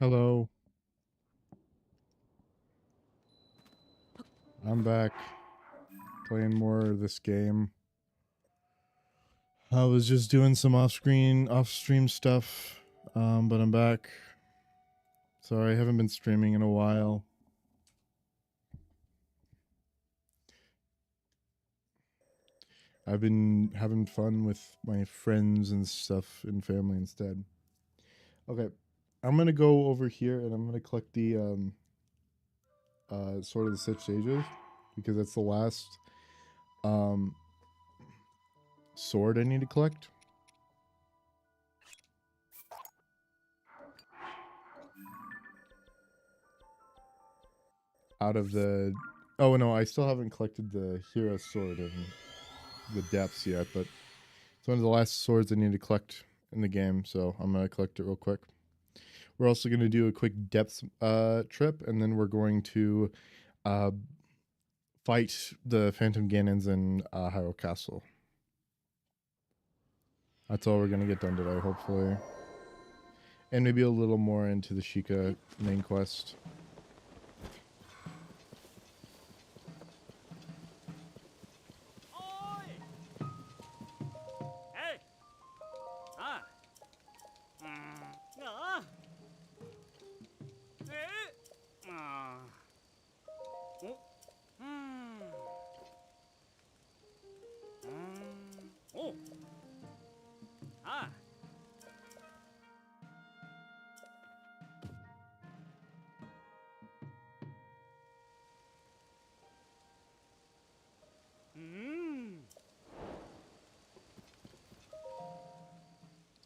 Hello, I'm back playing more of this game. I was just doing some off-stream stuff, but I'm back. Sorry, I haven't been streaming in a while. I've been having fun with my friends and stuff and family instead. Okay, I'm gonna go over here and I'm gonna collect the Sword of the Six Sages because that's the last um sword I need to collect. Out of the oh no, I still haven't collected the hero sword in the depths yet, but it's one of the last swords I need to collect in the game, so I'm gonna collect it real quick. We're also gonna do a quick depths trip, and then we're going to uh, fight the Phantom Ganons in Hyrule Castle. That's all we're gonna get done today, hopefully, and maybe a little more into the Sheikah main quest.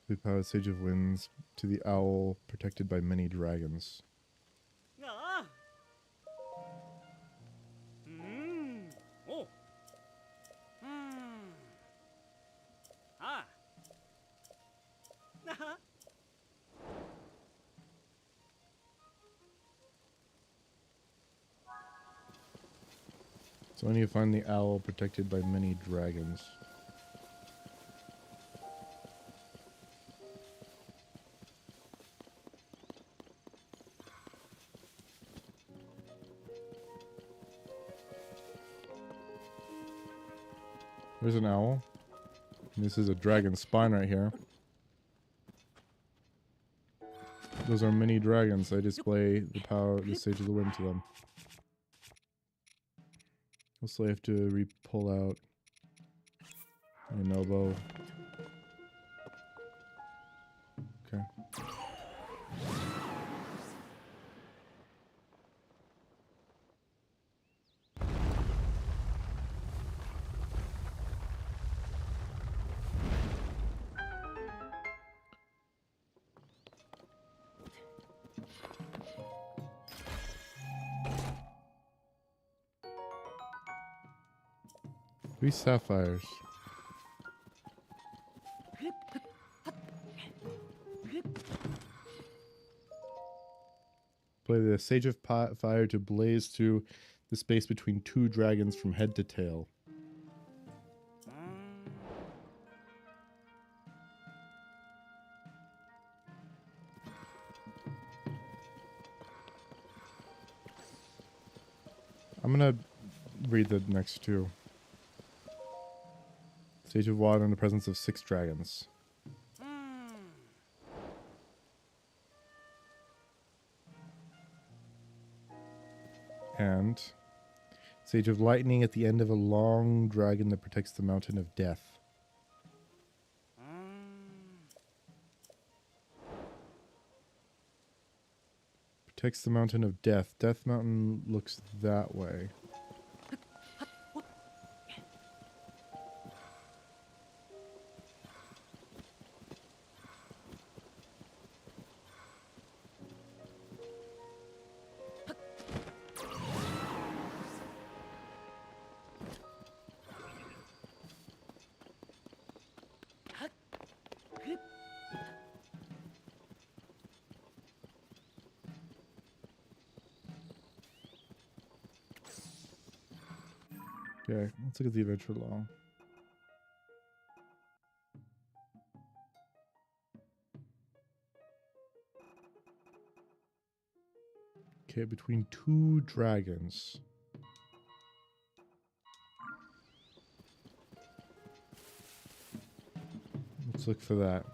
The Powered Sage of Winds to the owl protected by many dragons. So I need to find the owl protected by many dragons. There's an owl. This is a dragon spine right here. Those are mini dragons. I display the power of the Sage of the Wind to them. Also, I have to re-pull out an elbow. Okay. Three sapphires. Play the Sage of Fire to blaze through the space between two dragons from head to tail. I'm gonna read the next two. Sage of Water in the presence of 6 dragons. And Sage of Lightning at the end of a long dragon that protects the Mountain of Death. Protects the Mountain of Death. Death Mountain looks that way. Okay, let's look at the adventure log. Okay, between two dragons. Let's look for that.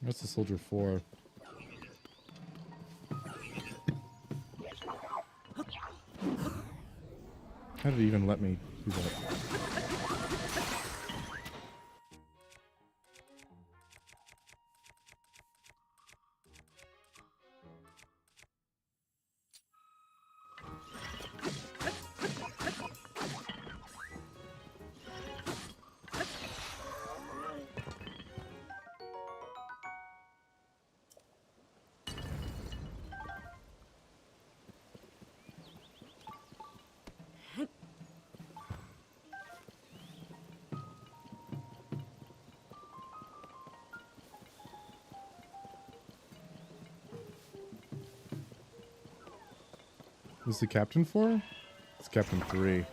What's the soldier for? How did it even let me do that? Who's the captain for? It's Captain 3.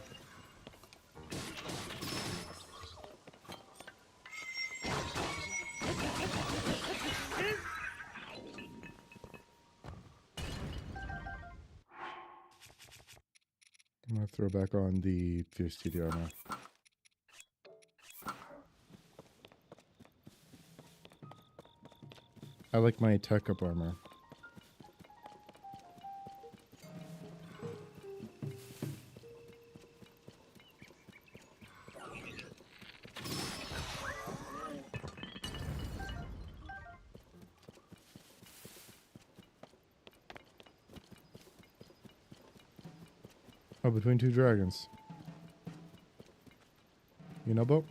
I'm gonna throw back on the Fierce TD armor. I like my tech up armor. Oh, between two dragons. You know, Bo?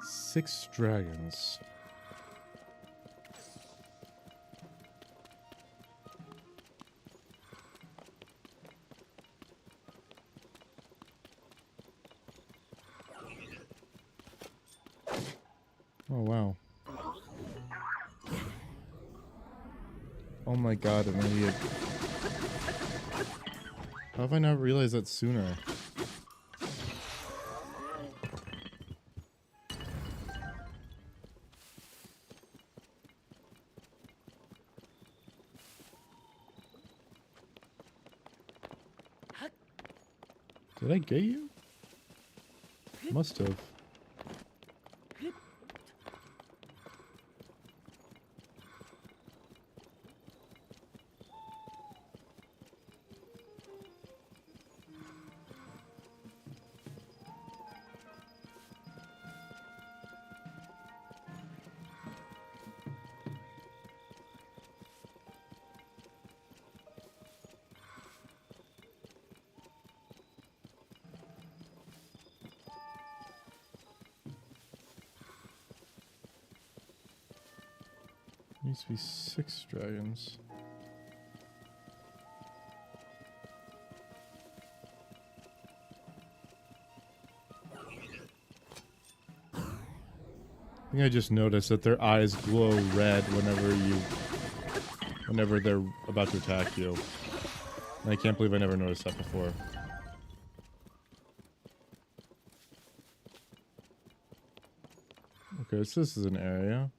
Six dragons. Oh, wow. Oh my god, I'm an idiot. How have I not realized that sooner? Did I get you? Must have. Needs to be 6 dragons. I think I just noticed that their eyes glow red whenever they're about to attack you. And I can't believe I never noticed that before. Okay, so this is an area.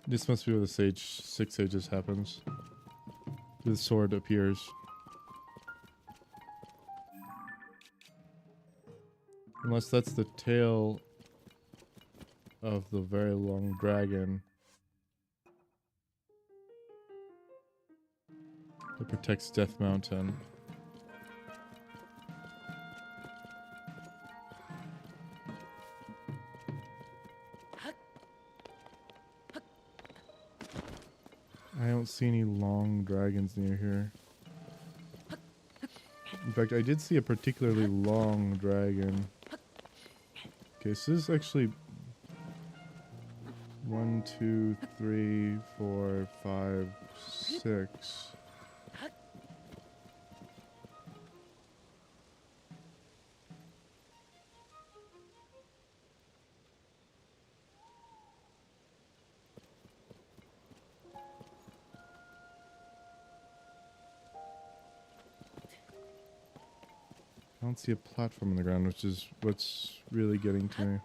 This must be where the 6 sages happens. The sword appears. Unless that's the tail of the very long dragon that protects Death Mountain. I don't see any long dragons near here. In fact, I did see a particularly long dragon. Okay, so this is actually 1, 2, 3, 4, 5, 6. I don't see a platform on the ground, which is what's really getting to me.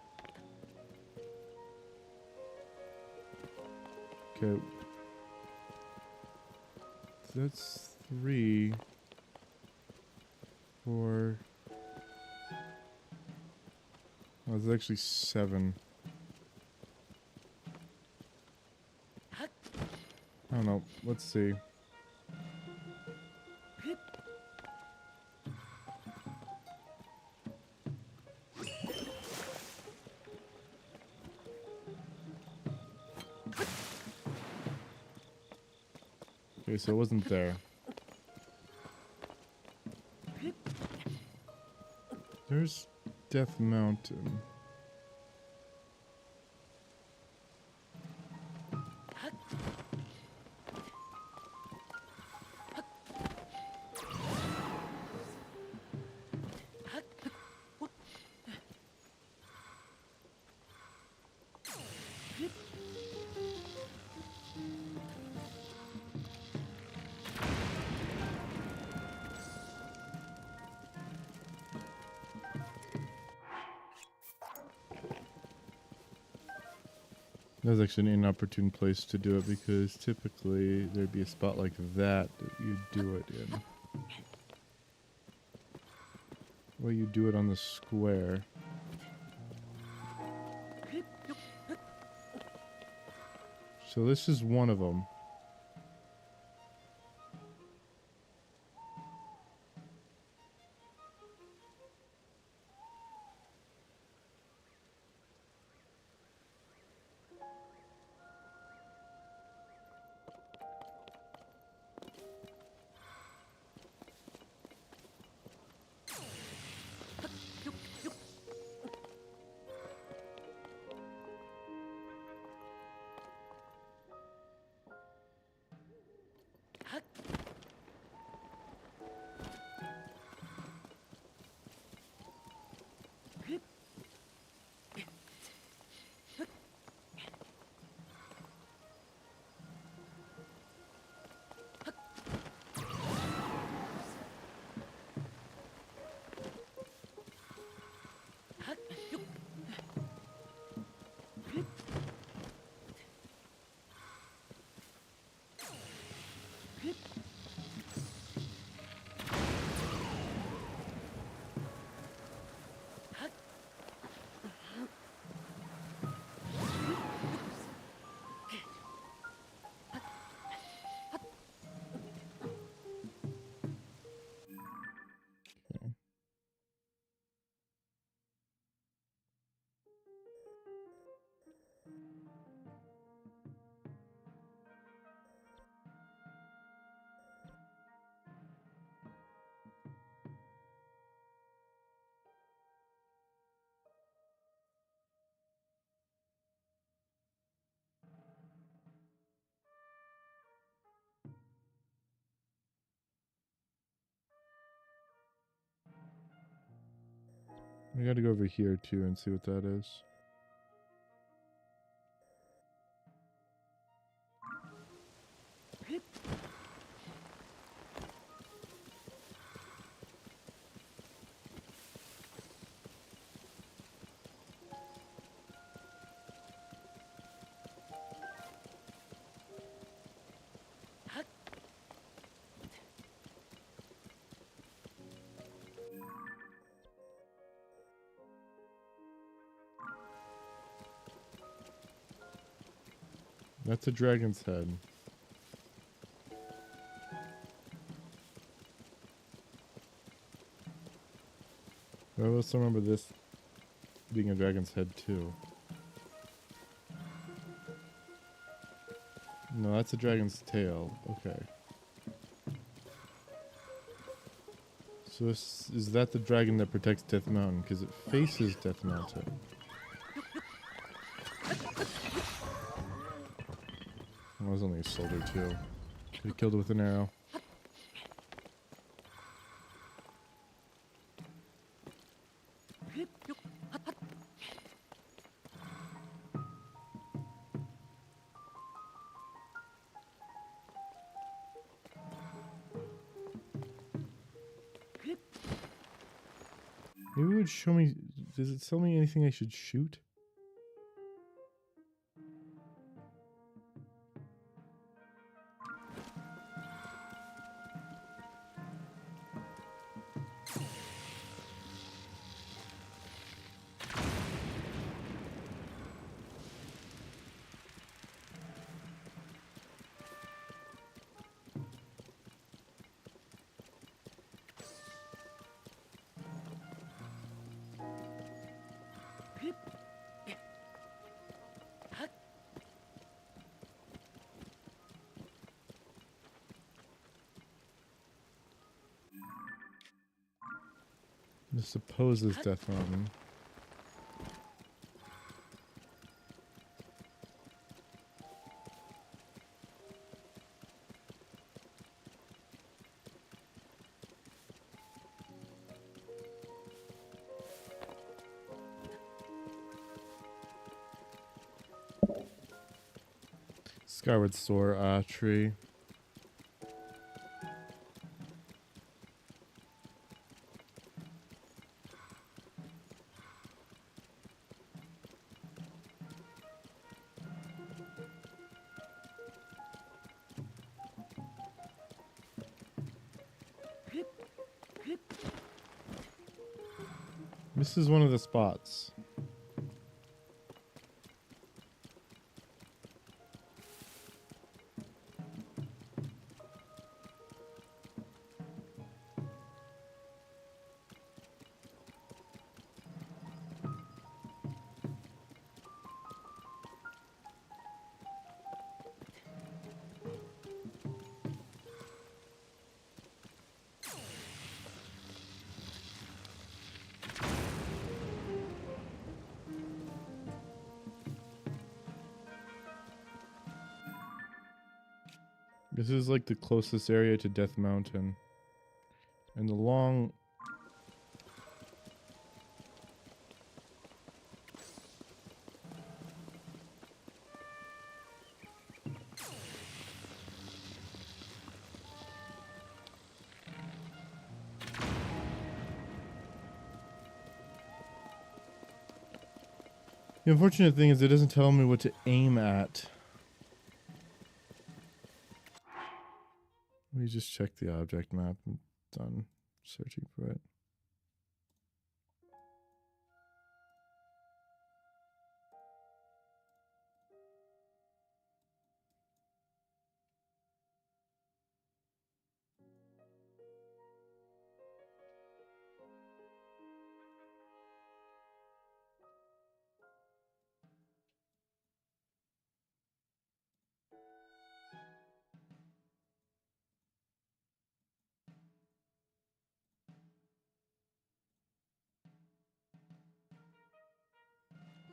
Okay. That's 3, 4. Oh, it's actually 7. I don't know. Let's see. Okay, so it wasn't there. There's Death Mountain. That was actually an inopportune place to do it because typically there'd be a spot like that you'd do it in. Well, you do it on the square. So this is one of them. I gotta go over here too and see what that is. That's a dragon's head. I also remember this being a dragon's head too. No, that's a dragon's tail. Okay. So is that the dragon that protects Death Mountain? Because it faces Death Mountain. Well, it was only a soldier too. Could have killed it with an arrow. Maybe it would show me... Does it tell me anything I should shoot? This supposes Death Mountain. Skyward Soar, tree. This is one of the spots. This is like the closest area to Death Mountain. And the long... The unfortunate thing is it doesn't tell me what to aim at. Let me just check the object map. I'm done searching for it.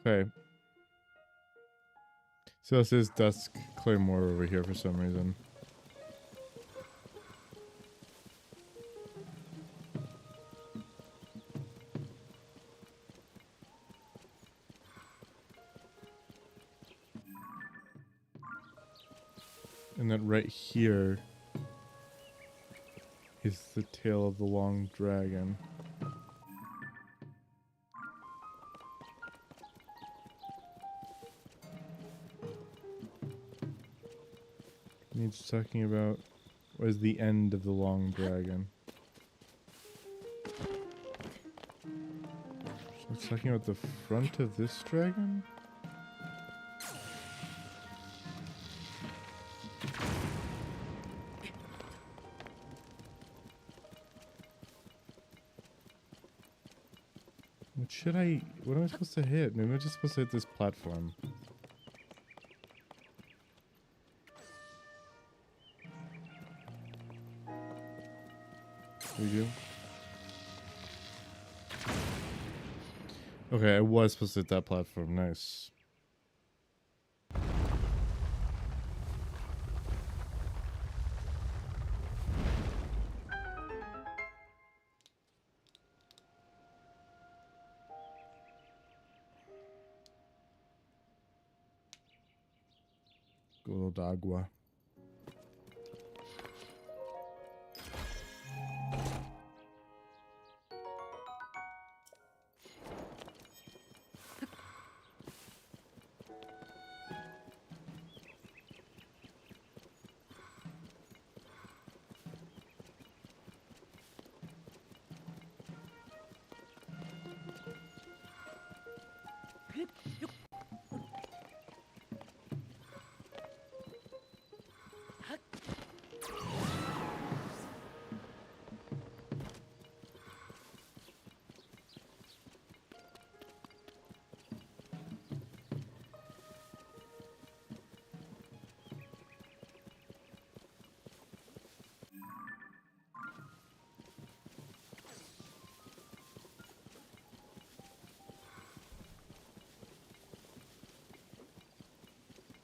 Okay. So this is Dusk Claymore over here for some reason. And then right here is the tail of the long dragon. It's talking about what is the end of the long dragon. So it's talking about the front of this dragon? What am I supposed to hit? Maybe I'm just supposed to hit this platform. We do. Okay, I was supposed to hit that platform. Nice. Golo d'agua.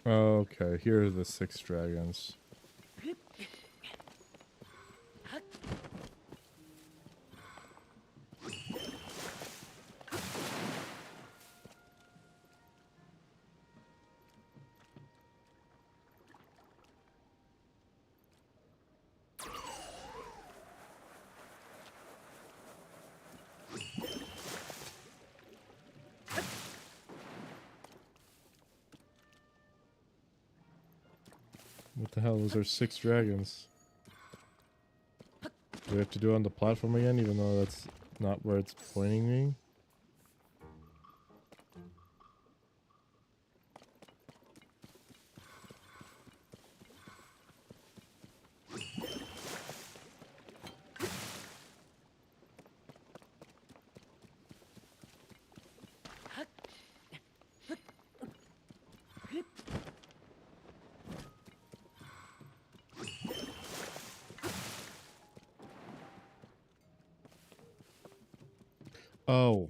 Okay, here are the 6 dragons. What the hell? Those are 6 dragons. Do we have to do it on the platform again, even though that's not where it's pointing me? Oh.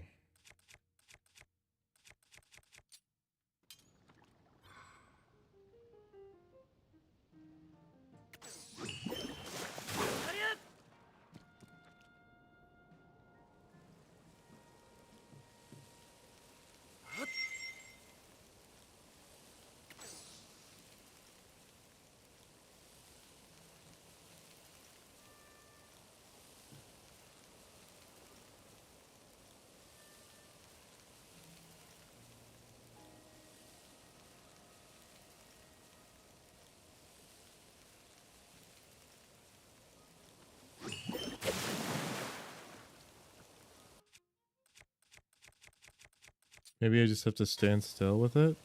Maybe I just have to stand still with it?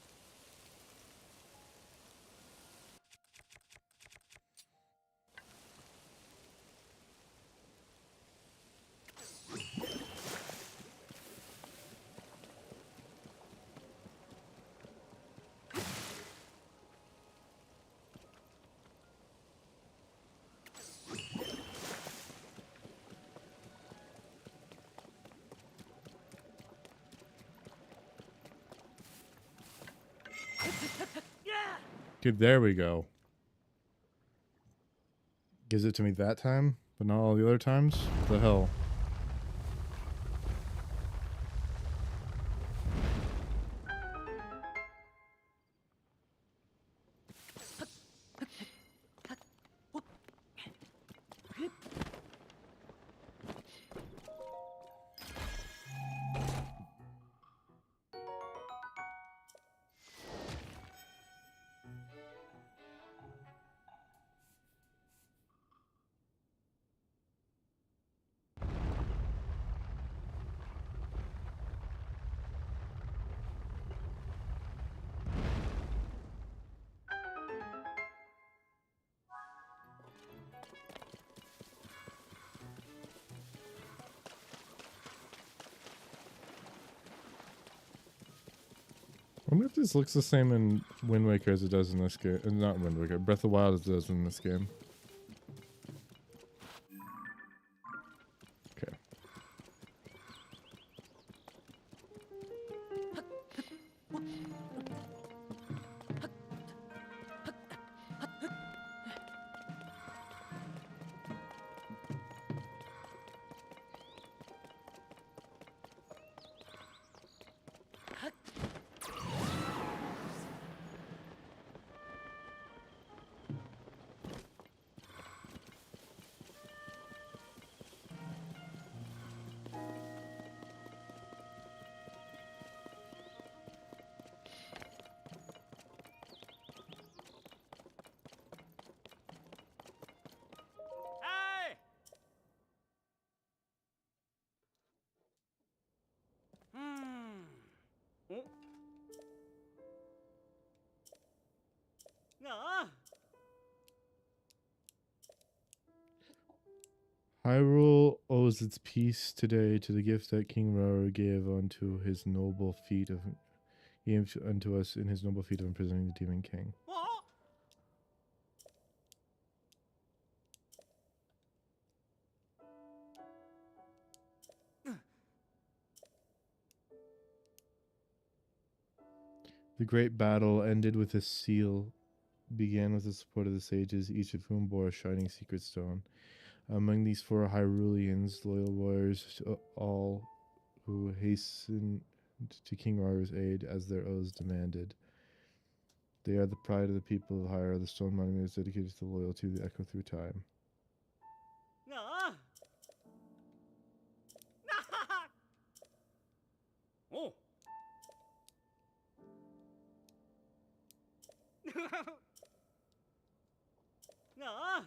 Dude, there we go. Gives it to me that time, but not all the other times? What the hell? wonder if this looks the same in Wind Waker as it does in this game. Not Wind Waker, Breath of the Wild as it does in this game. Okay. Hey! Oh. Ah. Hyrule owes its peace today to the gift that King Rauru gave unto his noble feat of gave unto us in his noble feat of imprisoning the Demon King. What? The great battle ended with a seal, began with the support of the sages, each of whom bore a shining secret stone. Among these 4 Hyruleans, loyal warriors, all who hastened to King Rauru's aid as their oaths demanded. They are the pride of the people of Hyrule. The stone monument is dedicated to loyalty that echo through time. Ah. Oh. Ah.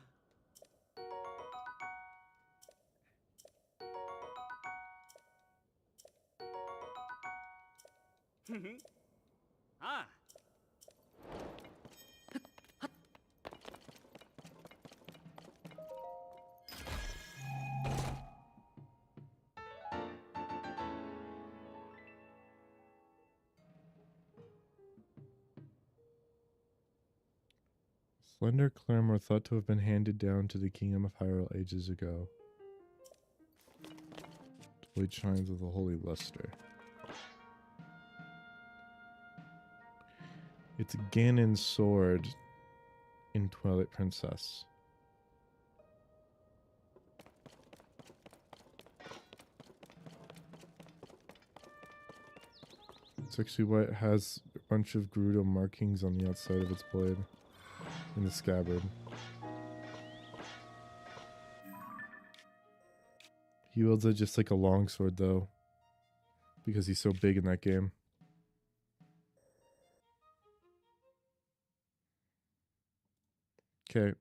Ah. Slender Claremore thought to have been handed down to the kingdom of Hyrule ages ago. The blade shines with a holy luster. It's Ganon's sword in Twilight Princess. It's actually what has a bunch of Gerudo markings on the outside of its blade in the scabbard. He wields it just like a longsword though, because he's so big in that game. Okay.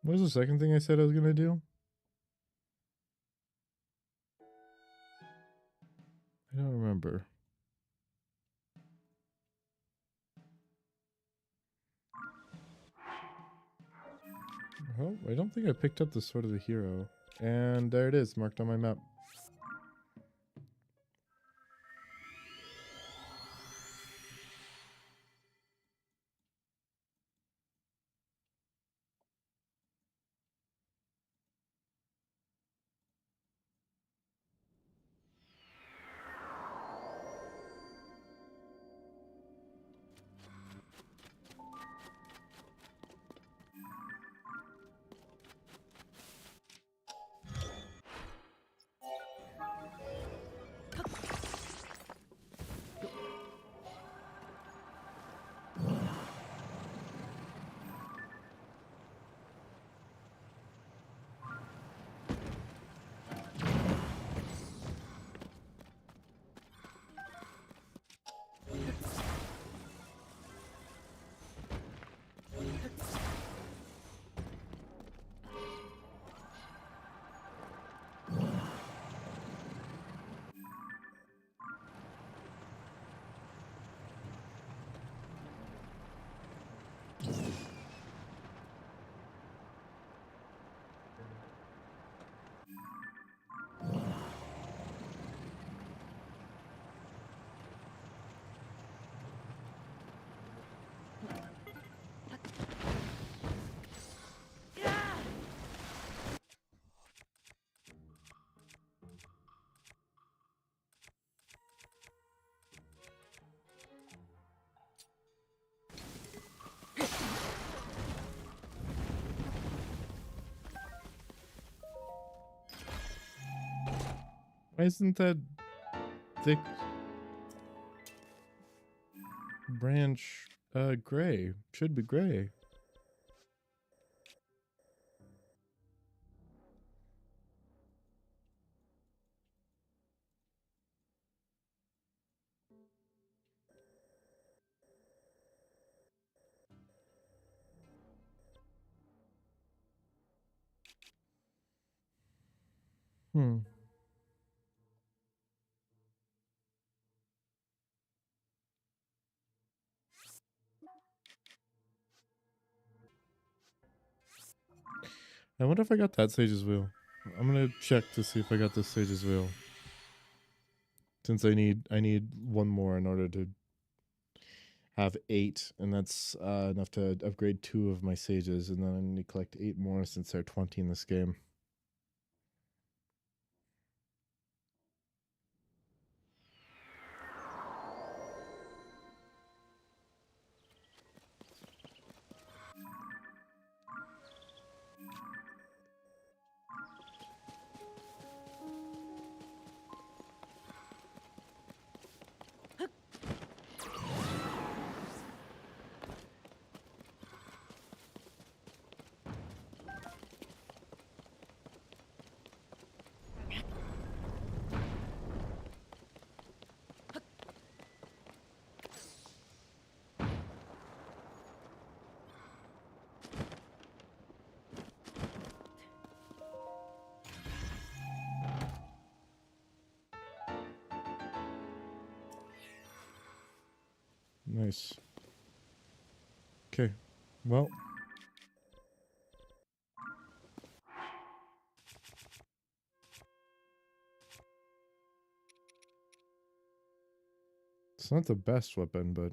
What was the second thing I said I was gonna do? I don't remember. Oh, I don't think I picked up the Sword of the Hero. And there it is, marked on my map. Why isn't that thick branch gray? Should be gray. Hmm. I wonder if I got that Sage's Wheel. I'm gonna check to see if I got this Sage's Wheel. Since I need one more in order to have 8, and that's enough to upgrade 2 of my Sages, and then I need to collect 8 more since there are 20 in this game. Nice. Okay. Well. It's not the best weapon, but...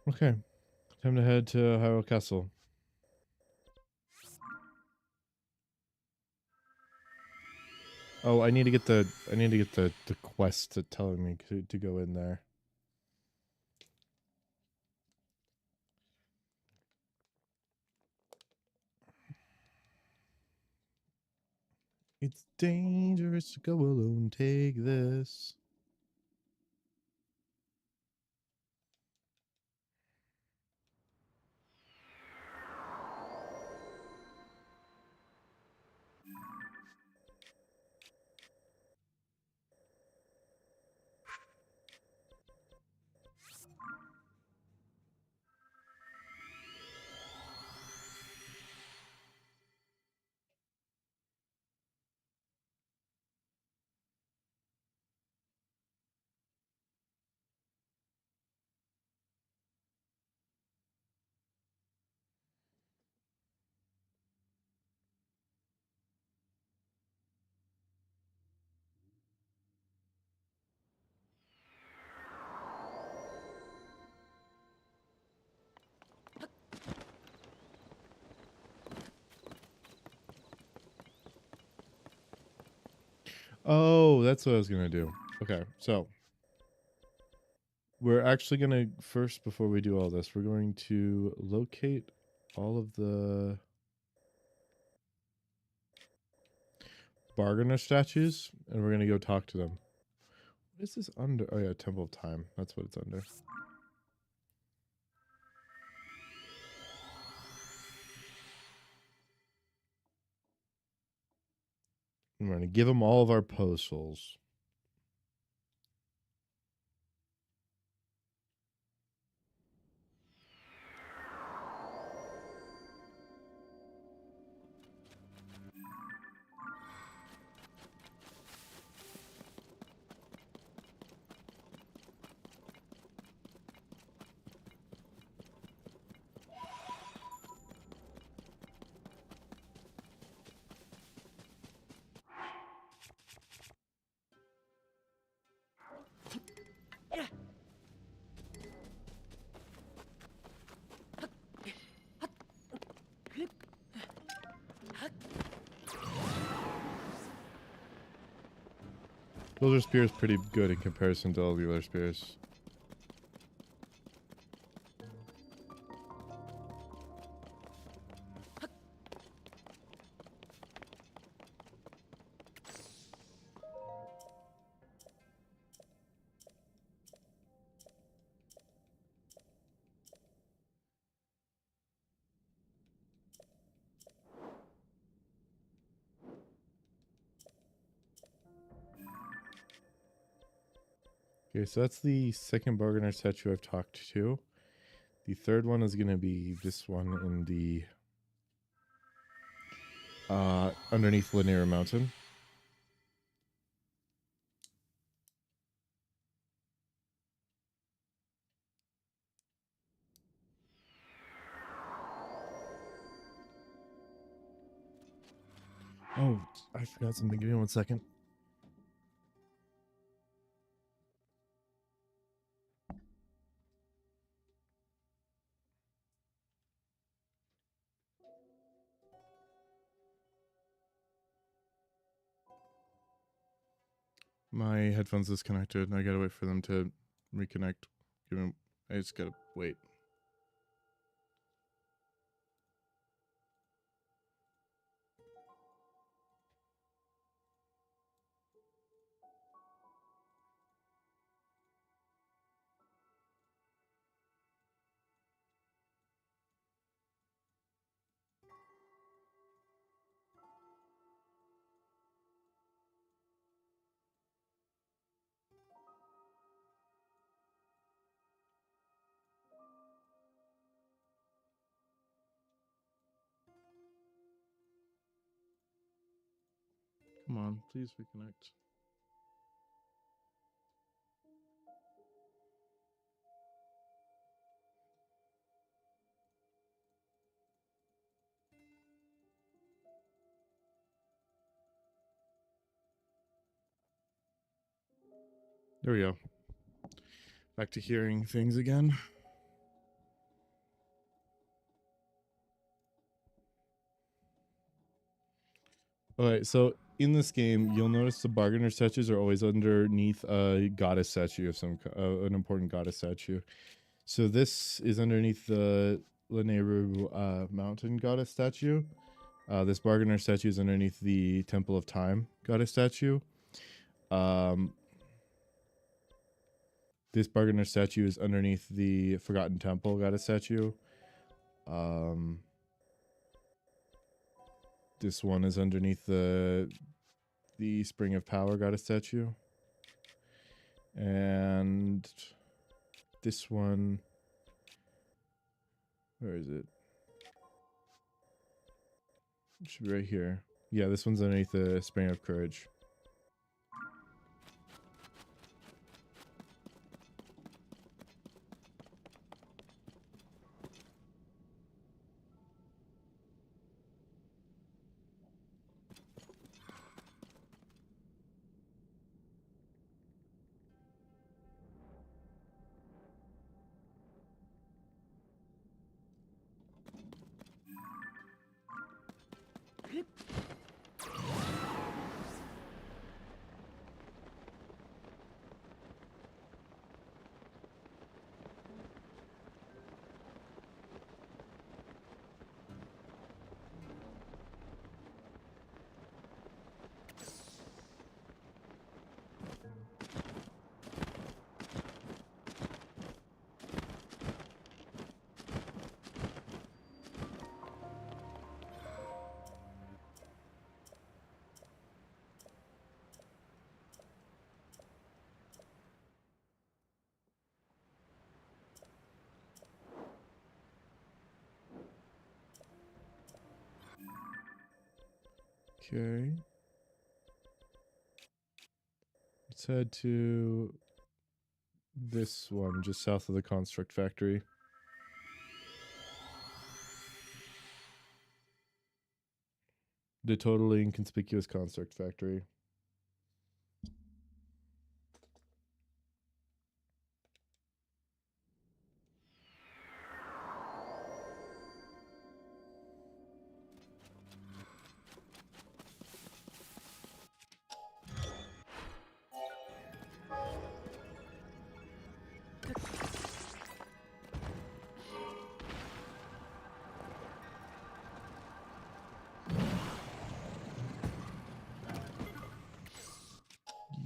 Okay. Time to head to Hyrule Castle. Oh, I need to get the quest to telling me to go in there. It's dangerous to go alone. Take this. Oh, that's what I was gonna do. Okay, so We're actually gonna first, before we do all this, we're going to locate all of the bargainer statues, and we're gonna go talk to them. What is this under? Oh yeah, Temple of Time. That's what it's under. And we're gonna give them all of our post souls. Builder Spear is pretty good in comparison to all the other spears. Okay, so that's the second bargainer statue I've talked to. The third one is gonna be this one in the underneath Linear Mountain. Oh, I forgot something. Give me 1 second. My headphones disconnected, and I gotta wait for them to reconnect. I just gotta wait. Come on, please reconnect. There we go. Back to hearing things again. Alright, so in this game, you'll notice the bargainer statues are always underneath a goddess statue of some an important goddess statue. So this is underneath the Linearu Mountain goddess statue. This bargainer statue is underneath the Temple of Time goddess statue. This bargainer statue is underneath the Forgotten Temple goddess statue. This one is underneath the Spring of Power goddess statue. And this one, where is it? It should be right here. Yeah, this one's underneath the Spring of Courage. Okay. Let's head to this one, just south of the construct factory. The totally inconspicuous construct factory.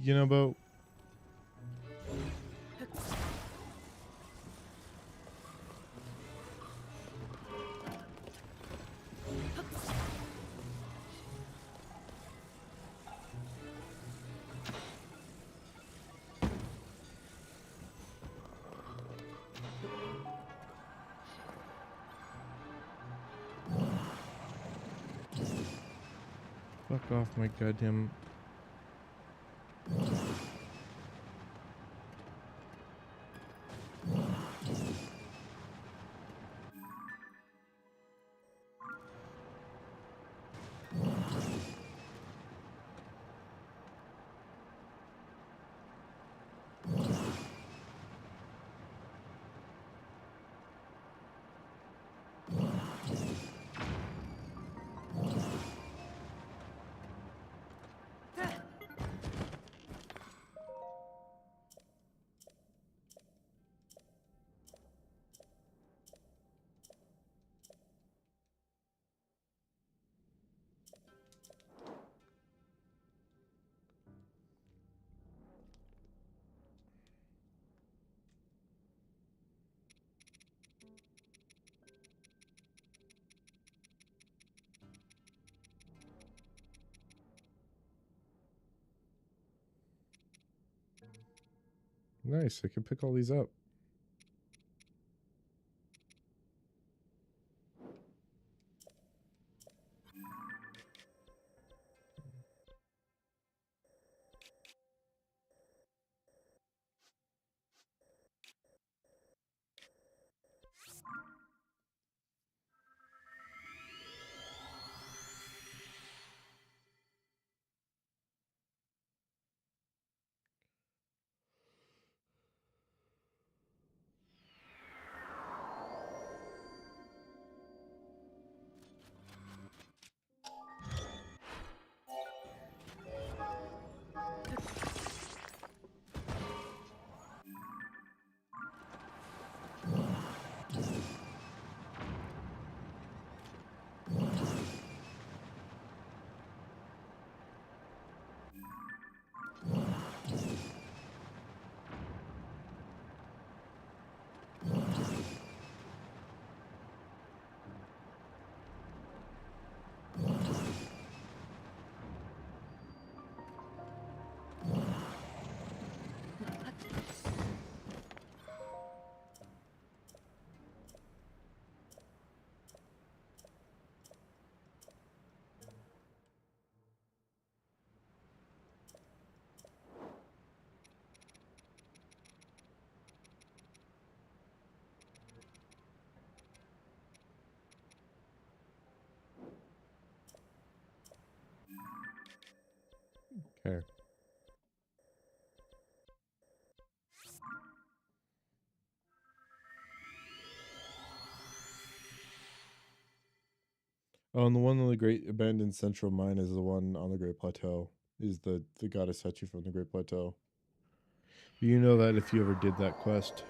You know, Bo, fuck off my goddamn... Nice, I can pick all these up. Okay. Oh, and the one on the Great Abandoned Central Mine is the one on the Great Plateau. Is the goddess statue from the Great Plateau. You know that if you ever did that quest.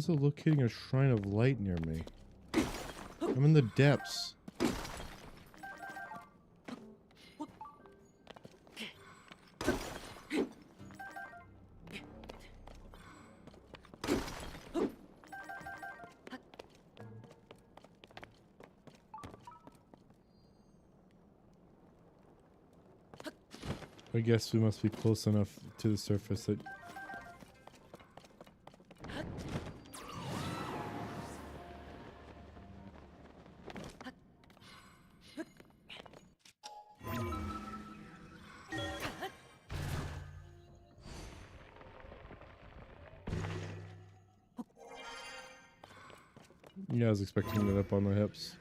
Was it locating a shrine of light near me? I'm in the depths. I guess we must be close enough to the surface that... Yeah, I was expecting it up on the hips.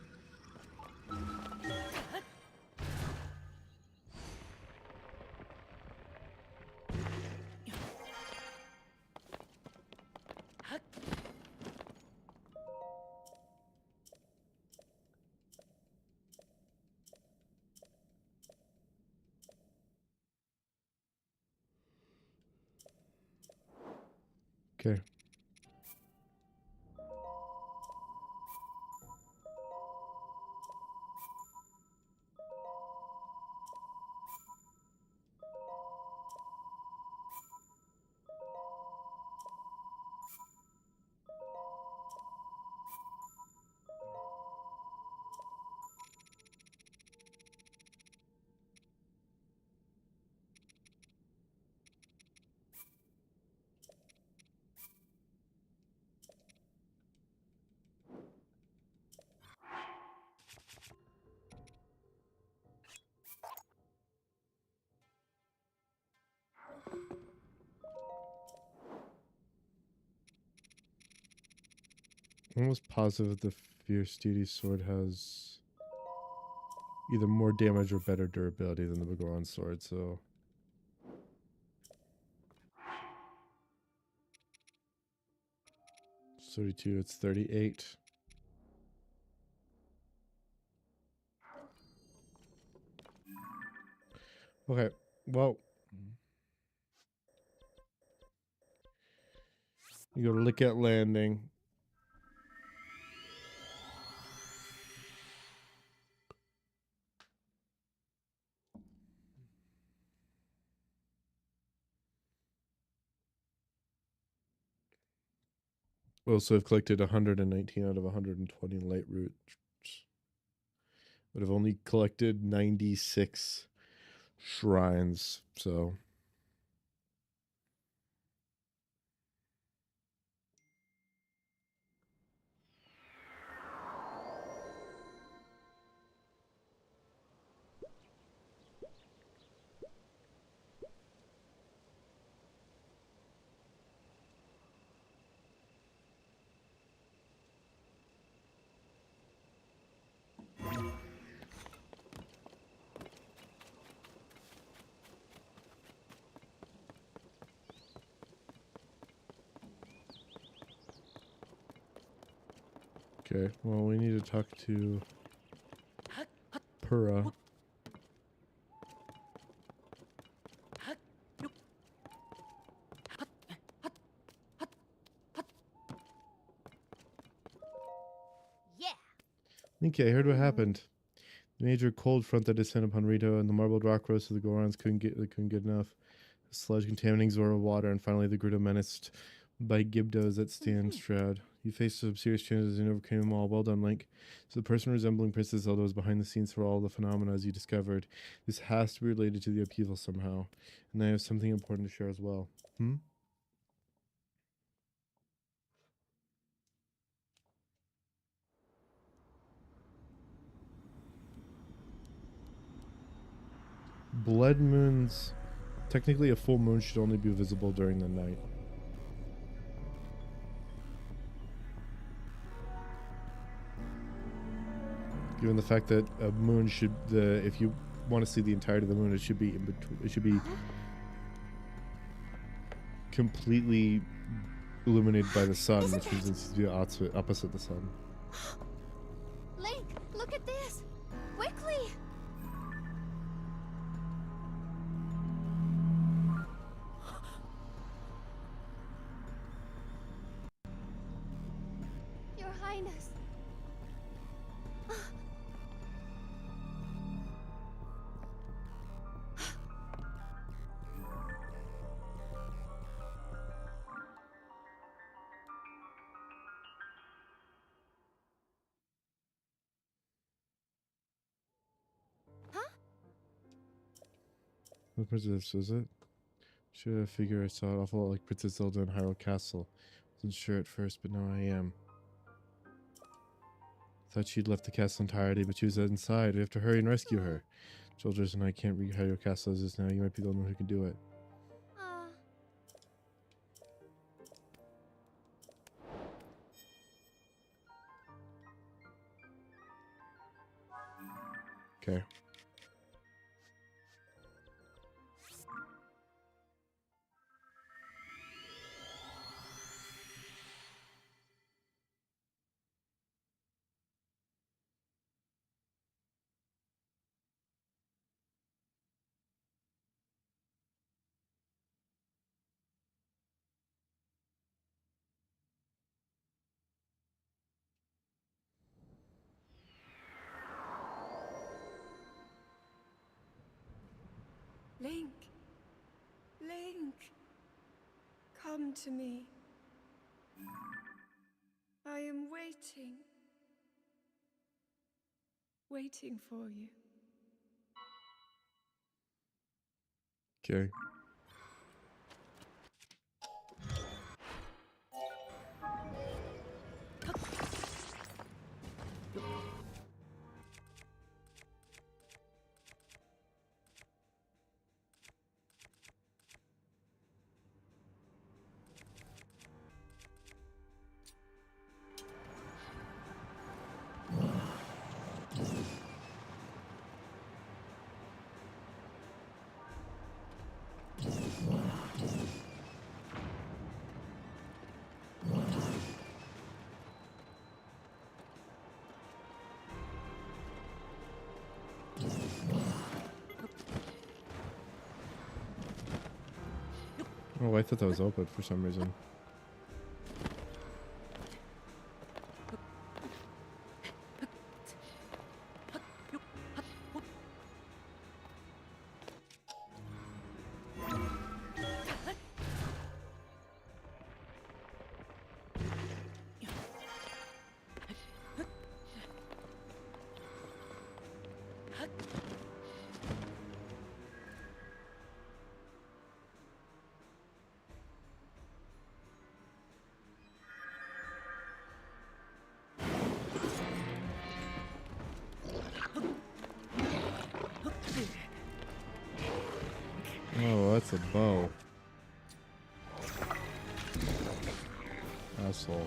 Okay. I'm almost positive the Fierce Deity sword has either more damage or better durability than the Begoron sword, so... 32, it's 38. Okay, well... You go to look at landing. Also, I've collected 119 out of 120 light roots. But I've only collected 96 shrines, so... Okay, well, we need to talk to Pura. Yeah. Okay, I heard what happened. The major cold front that descended upon Rito and the marbled rock roast of the Gorons couldn't get enough. The sludge contaminating Zora water, and finally the Gruta menaced by Gibdos that stand Shroud. You faced some serious challenges and overcame them all. Well done, Link. So the person resembling Princess Zelda was behind the scenes for all the phenomena as you discovered. This has to be related to the upheaval somehow. And I have something important to share as well. Blood moons... Technically, a full moon should only be visible during the night. Given the fact that a moon should... if you want to see the entirety of the moon, it should be in between. It should be completely illuminated by the sun, which is the opposite of the sun. Link, look at this! Quickly! behind us. Huh? What princess is it? Should I figure I saw it awful lot like Princess Zelda in Hyrule Castle. Wasn't sure at first, but now I am. Thought she'd left the castle entirely, but she was inside. We have to hurry and rescue her. Soldiers and I can't read Hyrule Castle as is now. You might be the only one who can do it. Okay. Link! Link! Come to me. I am waiting. Waiting for you. Okay. Oh, I thought that was open for some reason. Oh, that's a bow. Asshole.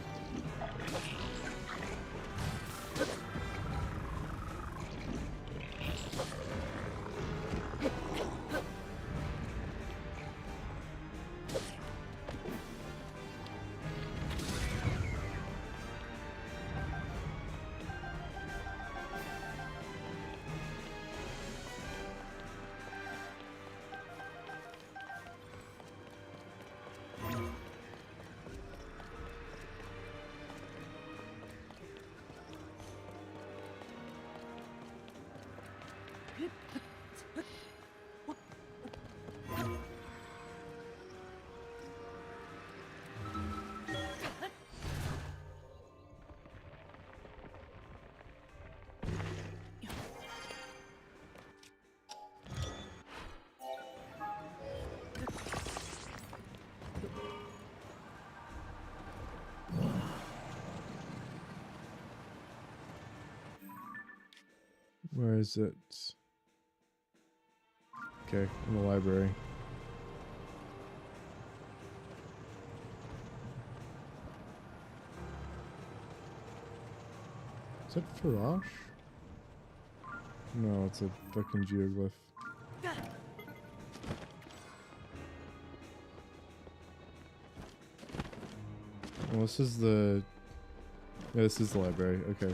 Where is it? Okay, in the library. Is that Farash? No, it's a fucking geoglyph. Well, this is the... Yeah, this is the library. Okay.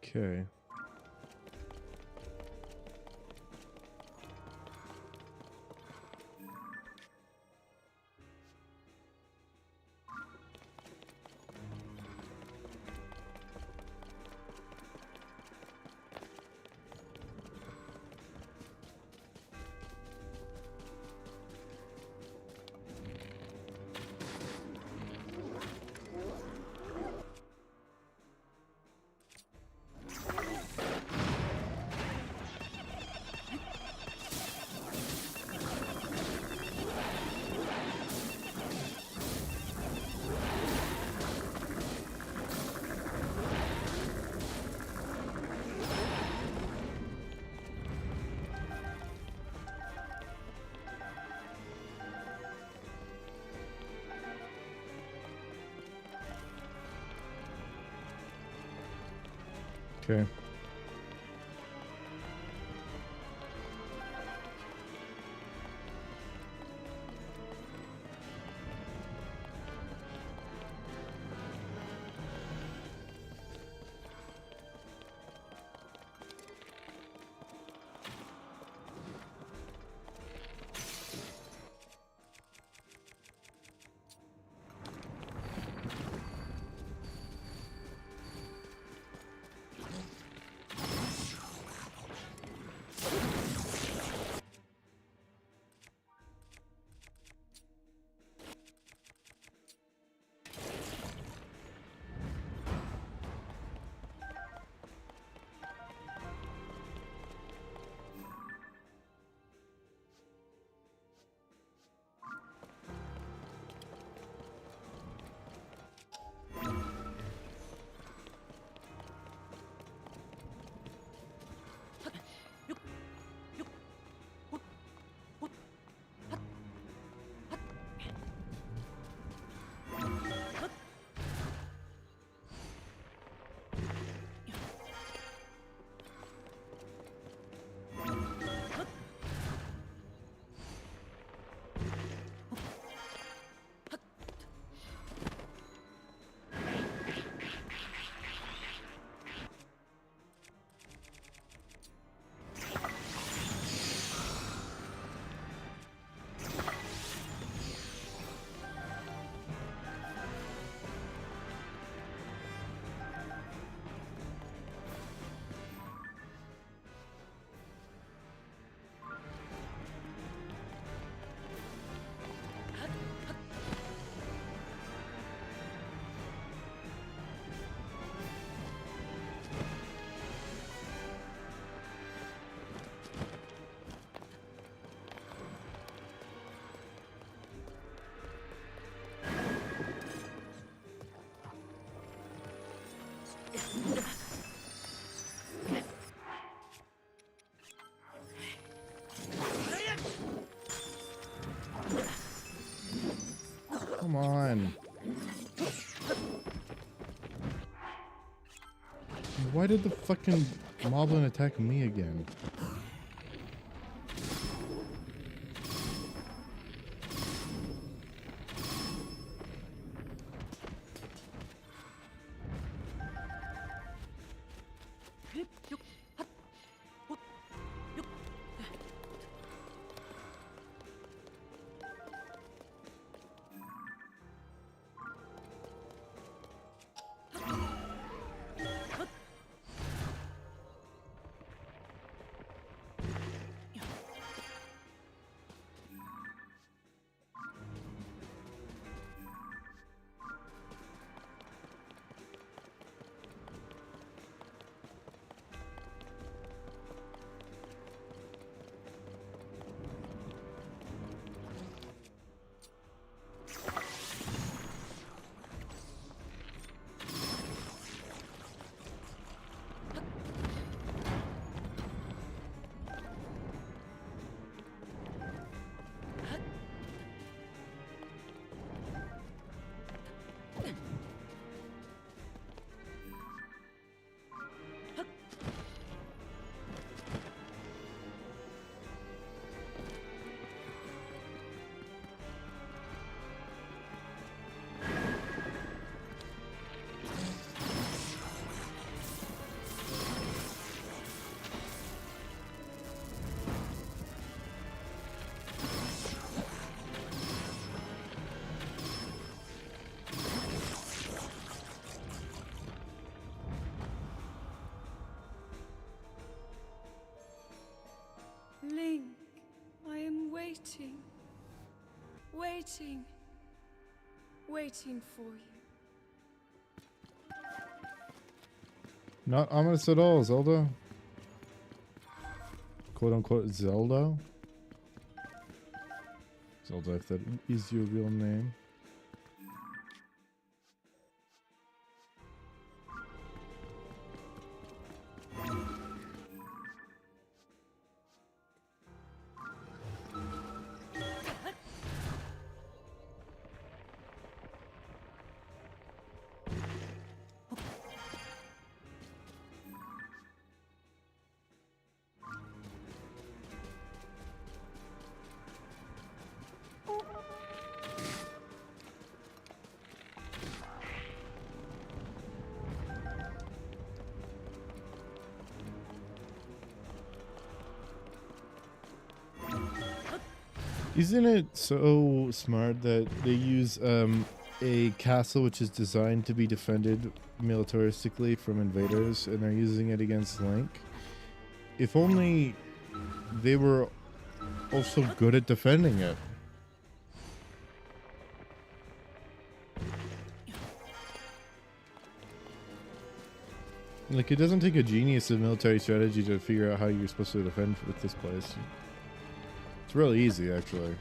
Okay. Okay. Come on. Why did the fucking moblin attack me again? waiting. Waiting for you. Not ominous at all, Zelda. Quote unquote Zelda. Zelda, if that is your real name. Isn't it so smart that they use a castle which is designed to be defended militaristically from invaders, and they're using it against Link? If only they were also good at defending it. Like, it doesn't take a genius of military strategy to figure out how you're supposed to defend with this place. It's really easy, actually.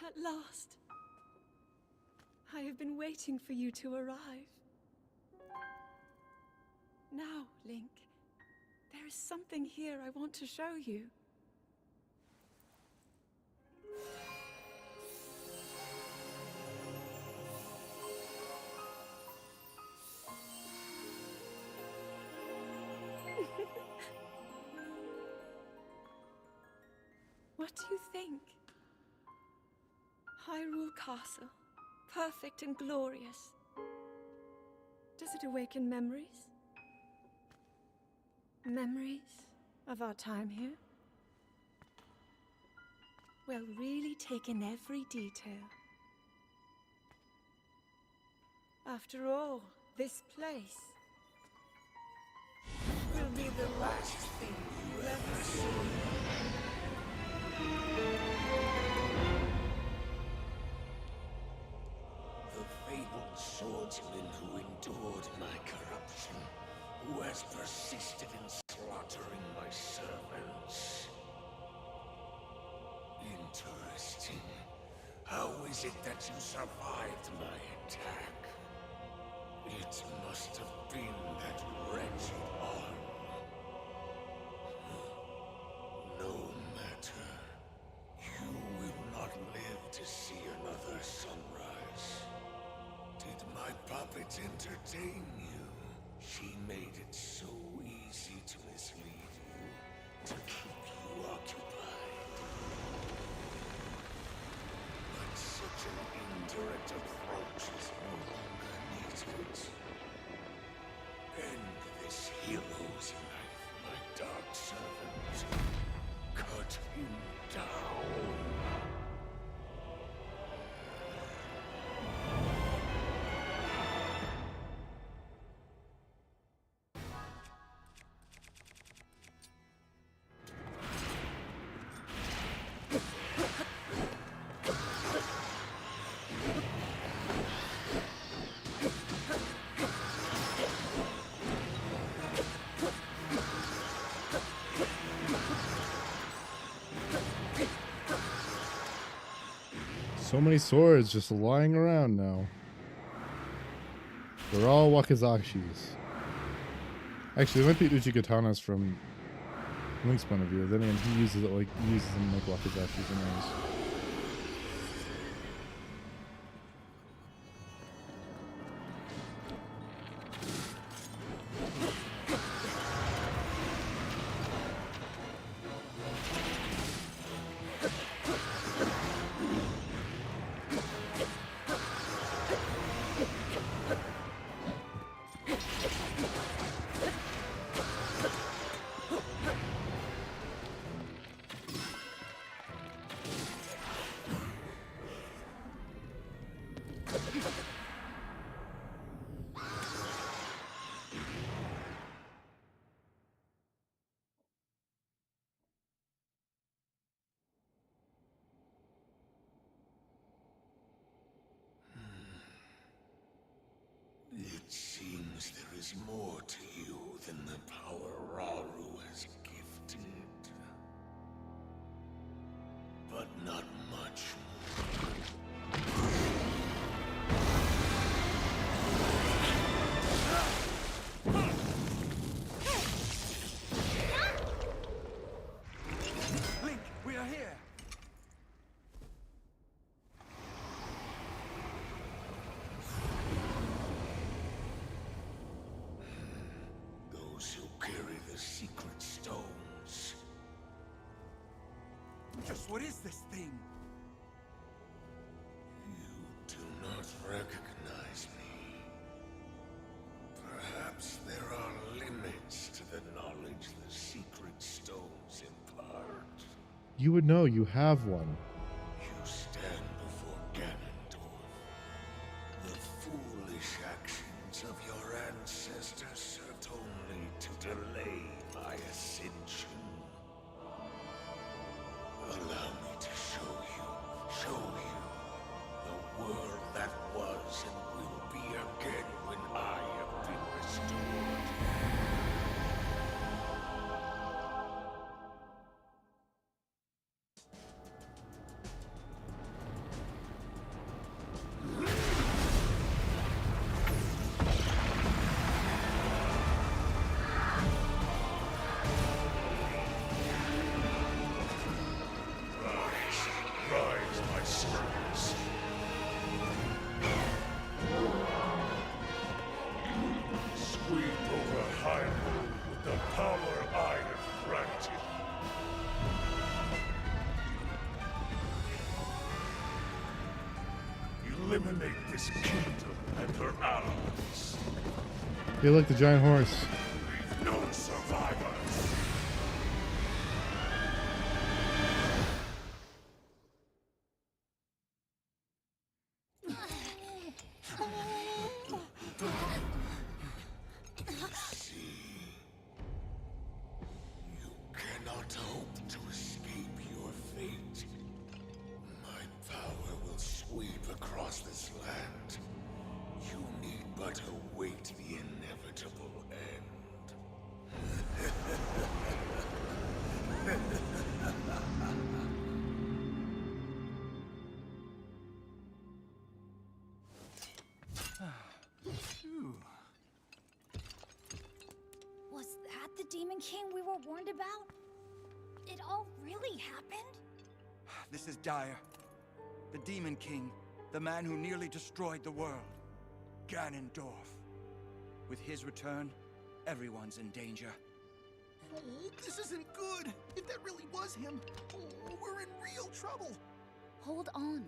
At last. I have been waiting for you to arrive. Now, Link, there is something here I want to show you. What do you think? Hyrule Castle, perfect and glorious. Does it awaken memories? Memories of our time here? Well, really take in every detail. After all, this place will be the last thing you ever see. The fabled swordsman who endured my corruption, who has persisted in slaughtering my servants. Interesting. How is it that you survived my attack? It must have been that wretched arm. No matter. You will not live to see another sunrise. Did my puppet entertain you? She made it so easy to mislead you, to keep you occupied. But such an indirect approach is no longer needed. End this hero's life, my dark servant. Cut him down. So many swords just lying around now. They're all wakizashis. Actually, they might be Uchikatanas from Link's point of view. Then again, he uses them like wakizashis anyways. is more to you than the power Rauru has gifted. But not much more. Link, we are here! Those who carry the secret stones. Just what is this thing? You do not recognize me. Perhaps there are limits to the knowledge the secret stones impart. You would know. You have one. You stand before Ganondorf. The foolish actions of your ancestors served only to delay my ascension. Allow me to show you, the world that was and will be again when I have been restored. Rise, my servants. Sweep over Hyrule with the power I have granted. Eliminate this kingdom and her allies. Hey, look, the giant horse. Leave no survivors. You cannot hope to escape your fate. My power will sweep across this land. You need but await the inevitable end. Was that the Demon King we were warned about? It all really happened? This is dire. The Demon King, the man who nearly destroyed the world. Ganondorf. With his return, everyone's in danger. Oh, this isn't good. If that really was him, oh, we're in real trouble. Hold on.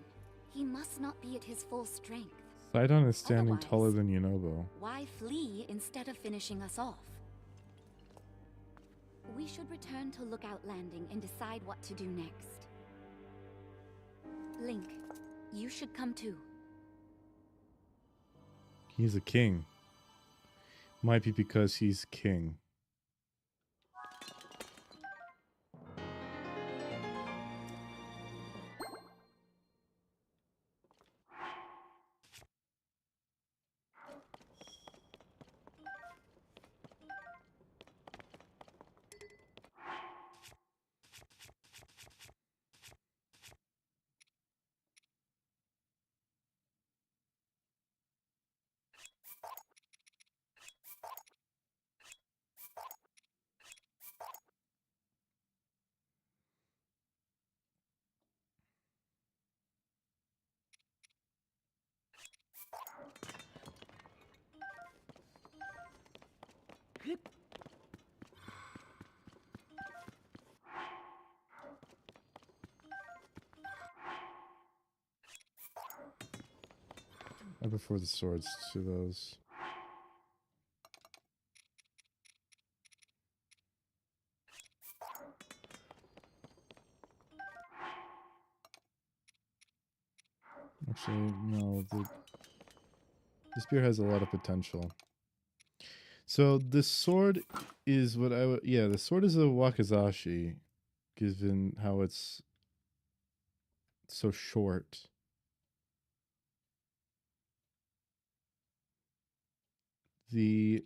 He must not be at his full strength. Sidon is standing Otherwise- taller than Yunobo. Why flee instead of finishing us off? We should return to Lookout Landing and decide what to do next. Link, you should come too. He's a king. Might be because he's king. I prefer the swords to those. Actually, no. The spear has a lot of potential. So the sword is what I would. Yeah, the sword is a wakizashi, given how it's so short. The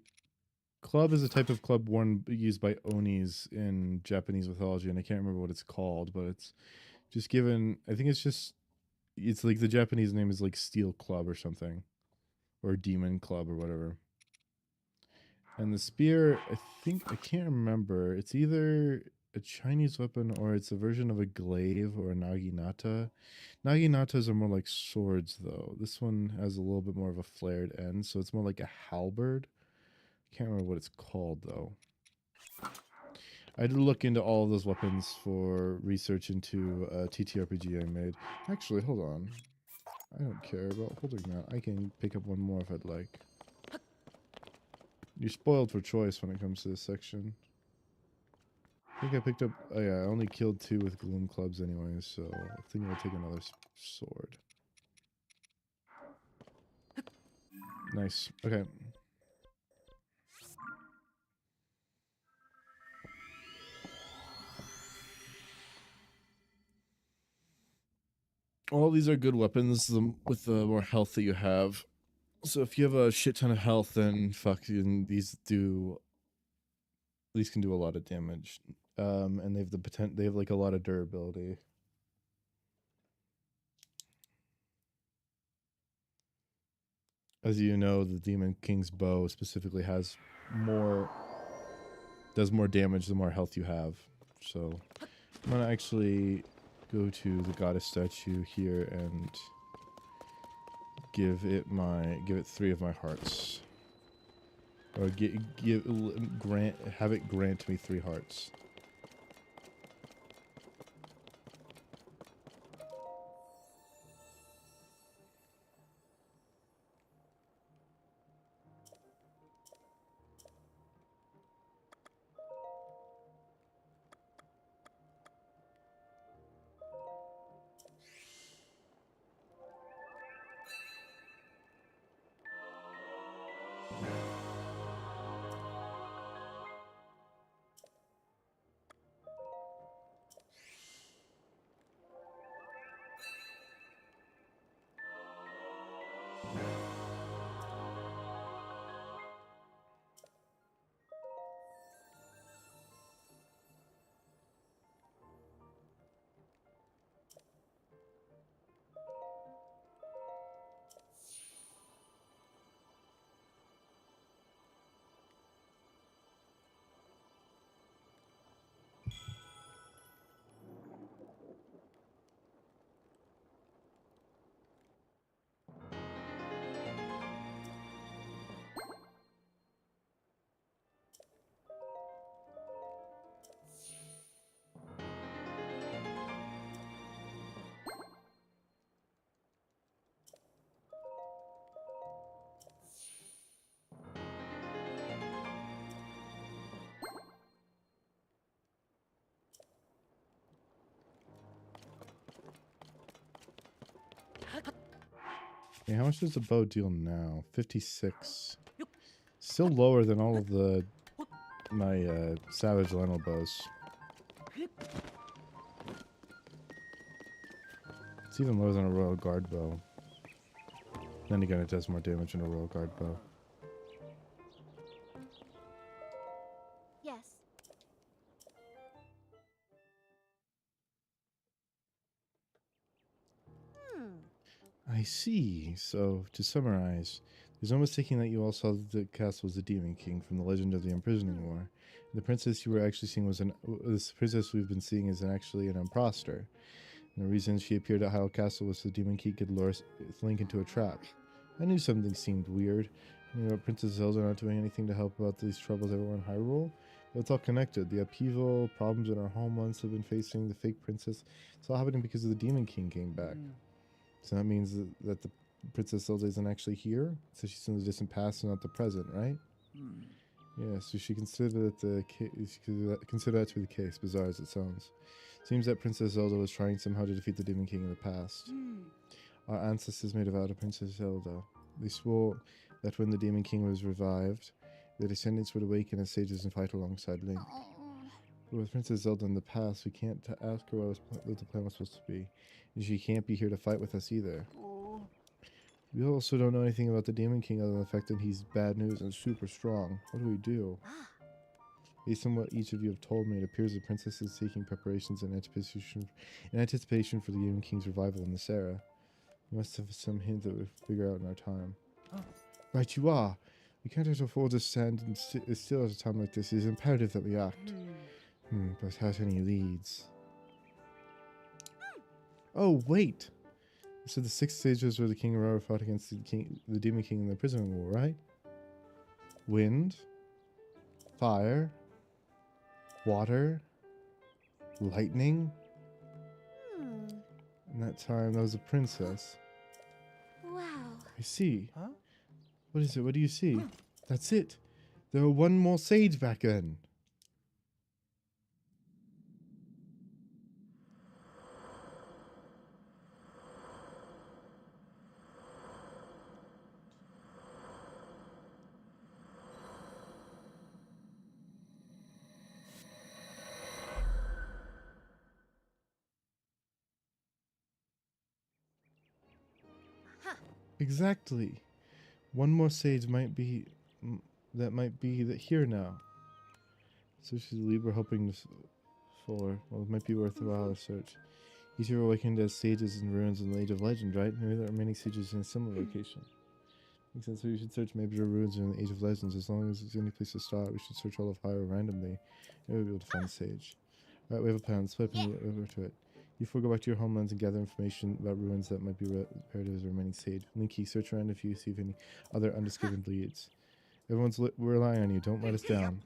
club is a type of club worn used by onis in Japanese mythology, and I can't remember what it's called, but it's just given. I think it's like the Japanese name is like Steel Club or something, or Demon Club or whatever. And the spear, I can't remember. It's either a Chinese weapon or it's a version of a glaive or a naginata. Naginatas are more like swords, though. This one has a little bit more of a flared end, so it's more like a halberd. Can't remember what it's called, though. I did look into all of those weapons for research into a TTRPG I made. Actually, hold on. I don't care about holding that. I can pick up one more if I'd like. You're spoiled for choice when it comes to this section. I think I picked up... Oh yeah, I only killed 2 with gloom clubs anyways, so I think I'll take another sword. Nice. Okay. All these are good weapons with the more health that you have. So if you have a shit ton of health, then fucking these can do a lot of damage. And they have the potential. They have like a lot of durability. As you know, the Demon King's bow specifically does more damage the more health you have. So I'm gonna actually go to the goddess statue here and give it 3 of my hearts. Or have it grant me 3 hearts. Okay, how much does the bow deal now? 56. Still lower than all of my Savage Lionel bows. It's even lower than a Royal Guard bow. Then again, it does more damage than a Royal Guard bow. Yes. I see. So, to summarize, there's no mistaking that you all saw that the castle was the Demon King from the Legend of the Imprisoning War. The princess you were actually seeing this princess we've been seeing is actually an impostor. And the reason she appeared at Hyrule Castle was so the Demon King could lure Link into a trap. I knew something seemed weird. I knew about Princess Zelda not doing anything to help about these troubles everywhere in Hyrule. But it's all connected. The upheaval, problems in our homelands have been facing, the fake princess. It's all happening because of the Demon King came back. So that means that the Princess Zelda isn't actually here. So she's in the distant past and not the present, right? Yeah, so she considered consider that to be the case, bizarre as it sounds. Seems that Princess Zelda was trying somehow to defeat the Demon King in the past. Our ancestors made a vow to Princess Zelda. They swore that when the Demon King was revived, their descendants would awaken as sages and fight alongside Link. But with Princess Zelda in the past, we can't ask her what the plan was supposed to be. And she can't be here to fight with us either. We also don't know anything about the Demon King other than the fact that he's bad news and super strong. What do we do? Ah, Based on what each of you have told me, it appears the princess is taking preparations in anticipation for the Demon King's revival in this era. We must have some hint that we'll figure out in our time. Right you are. We can't just afford to stand and still at a time like this. It is imperative that we act. But without any leads. Oh, wait! So the 6 stages where the King Aurora fought against the Demon King in the Prison War, right? Wind, fire, water, lightning. In that time, that was a princess. wow. I see. Huh? What is it? What do you see? That's it. There were one more sage back then. Exactly. One more sage might be that might be here now. So she's Libra hoping for. Well, it might be worthwhile a search. Each of you are awakened as sages in ruins in the Age of Legend, right? Maybe there are many sages in a similar location. Makes sense. So you should search maybe the ruins in the Age of Legends. As long as it's any place to start, we should search all of Hyrule randomly. And we'll be able to find a sage. Alright, we have a plan. Let's flip over to it. You four go back to your homelands and gather information about ruins that might be reparative as remaining sage. Linky, search around if you see any other undiscovered leads. Everyone's we're relying on you. Don't let us down.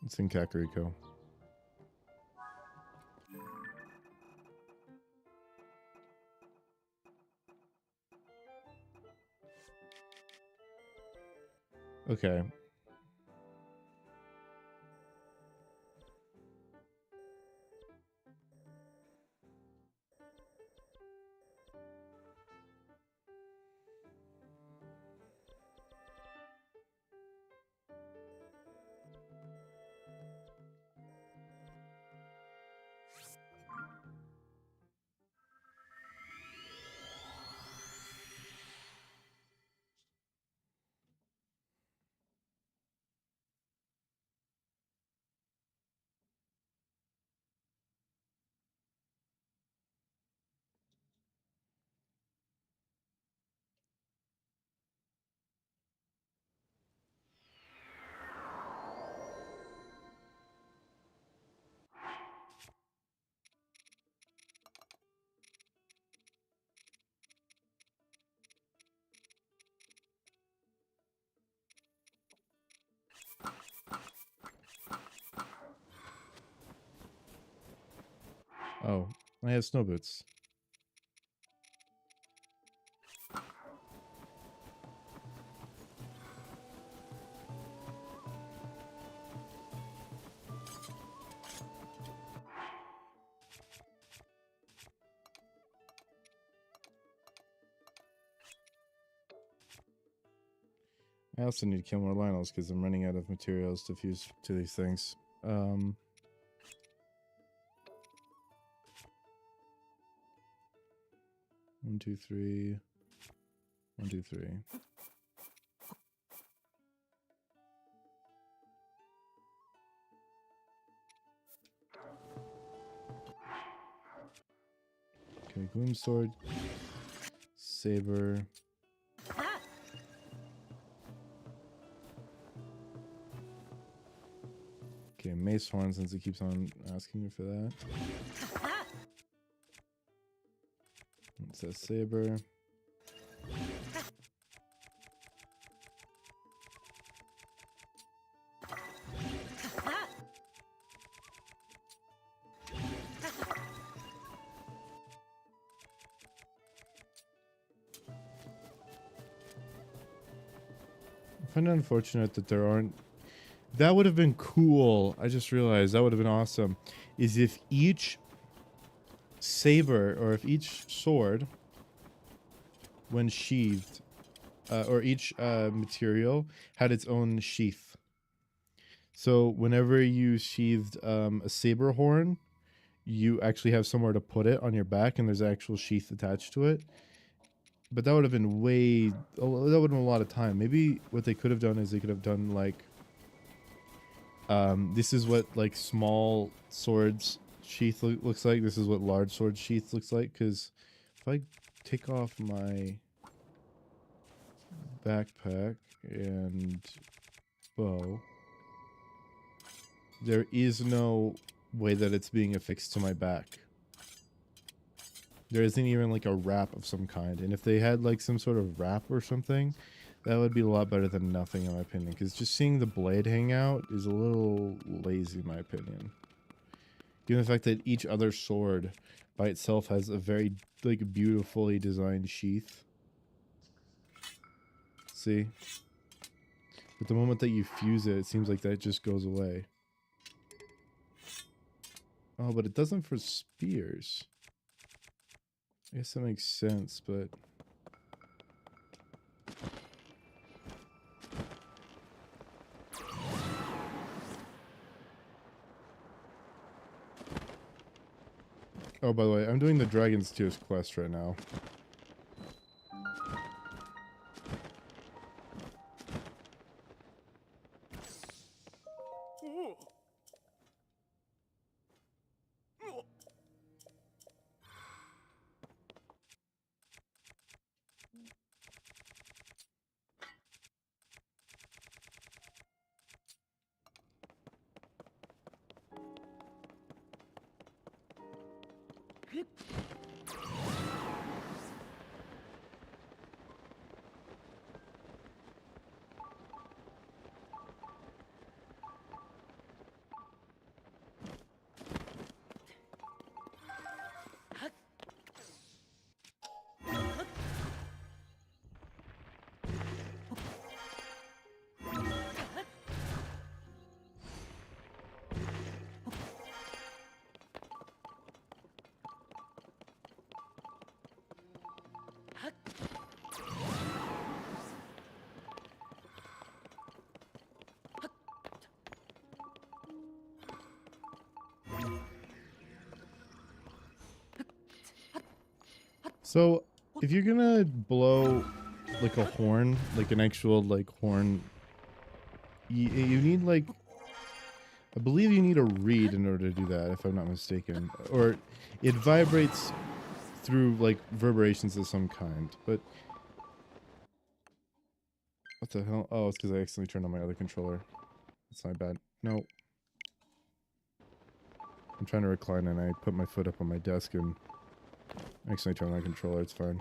It's in Kakariko. Okay. Oh, I have snow boots. I also need to kill more Lionels because I'm running out of materials to fuse to these things. 1, 2, 3. 1, 2, 3. Okay, Gloom Sword, Saber. Okay, Mace Horn since it keeps on asking me for that. It says Saber. I find it unfortunate that there aren't. That would have been cool. I just realized that would have been awesome. Is if each saber or if each sword, when sheathed, or each material had its own sheath. So whenever you sheathed a saber horn, you actually have somewhere to put it on your back, and there's an actual sheath attached to it. But that would have been that would have been a lot of time. Maybe what they could have done is they could have done like, this is what like small swords sheath looks like. This is what large sword sheath looks like. Because if I take off my backpack and bow, there is no way that it's being affixed to my back. There isn't even like a wrap of some kind. And if they had like some sort of wrap or something, that would be a lot better than nothing in my opinion. Because just seeing the blade hang out is a little lazy in my opinion. Given the fact that each other sword by itself has a very like beautifully designed sheath. See? But the moment that you fuse it, it seems like that just goes away. Oh, but it doesn't for spears. I guess that makes sense, but... Oh, by the way, I'm doing the Dragon's Tears quest right now. So, if you're gonna blow like a horn, like an actual like horn, you need like, I believe you need a reed in order to do that, if I'm not mistaken. Or it vibrates through like reverberations of some kind, but... What the hell? Oh, it's because I accidentally turned on my other controller. That's my bad. No. I'm trying to recline and I put my foot up on my desk and accidentally turned on my controller. It's fine.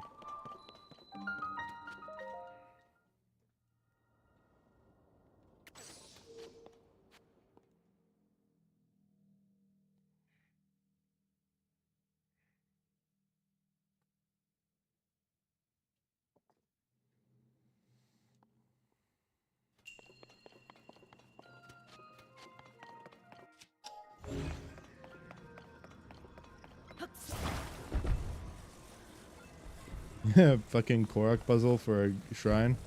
Fucking Korok puzzle for a shrine.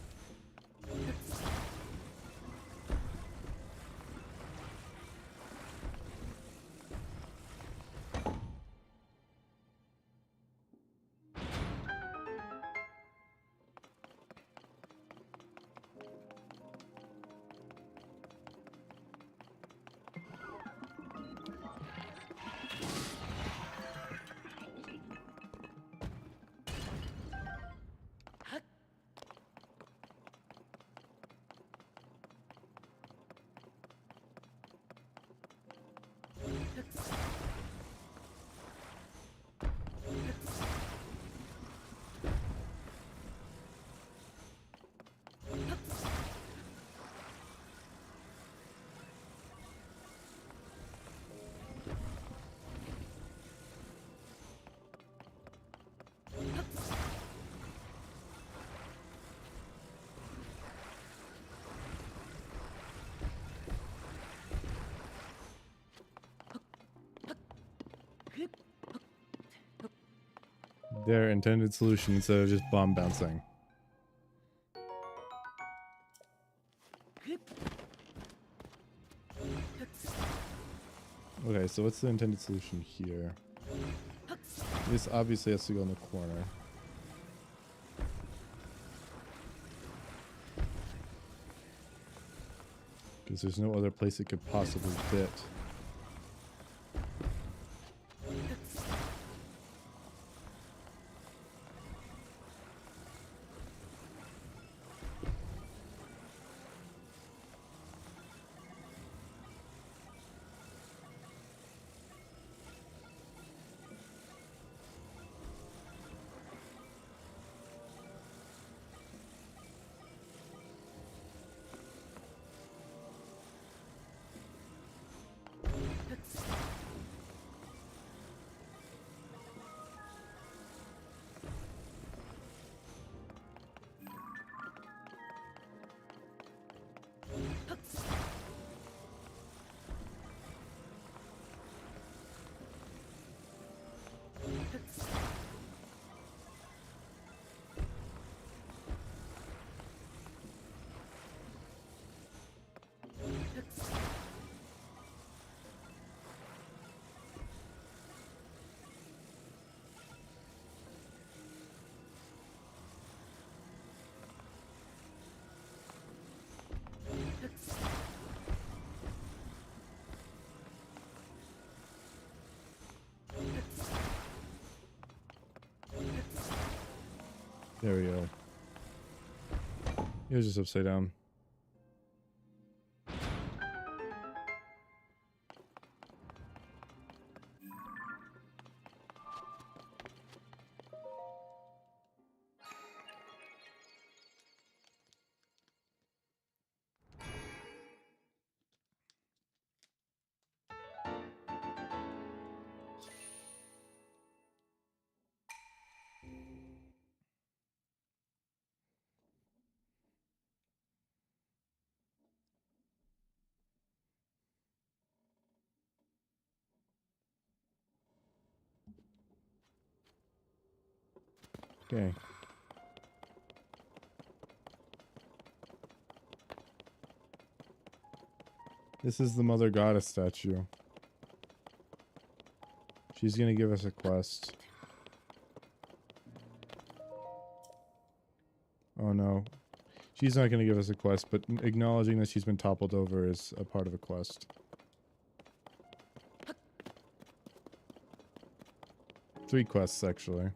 Their intended solution instead of just bomb bouncing. Okay, so what's the intended solution here? This obviously has to go in the corner. Because there's no other place it could possibly fit. There we go. It was just upside down. Okay. This is the Mother Goddess statue. She's gonna give us a quest. Oh no. She's not gonna give us a quest, but acknowledging that she's been toppled over is a part of a quest. Three quests, actually.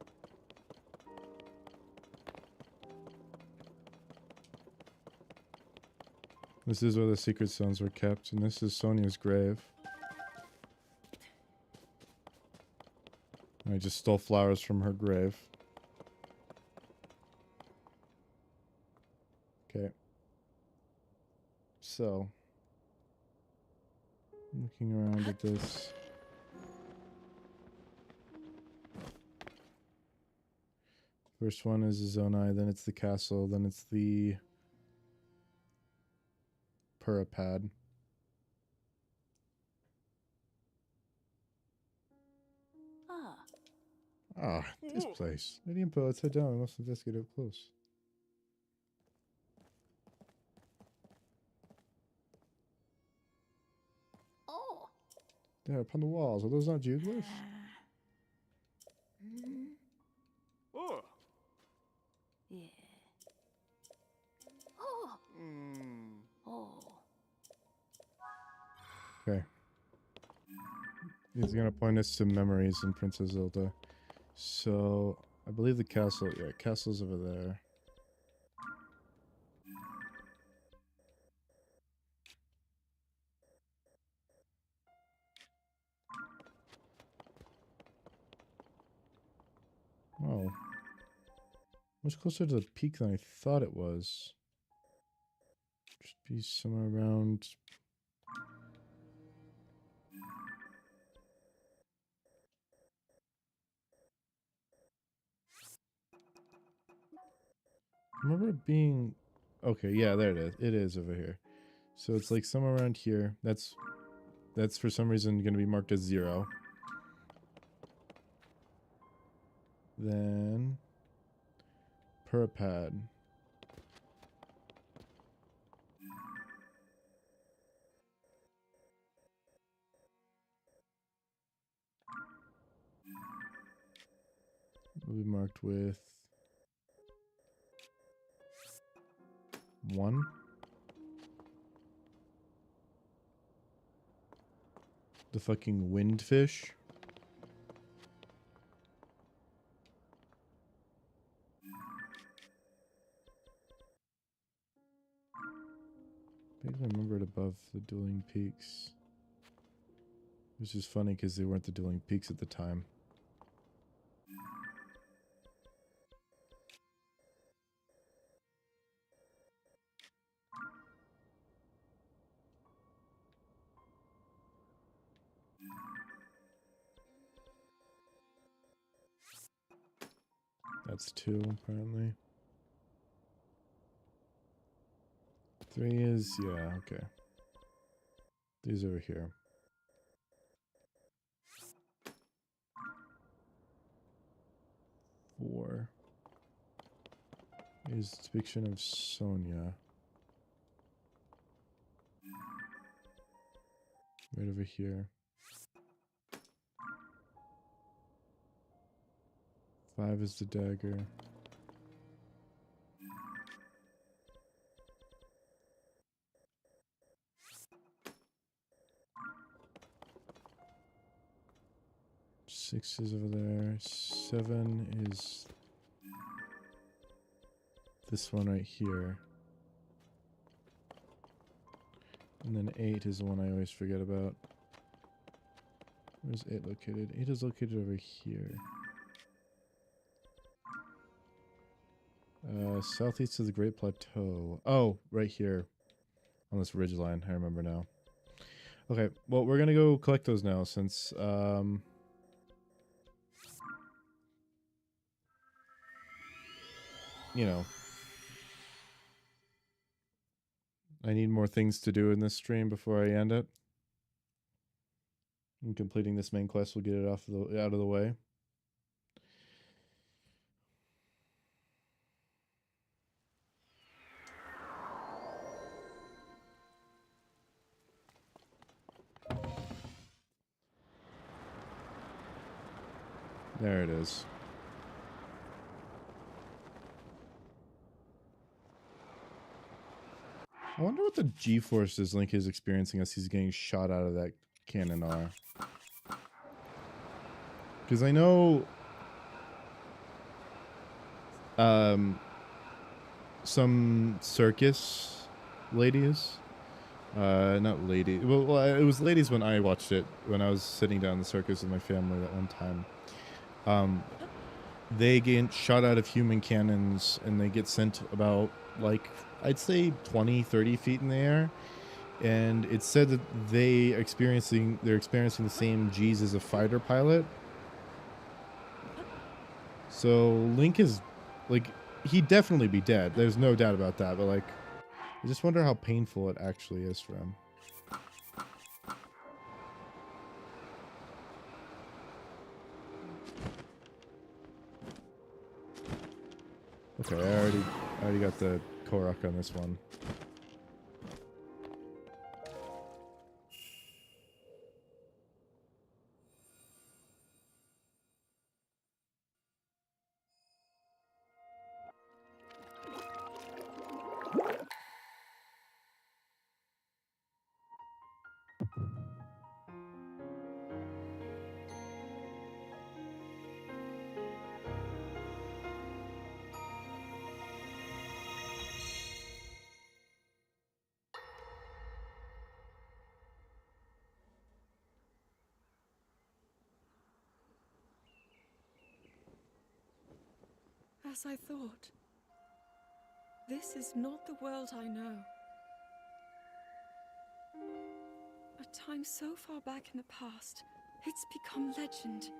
This is where the secret stones were kept, and this is Sonia's grave. I just stole flowers from her grave. Okay. So, looking around at this. First one is Zonai, then it's the castle, then it's the Purapad. Ah, this place. I didn't put its head down. I must investigate up close. Oh. There, upon the walls. Are those not geoglyphs? Oh. Yeah. Oh. Oh. Okay. He's gonna point us to memories in Princess Zelda. So, I believe the castle, yeah, castle's over there. Oh. Much closer to the peak than I thought it was. Should be somewhere around... I remember it being... Okay, yeah, there it is. It is over here. So it's like somewhere around here. That's for some reason going to be marked as 0. Then... Purapad. will be marked with 1. The fucking windfish. Maybe I remember it above the dueling peaks. Which is funny because they weren't the dueling peaks at the time. That's 2, apparently. 3 is, yeah, okay. These over here. 4 is depiction of Sonia. Right over here. 5 is the dagger. Six is over there. 7 is this one right here. And then 8 is the one I always forget about. Where's 8 located? 8 is located over here. Southeast of the Great Plateau. Oh, right here. On this ridge line. I remember now. Okay, well, we're gonna go collect those now since, you know, I need more things to do in this stream before I end it. And completing this main quest will get it out of the way. There it is. I wonder what the G-forces Link is experiencing as he's getting shot out of that cannon are. Because I know some circus ladies, not lady, well, it was ladies when I watched it, when I was sitting down in the circus with my family that one time. They get shot out of human cannons and they get sent about, like, I'd say 20, 30 feet in the air. And it's said that they're experiencing the same G's as a fighter pilot. So Link is, like, he'd definitely be dead. There's no doubt about that. But, like, I just wonder how painful it actually is for him. Okay, I already got the Korok on this one. As I thought. This is not the world I know. A time so far back in the past, it's become legend.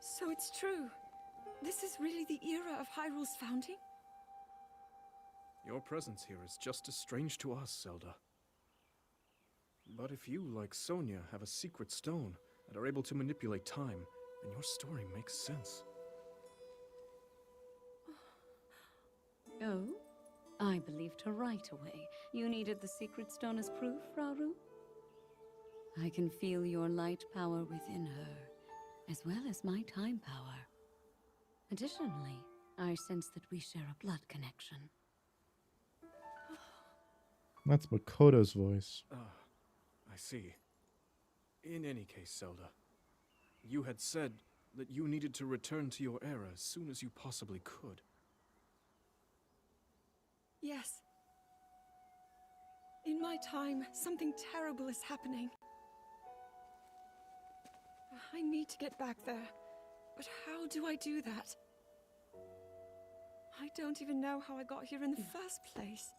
So it's true. This is really the era of Hyrule's founding? Your presence here is just as strange to us, Zelda. But if you, like Sonia, have a secret stone and are able to manipulate time, then your story makes sense. Oh? I believed her right away. You needed the secret stone as proof, Rauru? I can feel your light power within her, as well as my time power. Additionally, I sense that we share a blood connection. That's Makoto's voice. Ah, I see. In any case, Zelda, you had said that you needed to return to your era as soon as you possibly could. Yes. In my time, something terrible is happening. I need to get back there. But how do I do that? I don't even know how I got here in the first place.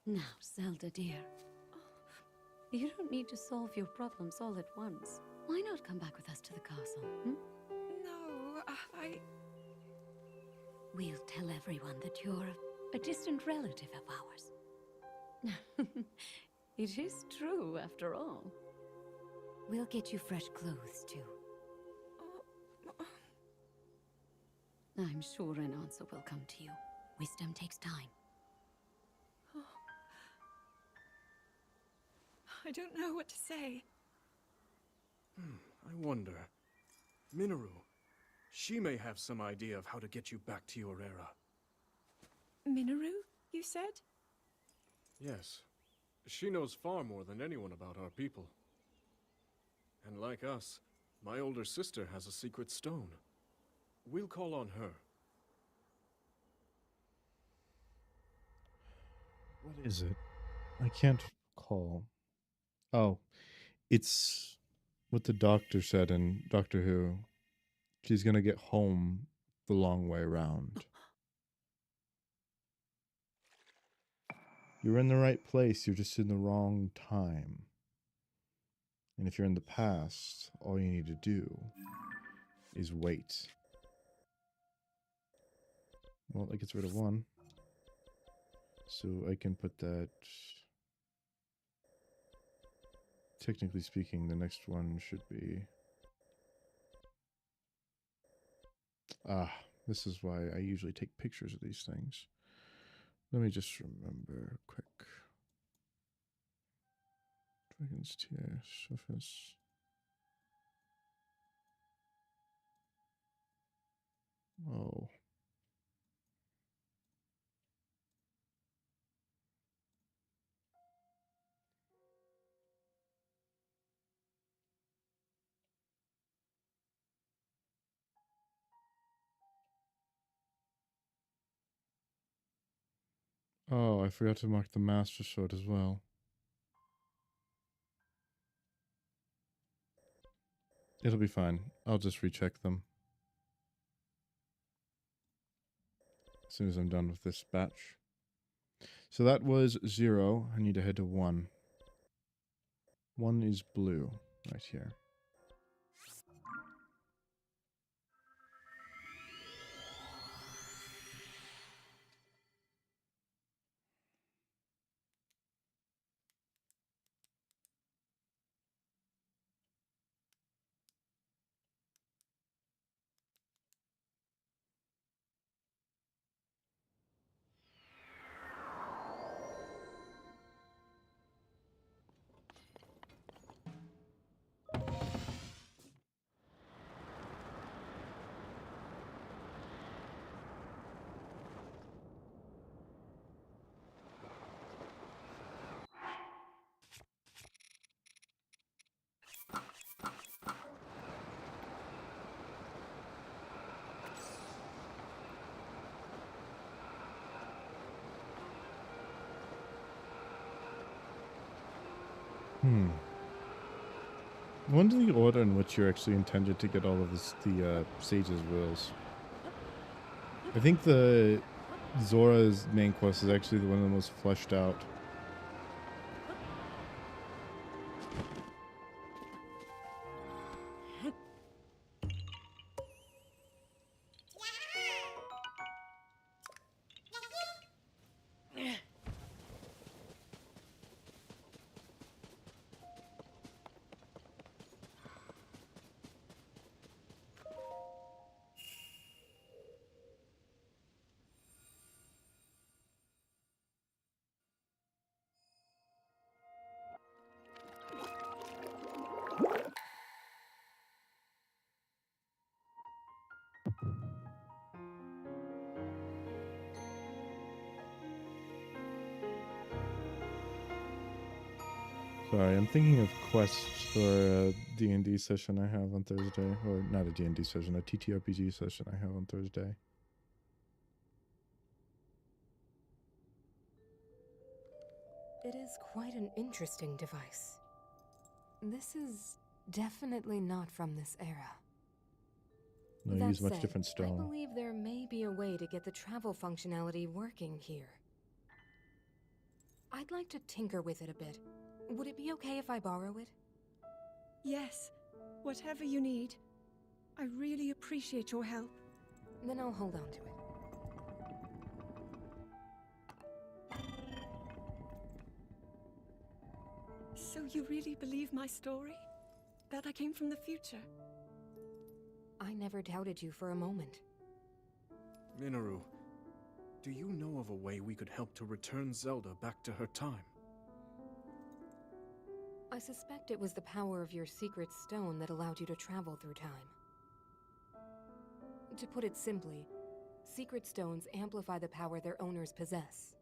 Now, Zelda dear, you don't need to solve your problems all at once. Why not come back with us to the castle? No, We'll tell everyone that you're a distant relative of ours. It is true, after all. We'll get you fresh clothes, too. I'm sure an answer will come to you. Wisdom takes time. I don't know what to say. I wonder. Minoru, she may have some idea of how to get you back to your era. Minoru, you said? Yes. She knows far more than anyone about our people. And like us, my older sister has a secret stone. We'll call on her. What is it? I can't call. Oh, it's what the doctor said in Doctor Who. She's gonna get home the long way around. You're in the right place, you're just in the wrong time. And if you're in the past, all you need to do is wait. Well, that gets rid of one. So I can put that... Technically speaking, the next one should be... Ah, this is why I usually take pictures of these things. Let me just remember quick. Dragon's Tear, surface. Oh. Oh, I forgot to mark the Master Sword as well. It'll be fine. I'll just recheck them. As soon as I'm done with this batch. So that was 0. I need to head to 1. 1 is blue, right here. I wonder the order in which you're actually intended to get all of the Sage's wills. I think the Zora's main quest is actually the one of the most fleshed out. Sorry, I'm thinking of quests for a D&D session I have on Thursday. Or not a D&D session, a TTRPG session I have on Thursday. It is quite an interesting device. This is definitely not from this era. No, I That use much said, different I stone. believe there may be a way to get the travel functionality working here. I'd like to tinker with it a bit. Would it be okay if I borrow it? Yes, whatever you need. I really appreciate your help. Then I'll hold on to it. So you really believe my story? That I came from the future? I never doubted you for a moment. Minoru, do you know of a way we could help to return Zelda back to her time? I suspect it was the power of your secret stone that allowed you to travel through time. To put it simply, secret stones amplify the power their owners possess.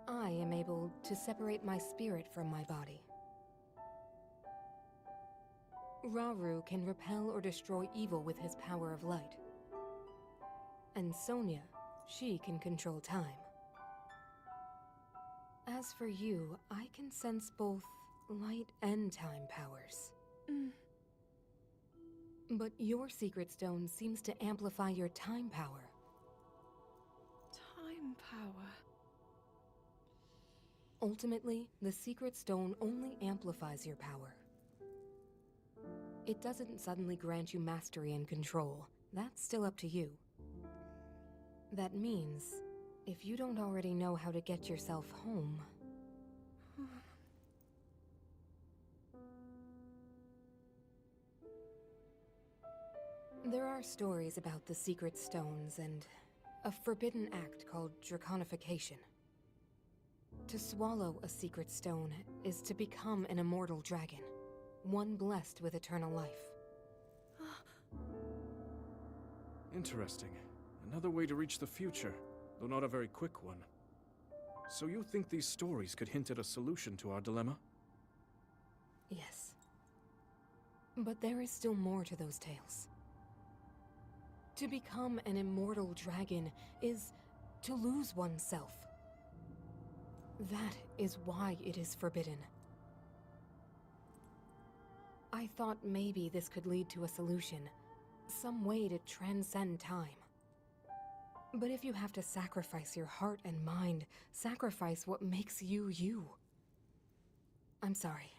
I am able to separate my spirit from my body. Rauru can repel or destroy evil with his power of light. And Sonia, she can control time. As for you, I can sense both light and time powers. But your secret stone seems to amplify your time power. Time power. Ultimately, the secret stone only amplifies your power. It doesn't suddenly grant you mastery and control. That's still up to you. That means, if you don't already know how to get yourself home... There are stories about the secret stones and a forbidden act called draconification. To swallow a secret stone is to become an immortal dragon, one blessed with eternal life. Interesting. Another way to reach the future, though not a very quick one. So you think these stories could hint at a solution to our dilemma? Yes. But there is still more to those tales. To become an immortal dragon is to lose oneself. That is why it is forbidden. I thought maybe this could lead to a solution, some way to transcend time. But if you have to sacrifice your heart and mind, sacrifice what makes you you. I'm sorry.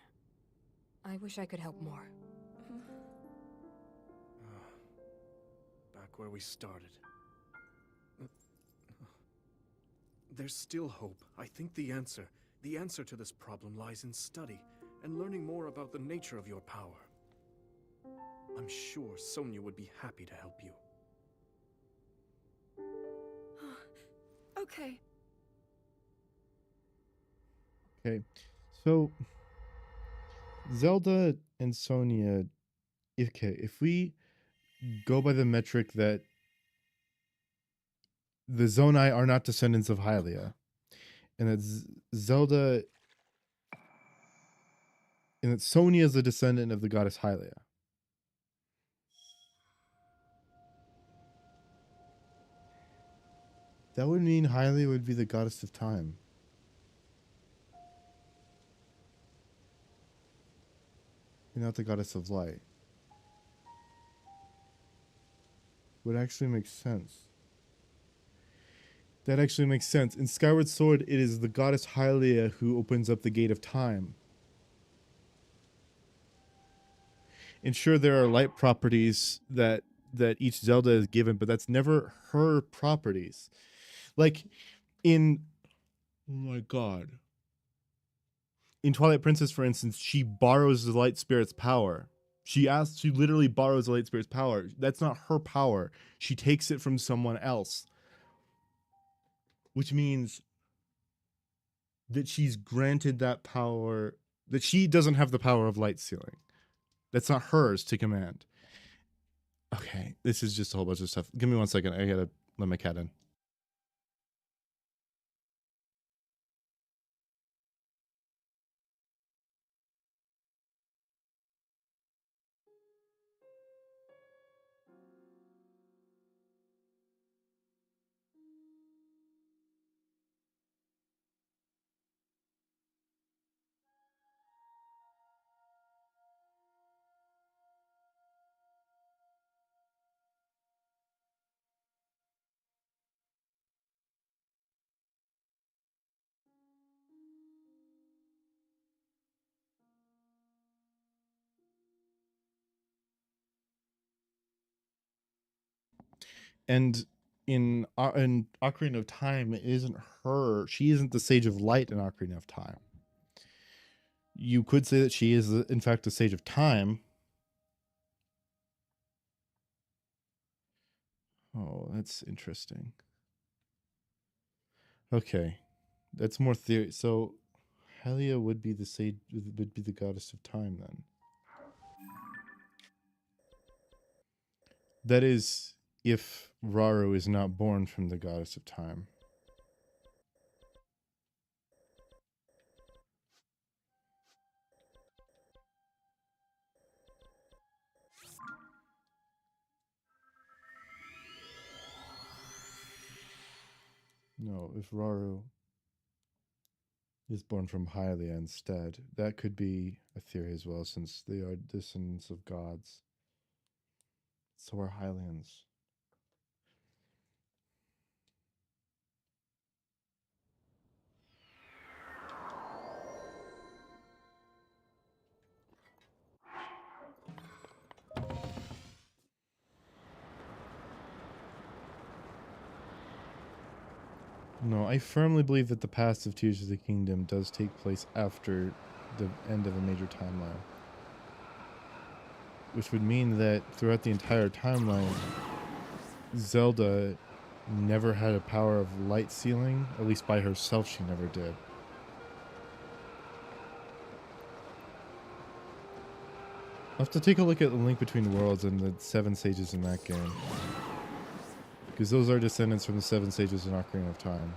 I wish I could help more. Back where we started. There's still hope. I think the answer to this problem lies in study and learning more about the nature of your power. I'm sure Sonia would be happy to help you. Okay. Okay, so Zelda and Sonia, okay, if we go by the metric that the Zonai are not descendants of Hylia, and that Zelda, and that Sonia is a descendant of the goddess Hylia. That would mean Hylia would be the goddess of time. And not the goddess of light. Would actually make sense. That actually makes sense. In Skyward Sword, it is the goddess Hylia who opens up the gate of time. And sure, there are light properties that each Zelda is given, but that's never her properties. Like in, oh my god, in Twilight Princess, for instance, she borrows the light spirit's power. She literally borrows the light spirit's power. That's not her power. She takes it from someone else, which means that she's granted that power, that she doesn't have the power of light sealing. That's not hers to command. Okay, this is just a whole bunch of stuff. Give me 1 second. I gotta let my cat in. And in Ocarina of Time, it isn't her. She isn't the Sage of Light in Ocarina of Time. You could say that she is, in fact, the Sage of Time. Oh, that's interesting. Okay, that's more theory. So, Hylia would be the sage, would be the goddess of time then. That is, if Rauru is not born from the goddess of time. No, if Rauru is born from Hylia instead, that could be a theory as well, since they are descendants of gods. So are Hylians. No, I firmly believe that the past of Tears of the Kingdom does take place after the end of a major timeline. Which would mean that throughout the entire timeline, Zelda never had a power of light sealing. At least by herself, she never did. I'll have to take a look at the Link Between Worlds and the 7 sages in that game. Because those are descendants from the 7 sages in Ocarina of Time.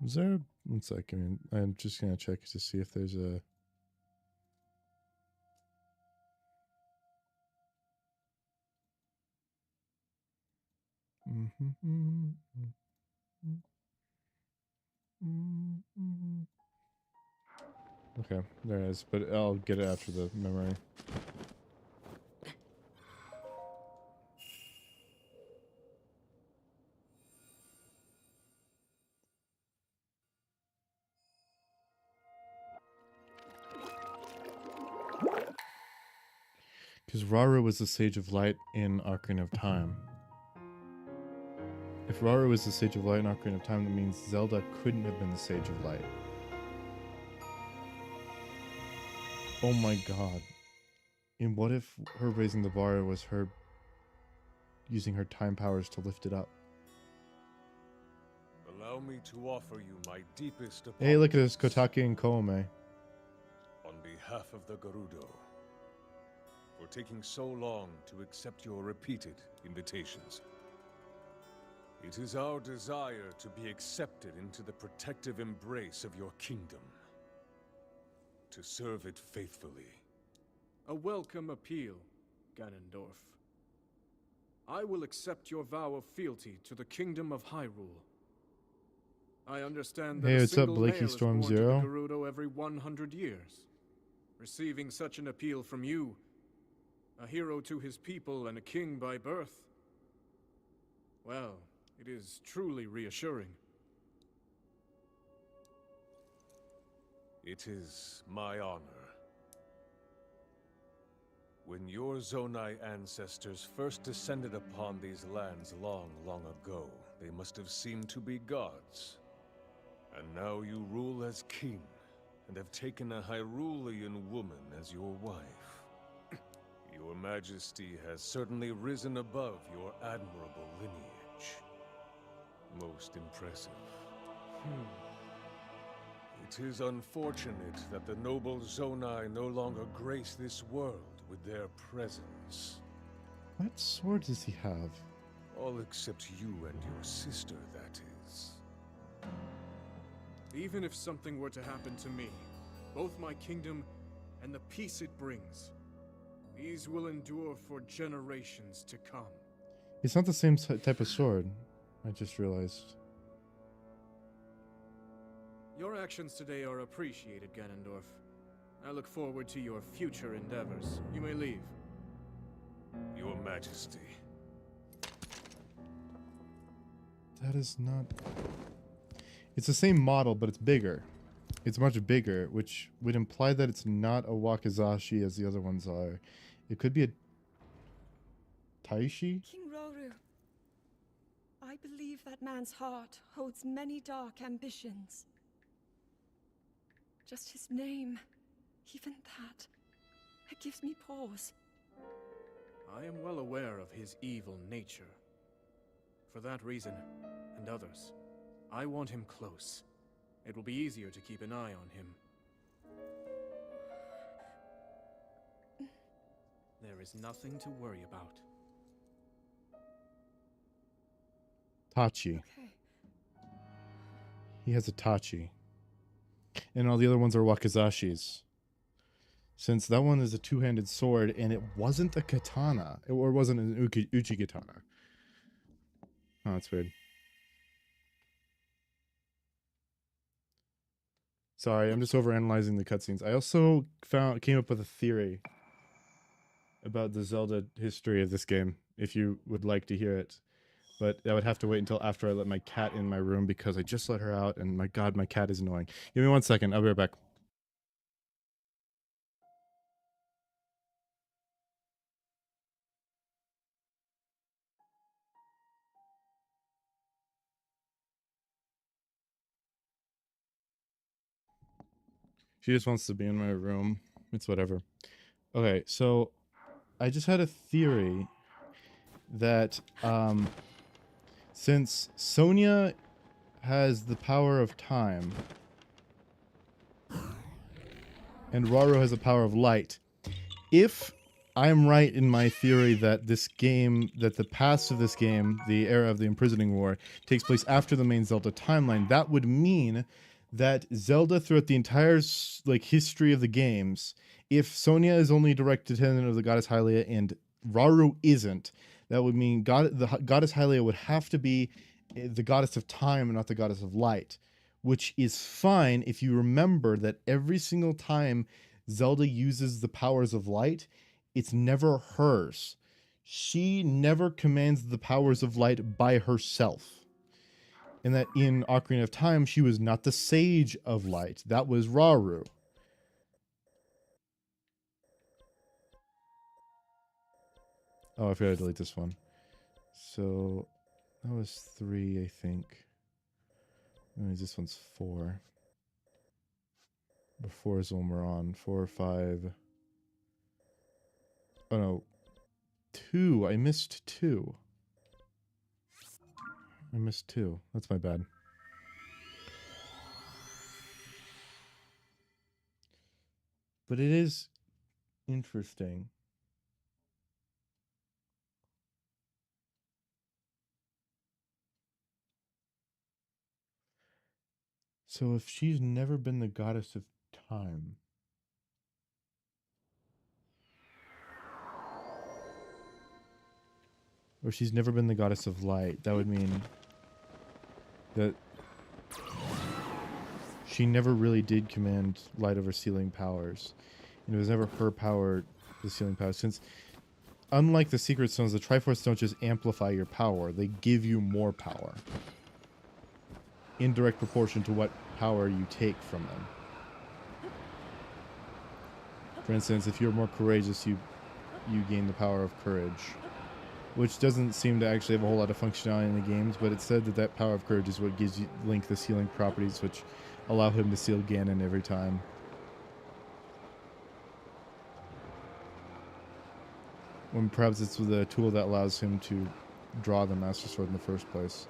Is there... One second. I'm just going to check to see if there's a... Okay, there it is, but I'll get it after the memory. Because Rauru was the Sage of Light in Ocarina of Time. If Rauru was the Sage of Light in Ocarina of Time, that means Zelda couldn't have been the Sage of Light. Oh my god. And what if her raising the bar was her using her time powers to lift it up? Allow me to offer you my deepest apologies. Hey, look at this, TotK and Koome. On behalf of the Gerudo, for taking so long to accept your repeated invitations. It is our desire to be accepted into the protective embrace of your kingdom. To serve it faithfully. A welcome appeal, Ganondorf. I will accept your vow of fealty to the kingdom of Hyrule. I understand that Hey, a what's up, single Blakey male is Storm born to Zero? the Gerudo every 100 years. Receiving such an appeal from you, a hero to his people and a king by birth, well, it is truly reassuring. It is my honor. When your Zonai ancestors first descended upon these lands long, long ago, they must have seemed to be gods. And now you rule as king, and have taken a Hyrulean woman as your wife. Your Majesty has certainly risen above your admirable lineage. Most impressive. It is unfortunate that the noble Zonai no longer grace this world with their presence. What sword does he have? All except you and your sister, that is. Even if something were to happen to me, both my kingdom and the peace it brings, these will endure for generations to come. It's not the same type of sword. I just realized. Your actions today are appreciated, Ganondorf. I look forward to your future endeavors. You may leave. Your Majesty. That is not... It's the same model, but it's bigger. It's much bigger, which would imply that it's not a Wakizashi as the other ones are. It could be a Taishi? King Roru, I believe that man's heart holds many dark ambitions. Just his name, even that, it gives me pause. I am well aware of his evil nature. For that reason, and others, I want him close. It will be easier to keep an eye on him. There is nothing to worry about. Tachi. Okay. He has a Tachi. And all the other ones are Wakizashis. Since that one is a two-handed sword, and it wasn't a katana. Or it wasn't an uchi katana. Oh, that's weird. Sorry, I'm just overanalyzing the cutscenes. I also came up with a theory about the Zelda history of this game, if you would like to hear it. But I would have to wait until after I let my cat in my room because I just let her out, and my god, my cat is annoying. Give me 1 second, I'll be right back. She just wants to be in my room. It's whatever. Okay, so I just had a theory that since Sonia has the power of time and Rauru has the power of light, if I'm right in my theory that this game, that the past of this game, the era of the Imprisoning War, takes place after the main Zelda timeline, that would mean that Zelda, throughout the entire history of the games, if Sonia is only direct descendant of the goddess Hylia and Rauru isn't, that would mean the goddess Hylia would have to be the goddess of time and not the goddess of light, which is fine if you remember that every single time Zelda uses the powers of light, it's never hers. She never commands the powers of light by herself. And that in Ocarina of Time, she was not the Sage of Light. That was Rauru. Oh, I forgot to delete this one. So, that was 3, I think. This one's 4. Or 4 is the one we're on. 4 or 5. Oh, no. 2. I missed 2. I missed 2. That's my bad. But it is interesting. So if she's never been the goddess of time, or she's never been the goddess of light, that would mean that she never really did command light over sealing powers. And it was never her power, the sealing powers. Since, unlike the secret stones, the Triforce don't just amplify your power, they give you more power. In direct proportion to what power you take from them. For instance, if you're more courageous, you gain the power of courage. Which doesn't seem to actually have a whole lot of functionality in the games, but it said that that power of courage is what gives Link the sealing properties, which allow him to seal Ganon every time. When perhaps it's the tool that allows him to draw the Master Sword in the first place.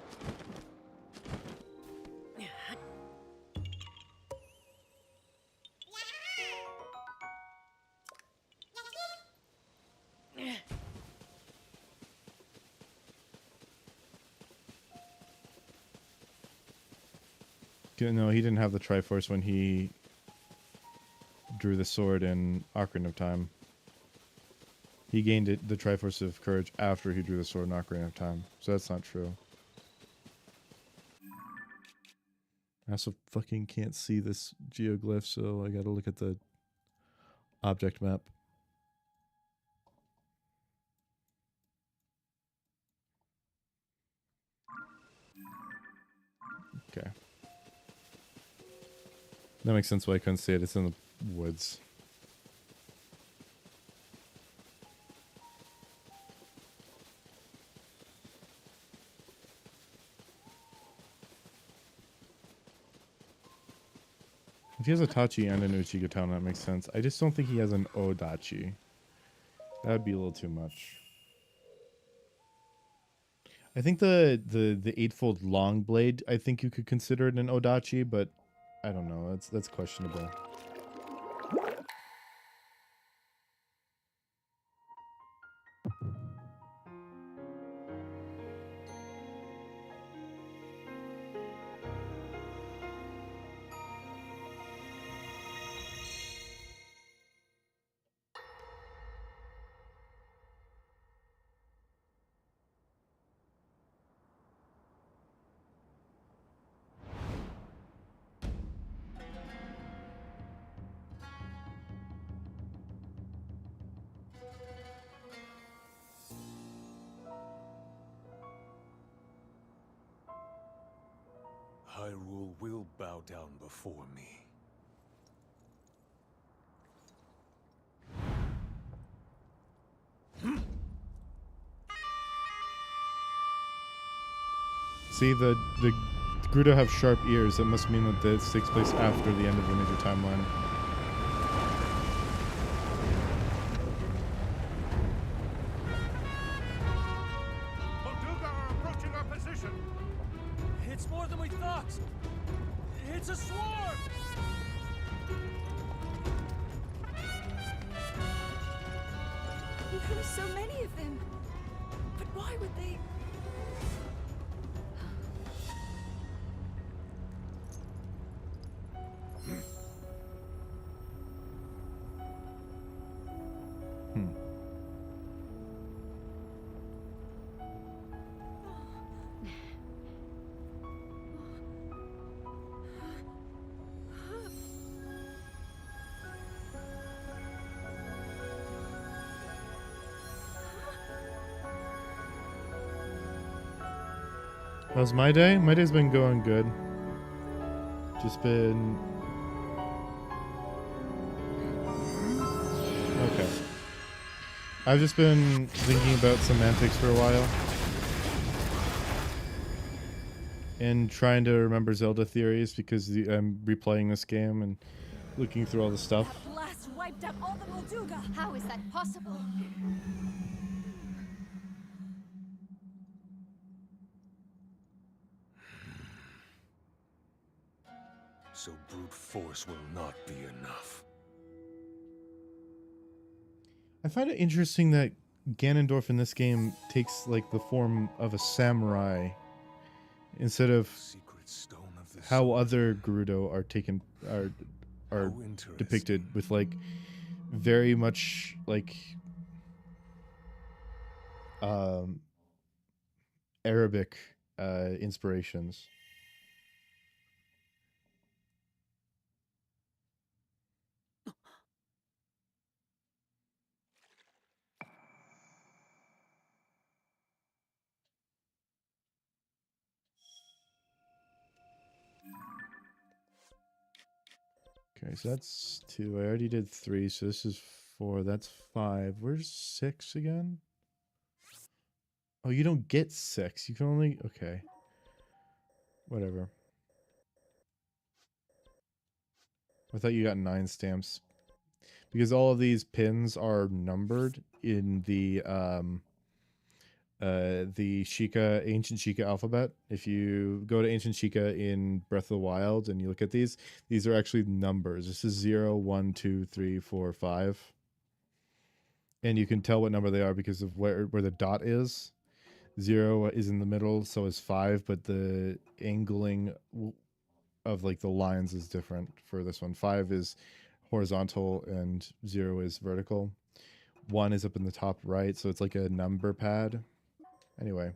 No, he didn't have the Triforce when he drew the sword in Ocarina of Time. He gained the Triforce of Courage after he drew the sword in Ocarina of Time. So that's not true. I also fucking can't see this geoglyph, so I gotta look at the object map. Okay. That makes sense why I couldn't see it. It's in the woods. If he has a Tachi and an Uchigatana, that makes sense. I just don't think he has an Odachi. That would be a little too much. I think the eightfold long blade, I think you could consider it an Odachi, but I don't know. That's questionable. Hyrule will bow down before me. See, the Gerudo have sharp ears. That must mean that this takes place after the end of the major timeline. Molduga are approaching our position! It's more than we thought! It's a swarm! There are so many of them. But why would they... How's my day? My day's been going good. Just been... Okay. I've just been thinking about semantics for a while. And trying to remember Zelda theories because I'm replaying this game and looking through all the stuff. That blast wiped out all the Molduga. How is that possible? So brute force will not be enough. I find it interesting that Ganondorf in this game takes like the form of a samurai instead of Secret stone of the how sword. other Gerudo are taken are How interesting. depicted with like very much like Arabic inspirations. Okay, so that's 2. I already did 3, so this is 4. That's 5. Where's 6 again? Oh, you don't get 6. You can only... Okay. Whatever. I thought you got 9 stamps. Because all of these pins are numbered in the Sheikah, ancient Sheikah alphabet. If you go to ancient Sheikah in Breath of the Wild and you look at these are actually numbers. This is 0, 1, 2, 3, 4, 5. And you can tell what number they are because of where the dot is. 0 is in the middle, so is 5, but the angling of like the lines is different for this one. 5 is horizontal and 0 is vertical. 1 is up in the top right, so it's like a number pad. Anyway.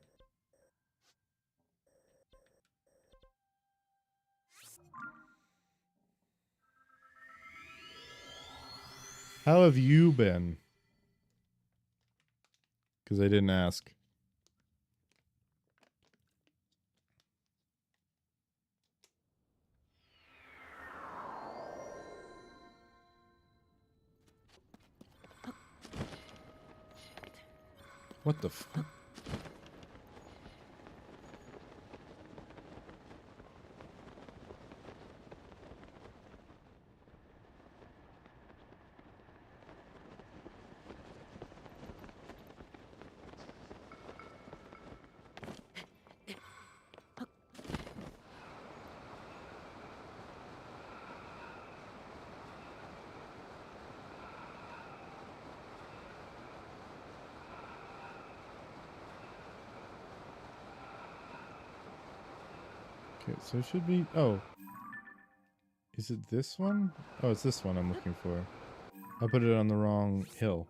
How have you been? Because I didn't ask. What the fuck? Okay, so it should be... Oh. Is it this one? Oh, it's this one I'm looking for. I put it on the wrong hill.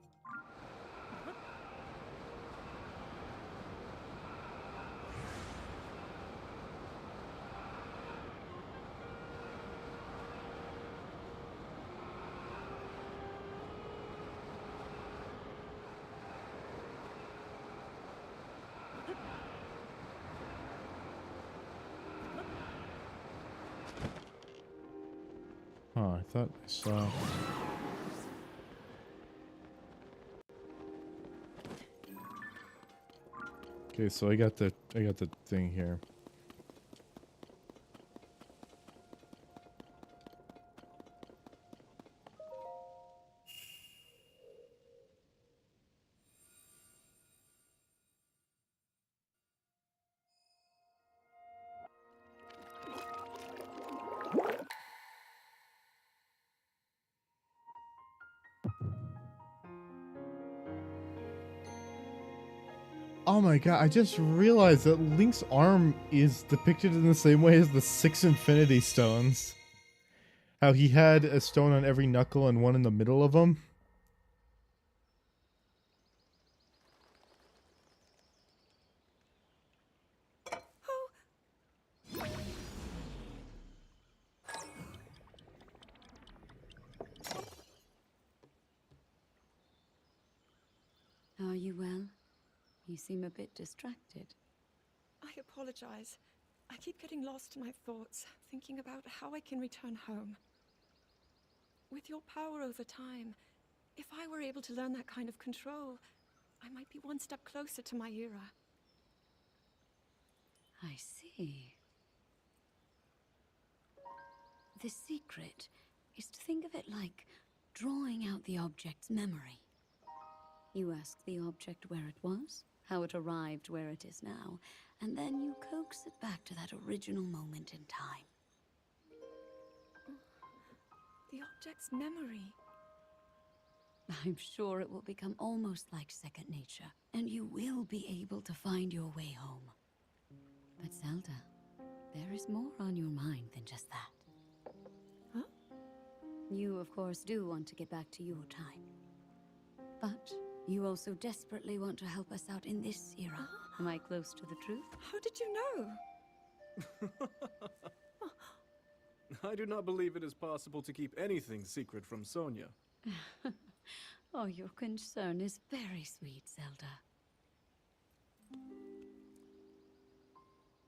Oh, I thought I saw... Okay, so I got the thing here. Oh my god, I just realized that Link's arm is depicted in the same way as the 6 Infinity Stones. How he had a stone on every knuckle and one in the middle of them. Are you well? You seem a bit distracted. I apologize. I keep getting lost in my thoughts, thinking about how I can return home. With your power over time, if I were able to learn that kind of control, I might be one step closer to my era. I see. The secret is to think of it like drawing out the object's memory. You ask the object where it was, how it arrived where it is now, and then you coax it back to that original moment in time. The object's memory. I'm sure it will become almost like second nature, and you will be able to find your way home. But Zelda, there is more on your mind than just that. Huh? You, of course, do want to get back to your time. But you also desperately want to help us out in this era. Am I close to the truth? How did you know? I do not believe it is possible to keep anything secret from Sonia. Oh, your concern is very sweet, Zelda.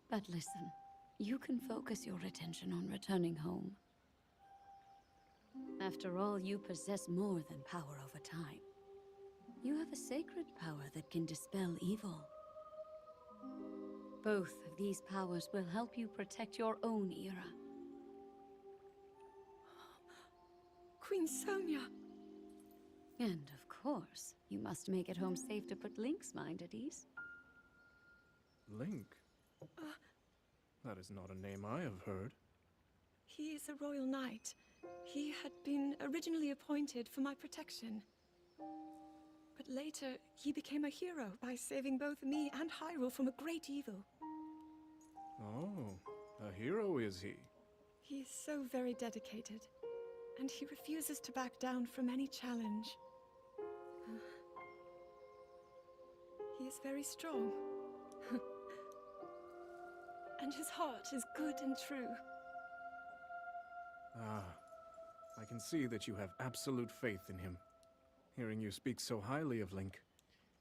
But listen, you can focus your attention on returning home. After all, you possess more than power over time. You have a sacred power that can dispel evil. Both of these powers will help you protect your own era. Queen Sonia! And of course, you must make it home safe to put Link's mind at ease. Link? That is not a name I have heard. He is a royal knight. He had been originally appointed for my protection. But later, he became a hero by saving both me and Hyrule from a great evil. Oh, a hero is he? He is so very dedicated, and he refuses to back down from any challenge. He is very strong. And his heart is good and true. Ah, I can see that you have absolute faith in him. Hearing you speak so highly of Link.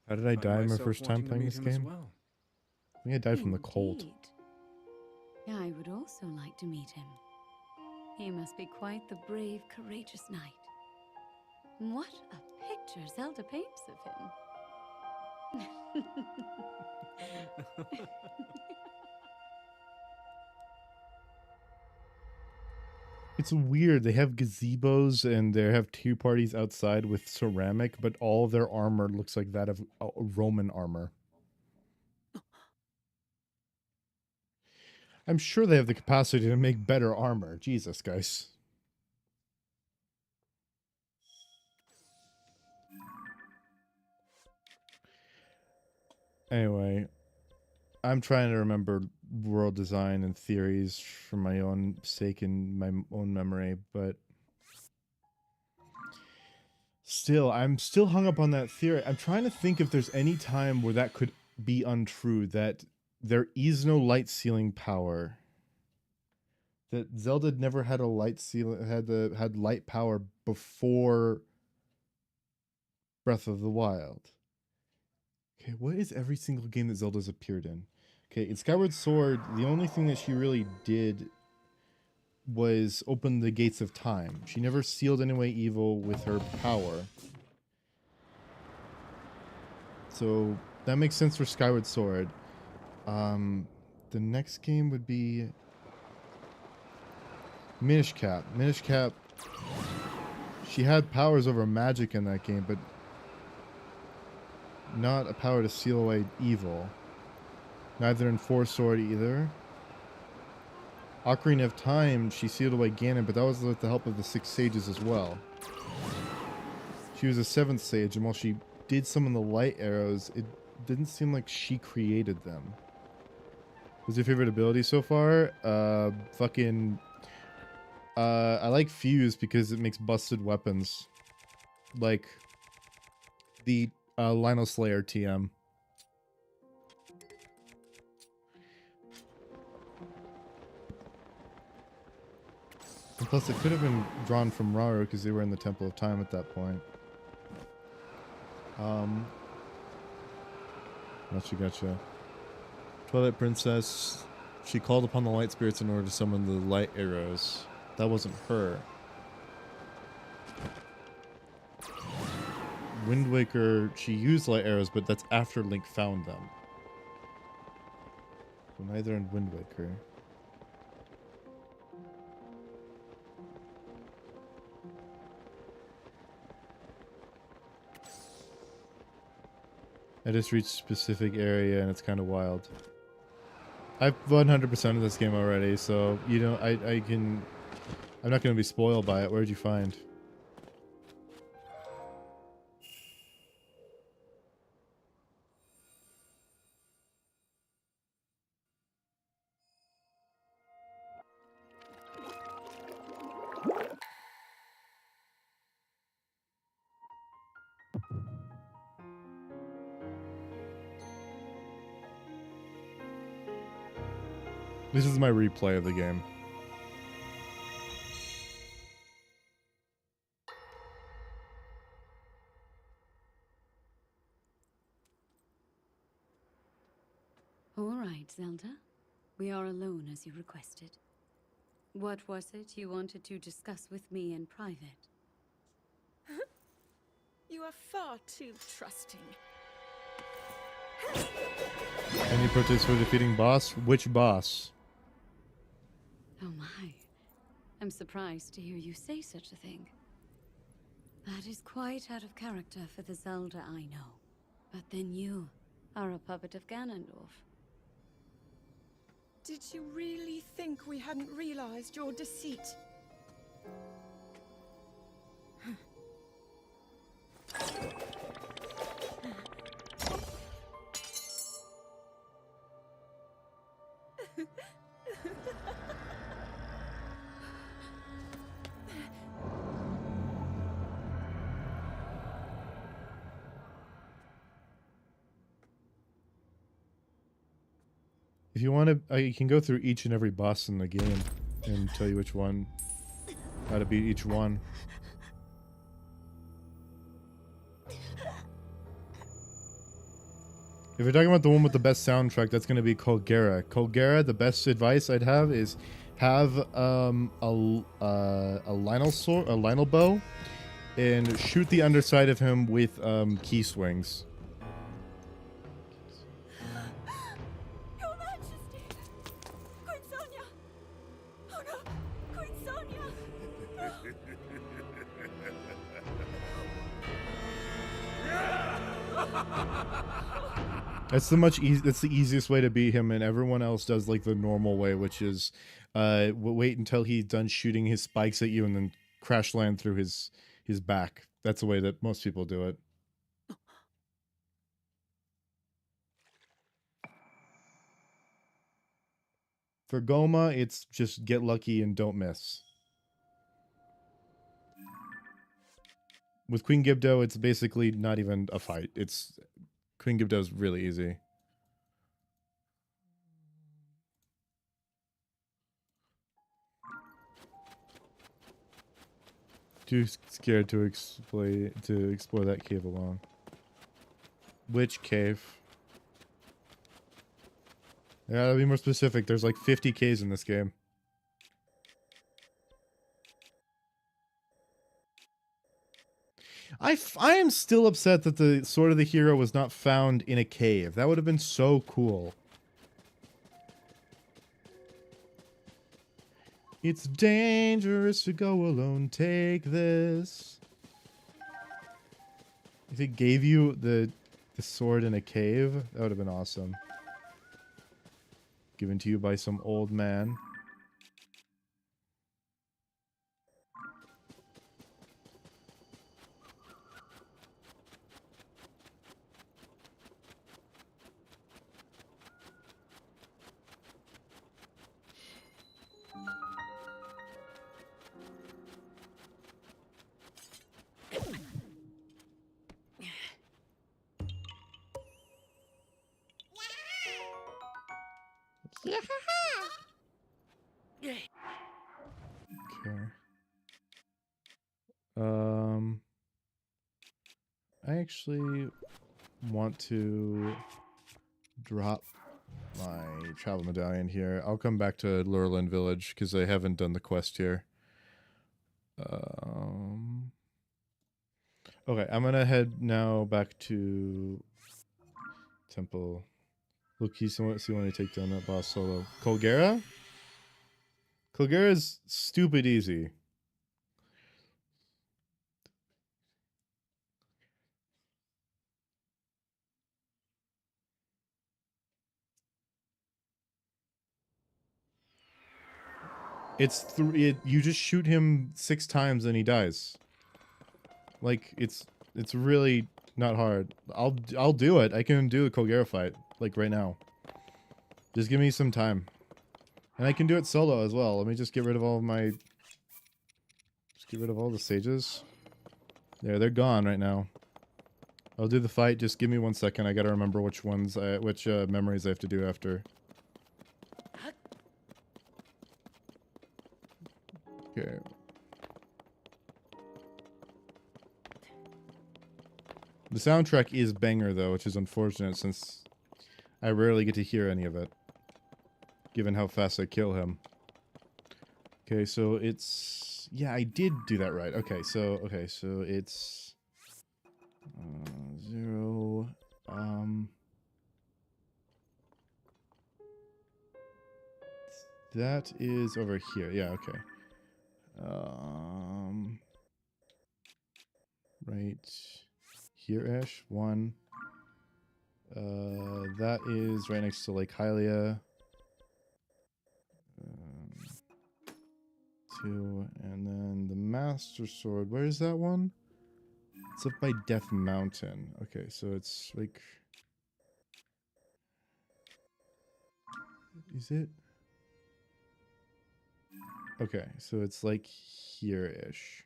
How did I find die my myself first time wanting to playing meet this him as game? well. I think I died from the cold. Indeed. Yeah, I would also like to meet him. He must be quite the brave, courageous knight. What a picture Zelda paints of him. It's weird. They have gazebos and they have tea parties outside with ceramic, but all of their armor looks like that of Roman armor. I'm sure they have the capacity to make better armor. Jesus, guys. Anyway, I'm trying to remember world design and theories for my own sake and my own memory, but still, I'm still hung up on that theory. I'm trying to think if there's any time where that could be untrue, that there is no light sealing power. That Zelda never had a light seal had light power before Breath of the Wild. Okay, what is every single game that Zelda's appeared in? Okay, in Skyward Sword, the only thing that she really did was open the gates of time. She never sealed any evil with her power. So that makes sense for Skyward Sword. The next game would be Minish Cap. Minish Cap, she had powers over magic in that game, but not a power to seal away evil. Neither in Four Sword either. Ocarina of Time, she sealed away Ganon, but that was with the help of the 6 sages as well. She was a 7th sage, and while she did some of the light arrows, it didn't seem like she created them. What's your favorite ability so far? I like Fuse because it makes busted weapons. Like the Lionel Slayer TM. And plus, it could have been drawn from Rauru because they were in the Temple of Time at that point. Gotcha. Twilight Princess. She called upon the light spirits in order to summon the light arrows. That wasn't her. Wind Waker, she used light arrows, but that's after Link found them. So neither in Wind Waker. I just reached a specific area and it's kind of wild. I've 100% of this game already, so you know I'm not going to be spoiled by it. Where'd you find? This is my replay of the game. All right, Zelda. We are alone as you requested. What was it you wanted to discuss with me in private? You are far too trusting. Any protests for defeating boss? Which boss? Oh my. I'm surprised to hear you say such a thing. That is quite out of character for the Zelda I know. But then you are a puppet of Ganondorf. Did you really think we hadn't realized your deceit? If you want to, you can go through each and every boss in the game and tell you which one How to beat each one. If you're talking about the one with the best soundtrack, that's going to be Colgera. Colgera, the best advice I'd have is have a Lionel bow, and shoot the underside of him with key swings. Your Majesty! Queen Sonia! Oh no! Queen Sonia! That's that's the easiest way to beat him, and everyone else does like the normal way, which is wait until he's done shooting his spikes at you and then crash land through his back. That's the way that most people do it. For Goma, it's just get lucky and don't miss. With Queen Gibdo, it's basically not even a fight. It's Queen Gibdo's really easy. Too scared to explore that cave alone. Which cave? Yeah, to be more specific, there's like 50 caves in this game. I am still upset that the Sword of the Hero was not found in a cave. That would have been so cool. It's dangerous to go alone. Take this. If it gave you the sword in a cave, that would have been awesome. Given to you by some old man. Okay. I actually want to drop my travel medallion here. I'll come back to Lurlin Village because I haven't done the quest here. Okay, I'm gonna head now back to Temple. Look, see when I take down that boss solo. Colgera? Colgera's stupid easy. You just shoot him 6 times and he dies. Like it's really not hard. I'll do it. I can do a Colgera fight like right now. Just give me some time. And I can do it solo as well. Let me just get rid of all of my get rid of all the sages. There, they're gone right now. I'll do the fight. Just give me 1 second. I gotta remember which memories I have to do after. Okay. The soundtrack is banger though, which is unfortunate since I rarely get to hear any of it, given how fast I kill him. Okay, so it's... Yeah, I did do that right. Okay, so it's... 0... That is over here. Yeah, okay. Right here-ish. 1. That is right next to Lake Hylia. 2, and then the Master Sword. Where is that one? It's up by Death Mountain. Okay, so it's like... Is it? Okay, so it's like here-ish.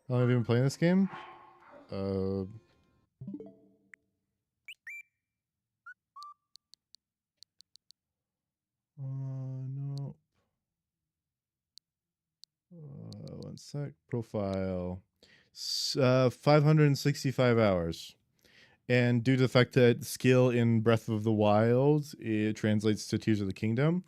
How long have you been playing this game? No. Sec profile. 565 hours. And due to the fact that skill in Breath of the Wild, it translates to Tears of the Kingdom.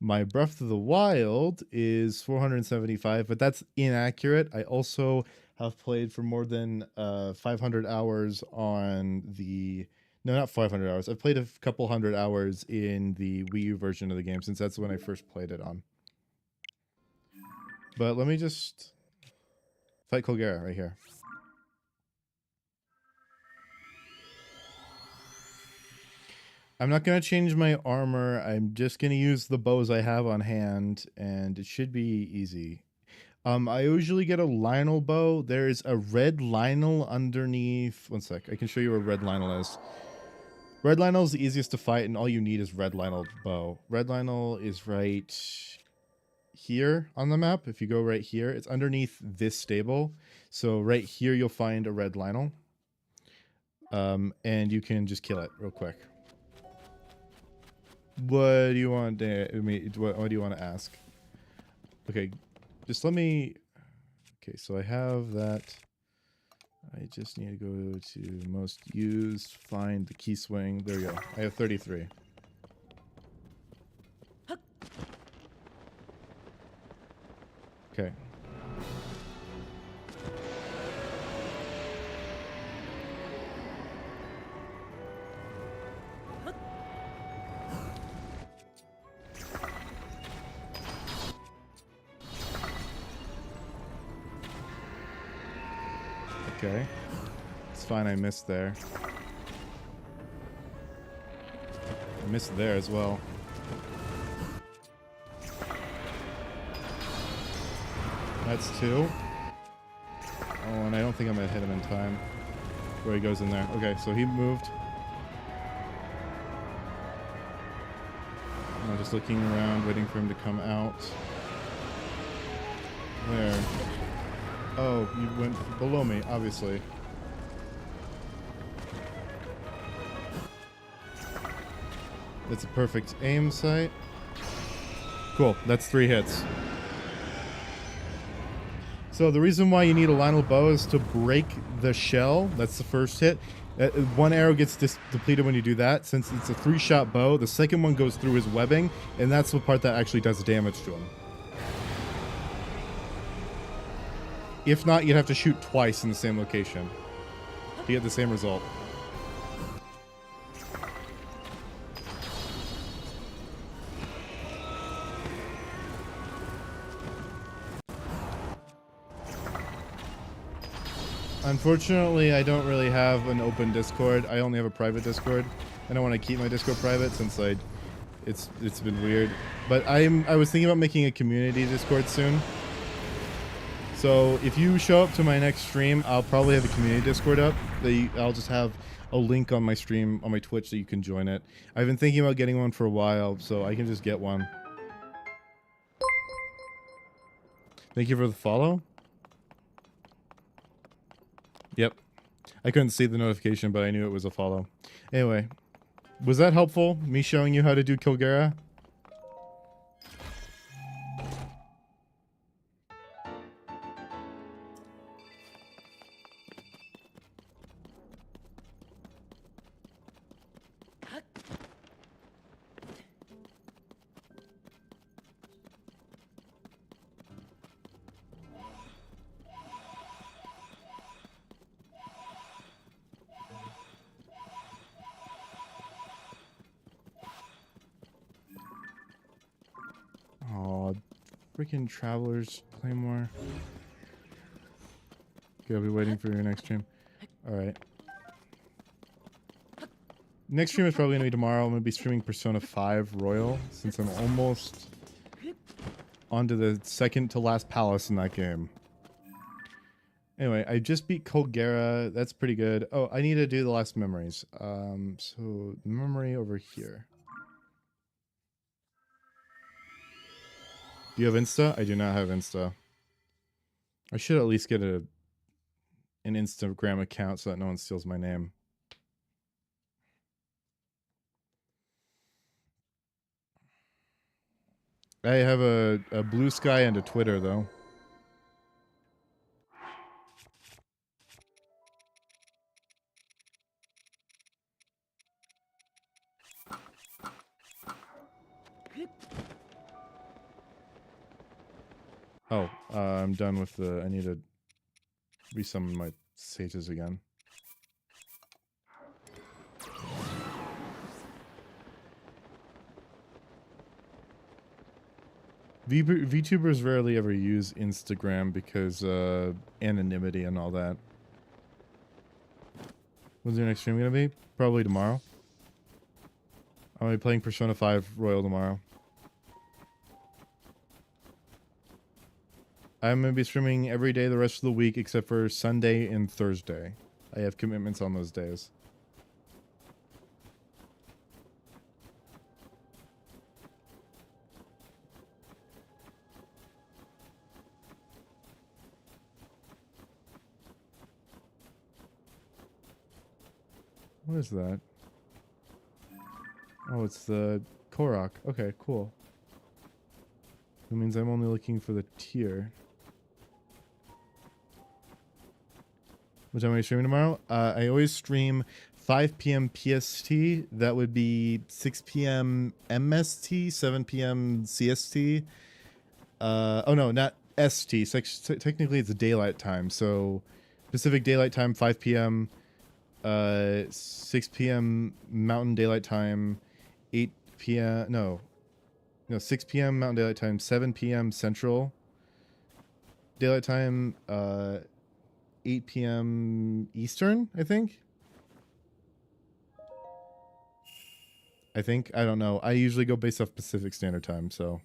My Breath of the Wild is 475, but that's inaccurate. I also have played for more than 500 hours on the... No, not 500 hours. I've played a couple hundred hours in the Wii U version of the game, since that's when I first played it on. But let me just fight Colgera right here. I'm not going to change my armor. I'm just going to use the bows I have on hand, and it should be easy. I usually get a Lionel bow. There's a red Lionel underneath. One sec. I can show you where red Lionel is. Red Lionel is the easiest to fight, and all you need is red Lionel bow. Red Lionel is right here on the map. If you go right here, it's underneath this stable. So right here, you'll find a red Lionel. And you can just kill it real quick. What do you want to, what do you want to ask? Okay, just let me... Okay, so I have that. I just need to go to most used, find the key swing. There we go. I have 33. Okay. Okay. It's fine, I missed there. I missed there as well. That's 2. Oh, and I don't think I'm gonna hit him in time. Where he goes in there. Okay, so he moved. I'm just looking around, waiting for him to come out. There. Oh, you went below me, obviously. It's a perfect aim site. Cool, that's 3 hits. So the reason why you need a Lionel bow is to break the shell. That's the first hit. One arrow gets depleted when you do that. Since it's a 3-shot bow, the second one goes through his webbing, and that's the part that actually does damage to him. If not, you'd have to shoot twice in the same location to get the same result. Unfortunately, I don't really have an open Discord. I only have a private Discord. I don't want to keep my Discord private since it's been weird. But I was thinking about making a community Discord soon. So if you show up to my next stream, I'll probably have a community Discord up. I'll just have a link on my stream, on my Twitch, so you can join it. I've been thinking about getting one for a while, so I can just get one. Thank you for the follow. Yep. I couldn't see the notification, but I knew it was a follow. Anyway, was that helpful? Me showing you how to do Kilgara? Freaking Travelers Claymore. Okay, I'll be waiting for your next stream. Alright. Next stream is probably going to be tomorrow. I'm going to be streaming Persona 5 Royal, since I'm almost onto the second to last palace in that game. Anyway, I just beat Colgera. That's pretty good. Oh, I need to do the last memories. So, memory over here. Do you have Insta? I do not have Insta. I should at least get an Instagram account so that no one steals my name. I have a Blue Sky and a Twitter, though. Oh, I'm done with the... I need to resummon my sages again. VTubers rarely ever use Instagram because anonymity and all that. When's your next stream gonna be? Probably tomorrow. I'm gonna be playing Persona 5 Royal tomorrow. I'm gonna be streaming every day the rest of the week except for Sunday and Thursday. I have commitments on those days. What is that? Oh, it's the Korok. Okay, cool. That means I'm only looking for the tier. What time are you streaming tomorrow? I always stream 5 p.m. PST. That would be 6 p.m. MST, 7 p.m. CST. Oh no, not ST. Technically, it's a daylight time. So Pacific Daylight Time, 5 p.m. 6 p.m. Mountain Daylight Time, 8 p.m. No, 6 p.m. Mountain Daylight Time, 7 p.m. Central Daylight Time, 8 p.m. Eastern, I think. I don't know. I usually go based off Pacific Standard Time, so.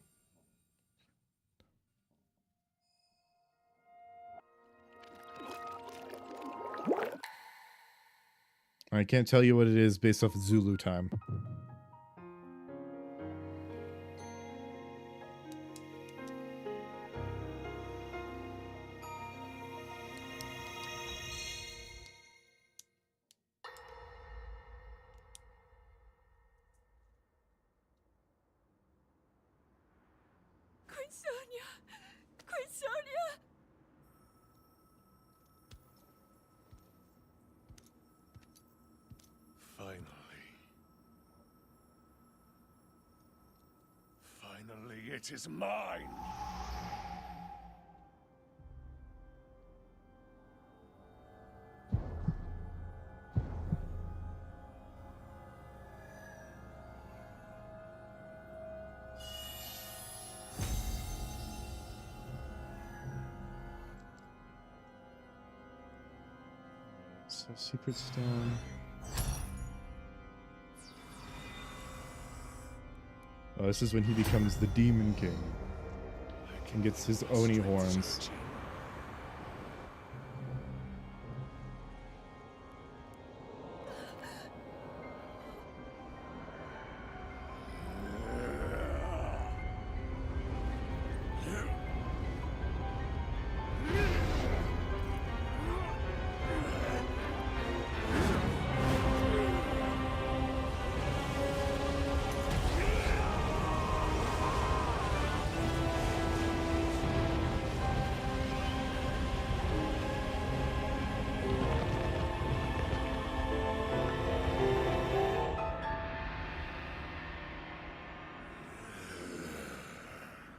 I can't tell you what it is based off Zulu time. Queen Sonia! Queen Sonia! Finally, it is mine! So Secret Stone. Oh, this is when he becomes the Demon King and gets his Oni horns.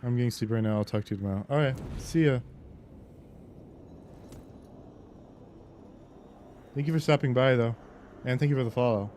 I'm getting sleep right now. I'll talk to you tomorrow. Alright, see ya. Thank you for stopping by, though. And thank you for the follow.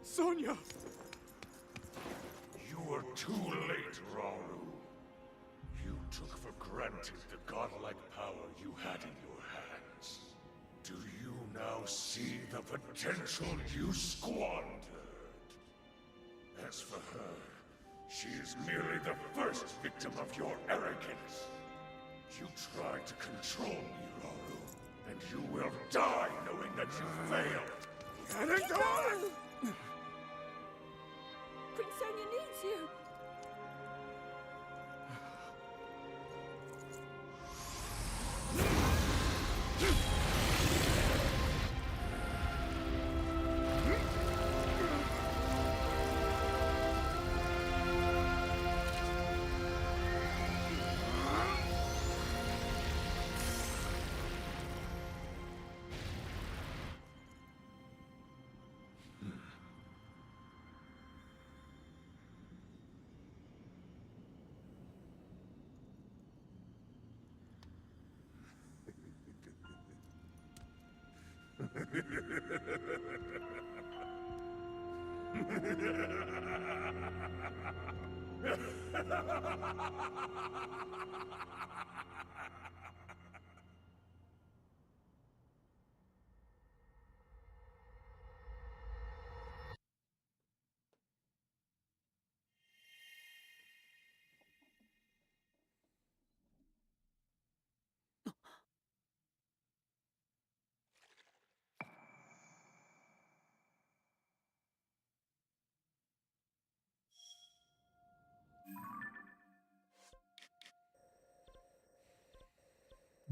Sonia! You were too late, Rauru. You took for granted the godlike power you had in your hands. Do you now see the potential you squandered. As for her, she is merely the first victim of your arrogance. You tried to control me, Lauru, and you will die knowing that you failed. Ganondorf! Prince Sonia needs you!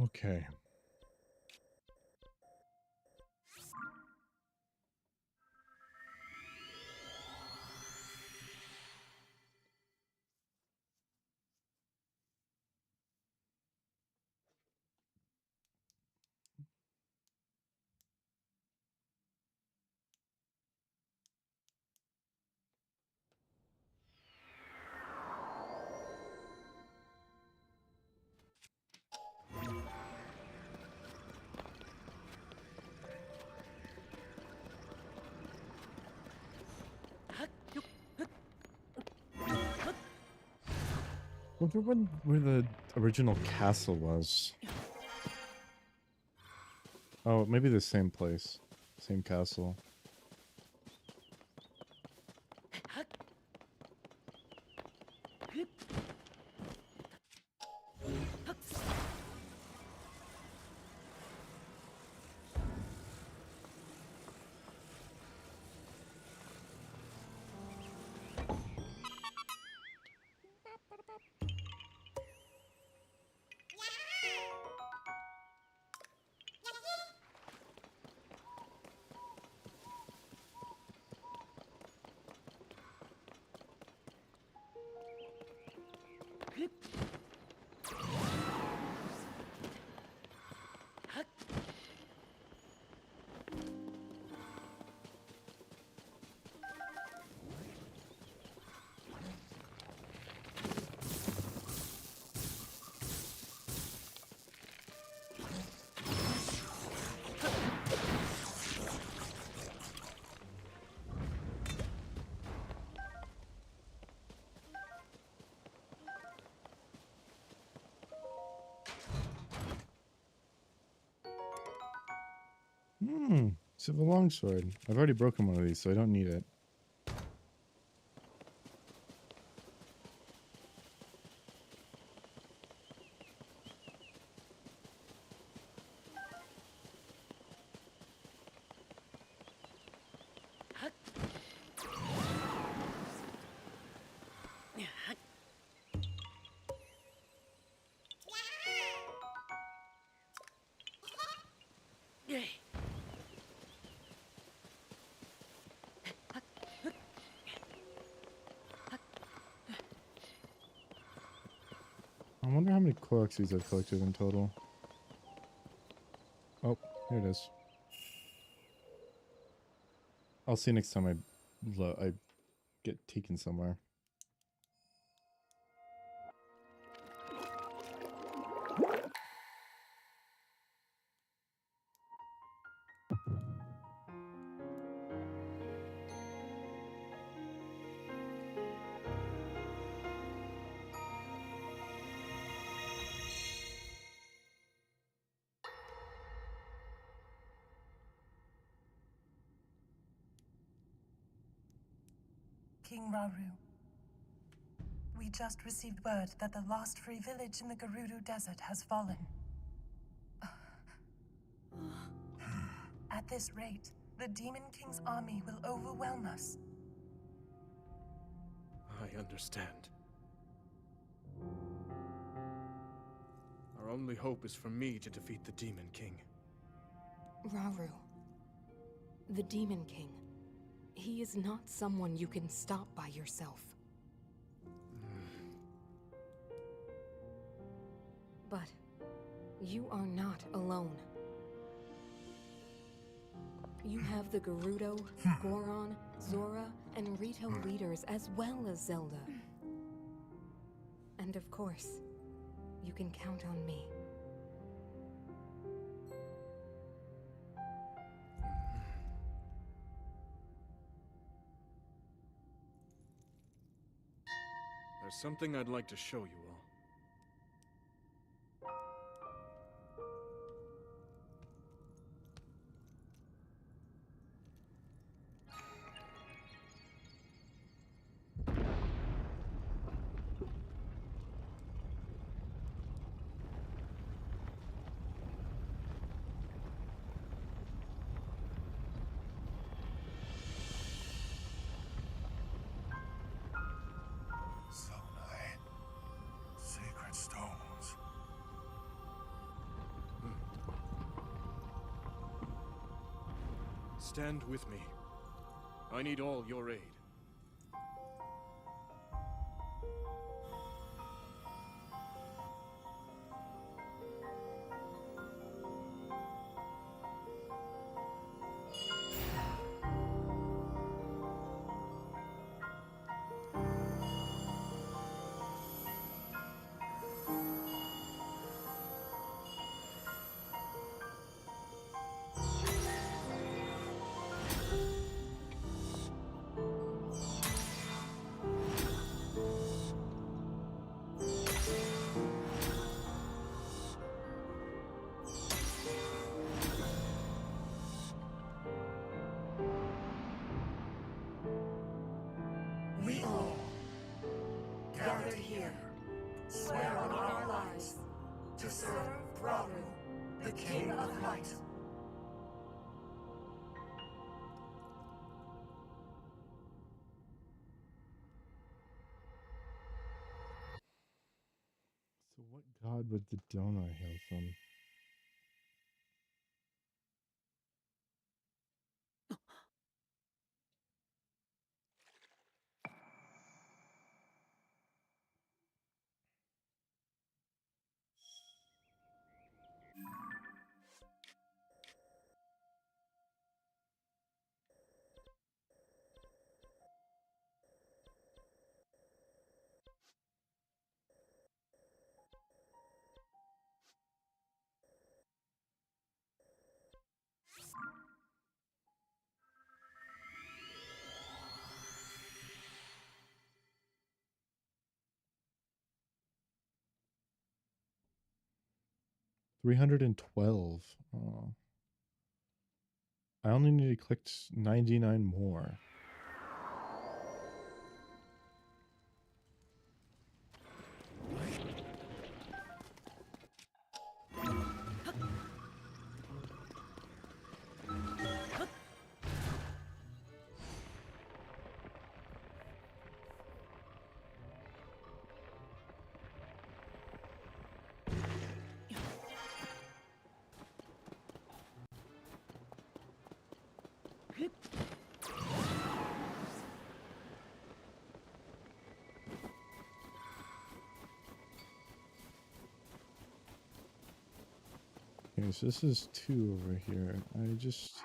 Okay. Wonder where the original castle was. Oh, maybe the same place. Same castle. It's a longsword. I've already broken one of these, so I don't need it. I wonder how many Koroxes I've collected in total. Oh, here it is. I'll see you next time I get taken somewhere. King Rauru. We just received word that the lost free village in the Gerudo Desert has fallen. At this rate, the Demon King's army will overwhelm us. I understand. Our only hope is for me to defeat the Demon King. Rauru. The Demon King. He is not someone you can stop by yourself. But you are not alone. You have the Gerudo, Goron, Zora, and Rito leaders as well as Zelda. And of course, you can count on me. There's something I'd like to show you all. Zonai. Sacred stones. Stand with me. I need all your aid. We all, gathered here, swear on our lives to serve Rauru, the King of Light. So what god would the donut hail from? $312. Oh. I only need to click 99 more. Okay, so this is 2 over here. I just...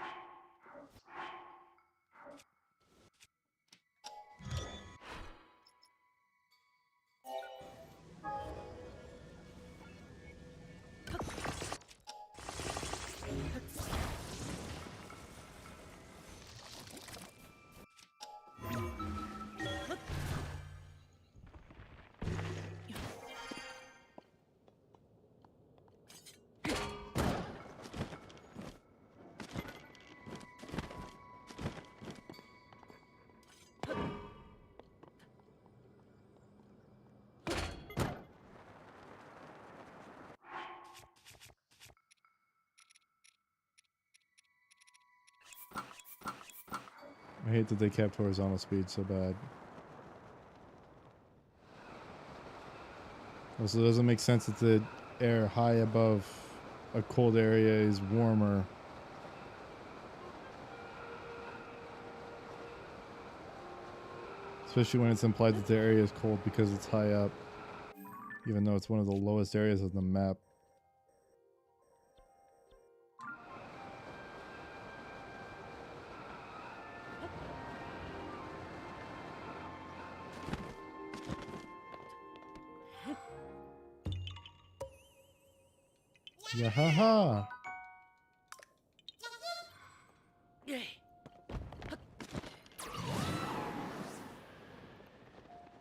I hate that they kept horizontal speed so bad. Also, it doesn't make sense that the air high above a cold area is warmer. Especially when it's implied that the area is cold because it's high up. Even though it's one of the lowest areas of the map. Yeah, haha.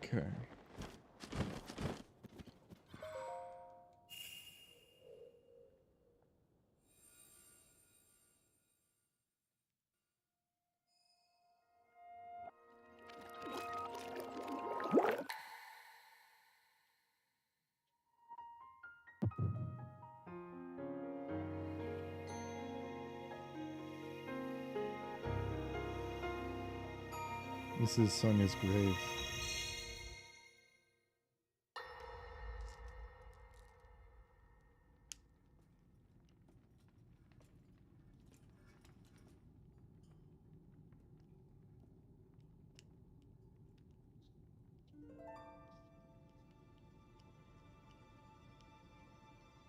Okay. This is Sonia's grave.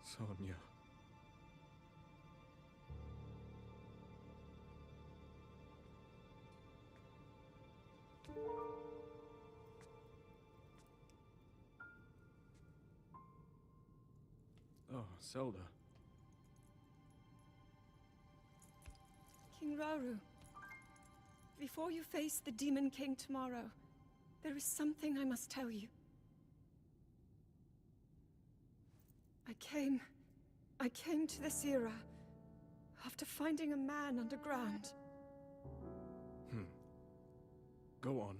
Sonia. Oh, Zelda. King Rauru, before you face the Demon King tomorrow, there is something I must tell you. I came to this era after finding a man underground. Go on.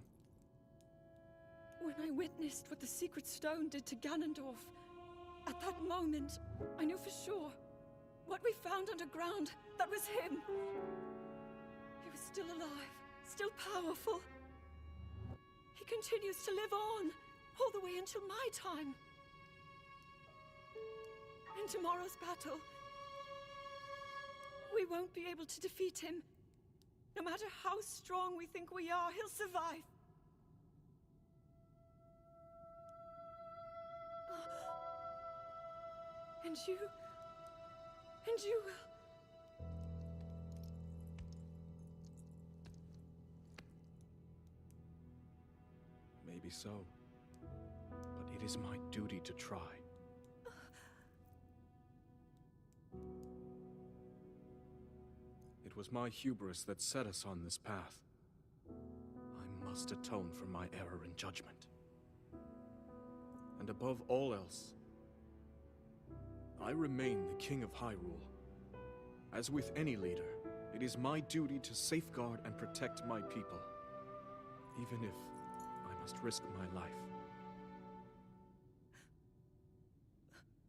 When I witnessed what the Secret Stone did to Ganondorf, at that moment, I knew for sure what we found underground, that was him. He was still alive, still powerful. He continues to live on, all the way until my time. In tomorrow's battle, we won't be able to defeat him. No matter how strong we think we are, he'll survive. And you will. Maybe so. But it is my duty to try. It was my hubris that set us on this path. I must atone for my error in judgment. And above all else, I remain the King of Hyrule. As with any leader, it is my duty to safeguard and protect my people, even if I must risk my life.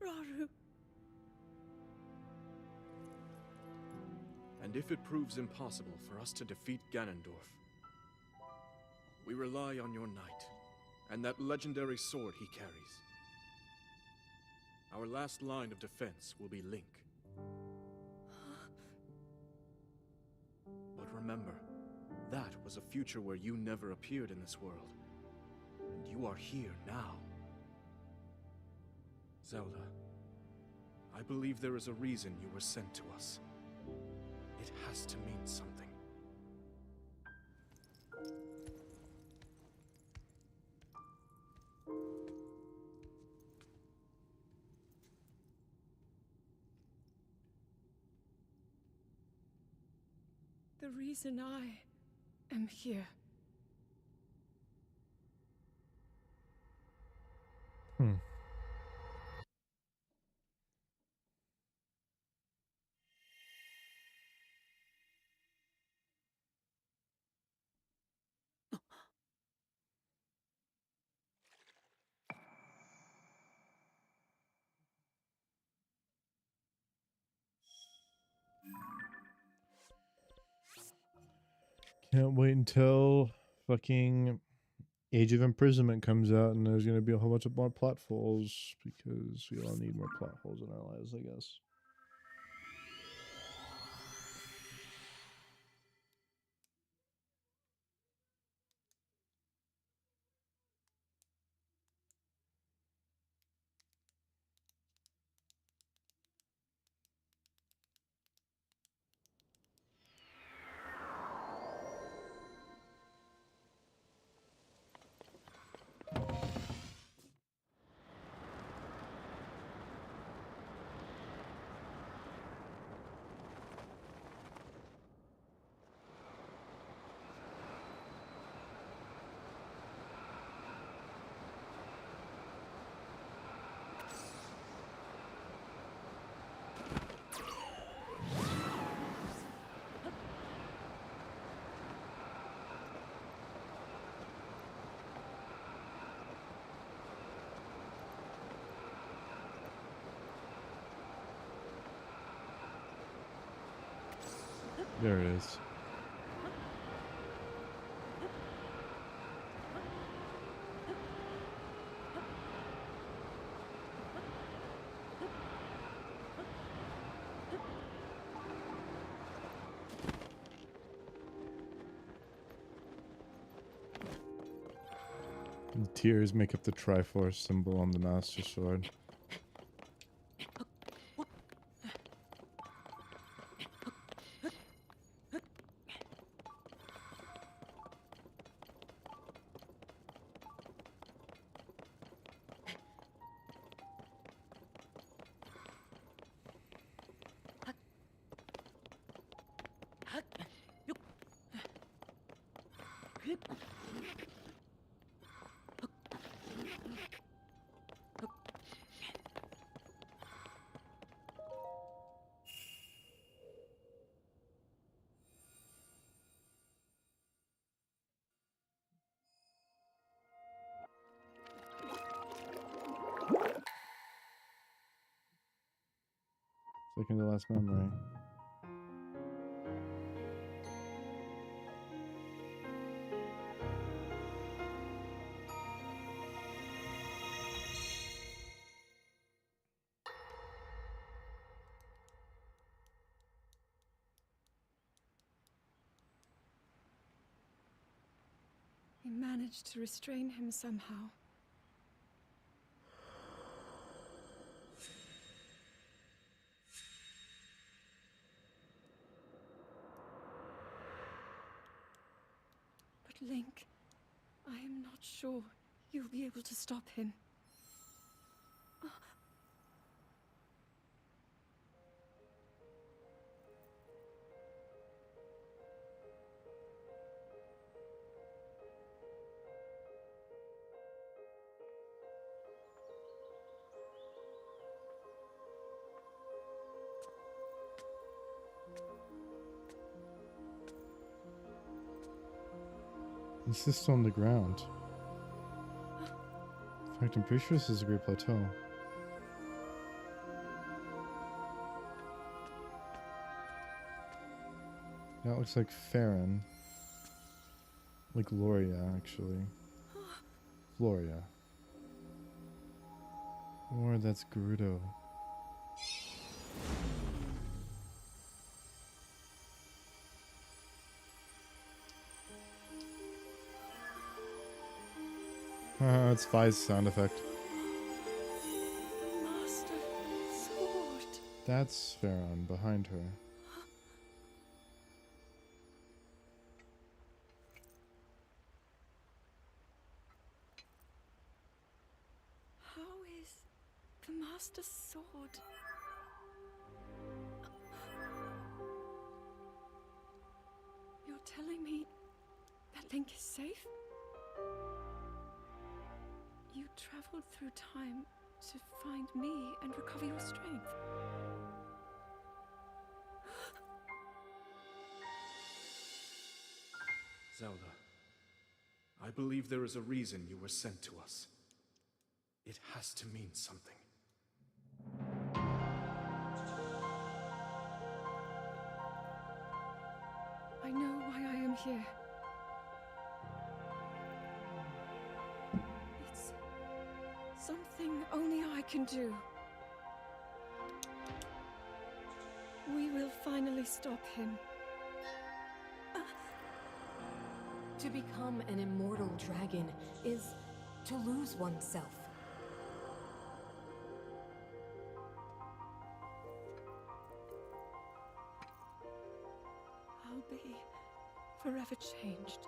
Rauru. And if it proves impossible for us to defeat Ganondorf, we rely on your knight, and that legendary sword he carries. Our last line of defense will be Link. But remember, that was a future where you never appeared in this world. And you are here now. Zelda, I believe there is a reason you were sent to us. It has to mean something. The reason I am here. Can't wait until fucking Age of Imprisonment comes out and there's gonna be a whole bunch of more plot holes because we all need more plot holes in our lives, I guess. There it is. The tears make up the Triforce symbol on the Master Sword. Second to last memory. He managed to restrain him somehow. But Link, I am not sure you'll be able to stop him. This is still on the ground. In fact, I'm pretty sure this is a Great Plateau. That looks like Farron. Like Gloria, actually. Floria. Or that's Gerudo. It's Vi's sound effect. Master Sword. That's Farron behind her. How is the Master Sword? You're telling me that Link is safe? You traveled through time to find me and recover your strength. Zelda, I believe there is a reason you were sent to us. It has to mean something. I know why I am here. Something only I can do. We will finally stop him. To become an immortal dragon is to lose oneself. I'll be forever changed.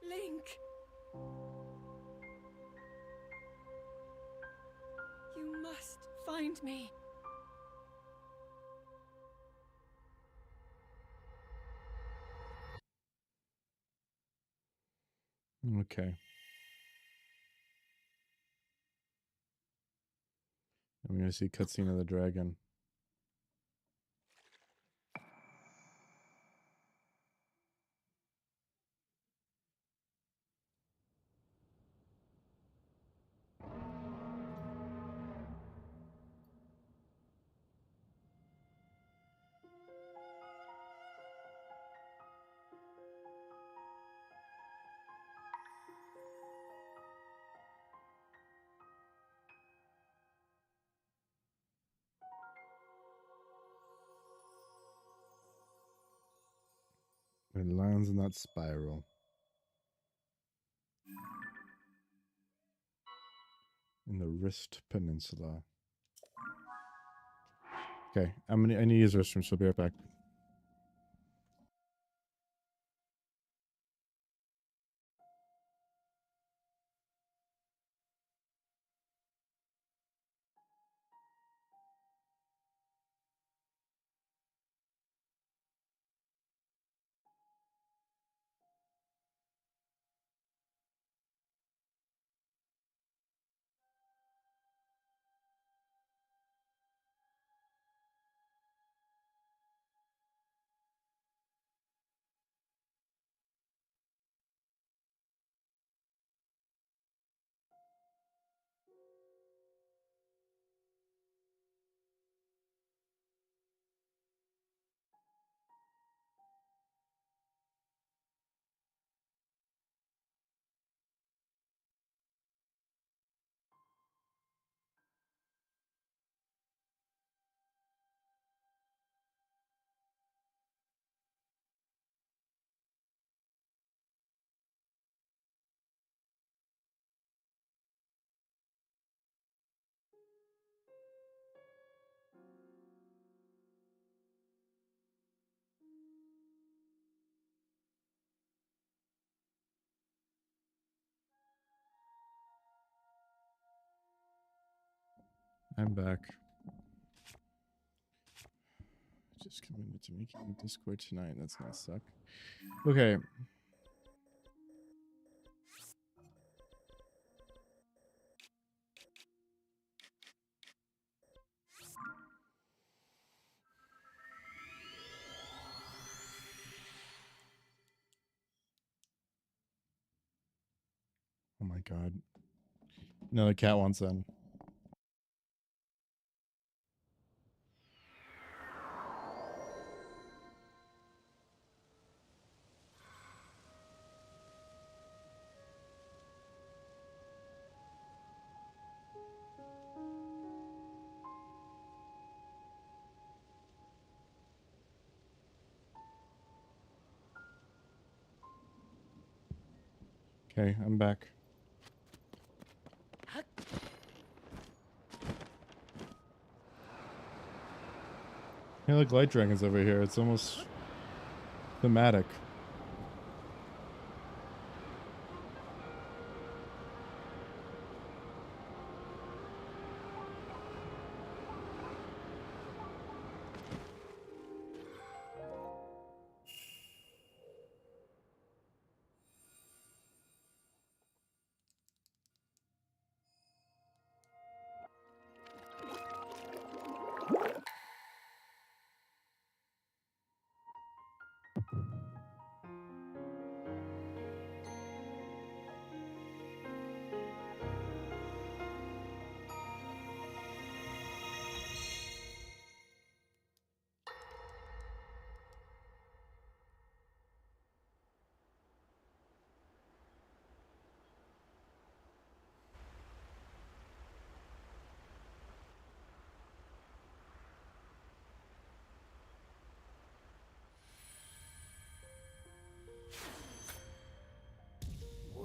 Link! You must find me. Okay. I'm gonna see cutscene of the dragon. It lands in that spiral. In the Wrist Peninsula. Okay, I need to use the restroom, so I'll be right back. I'm back. Just committed to making a Discord tonight. That's gonna suck. Okay. Oh my god. No, the cat wants in. Okay, I'm back. Hey, look, light dragons over here. It's almost thematic.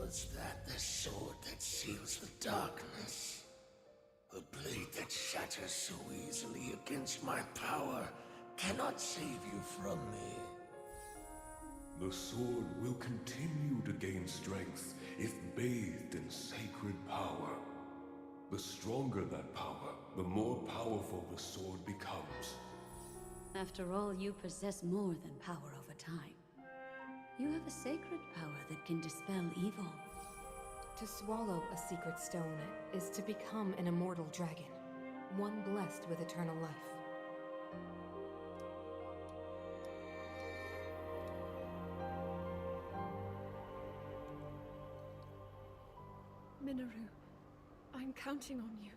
Was that the sword that seals the darkness? The blade that shatters so easily against my power cannot save you from me. The sword will continue to gain strength if bathed in sacred power. The stronger that power, the more powerful the sword becomes. After all, you possess more than power over time. You have a sacred power that can dispel evil. To swallow a secret stone is to become an immortal dragon, one blessed with eternal life. Minoru, I'm counting on you.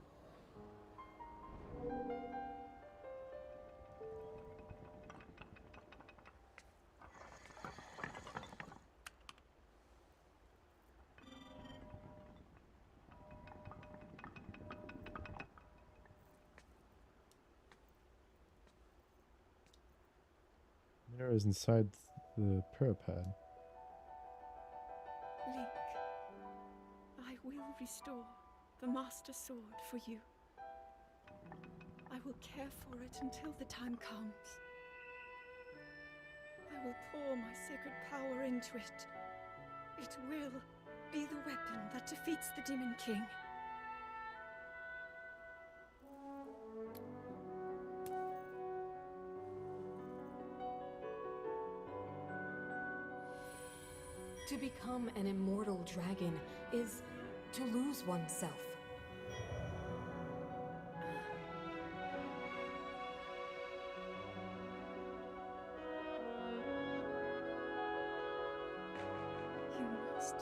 Mirror is inside the parapad. Link, I will restore the Master Sword for you. I will care for it until the time comes. I will pour my sacred power into it. It will be the weapon that defeats the Demon King. To become an immortal dragon is to lose oneself. You must.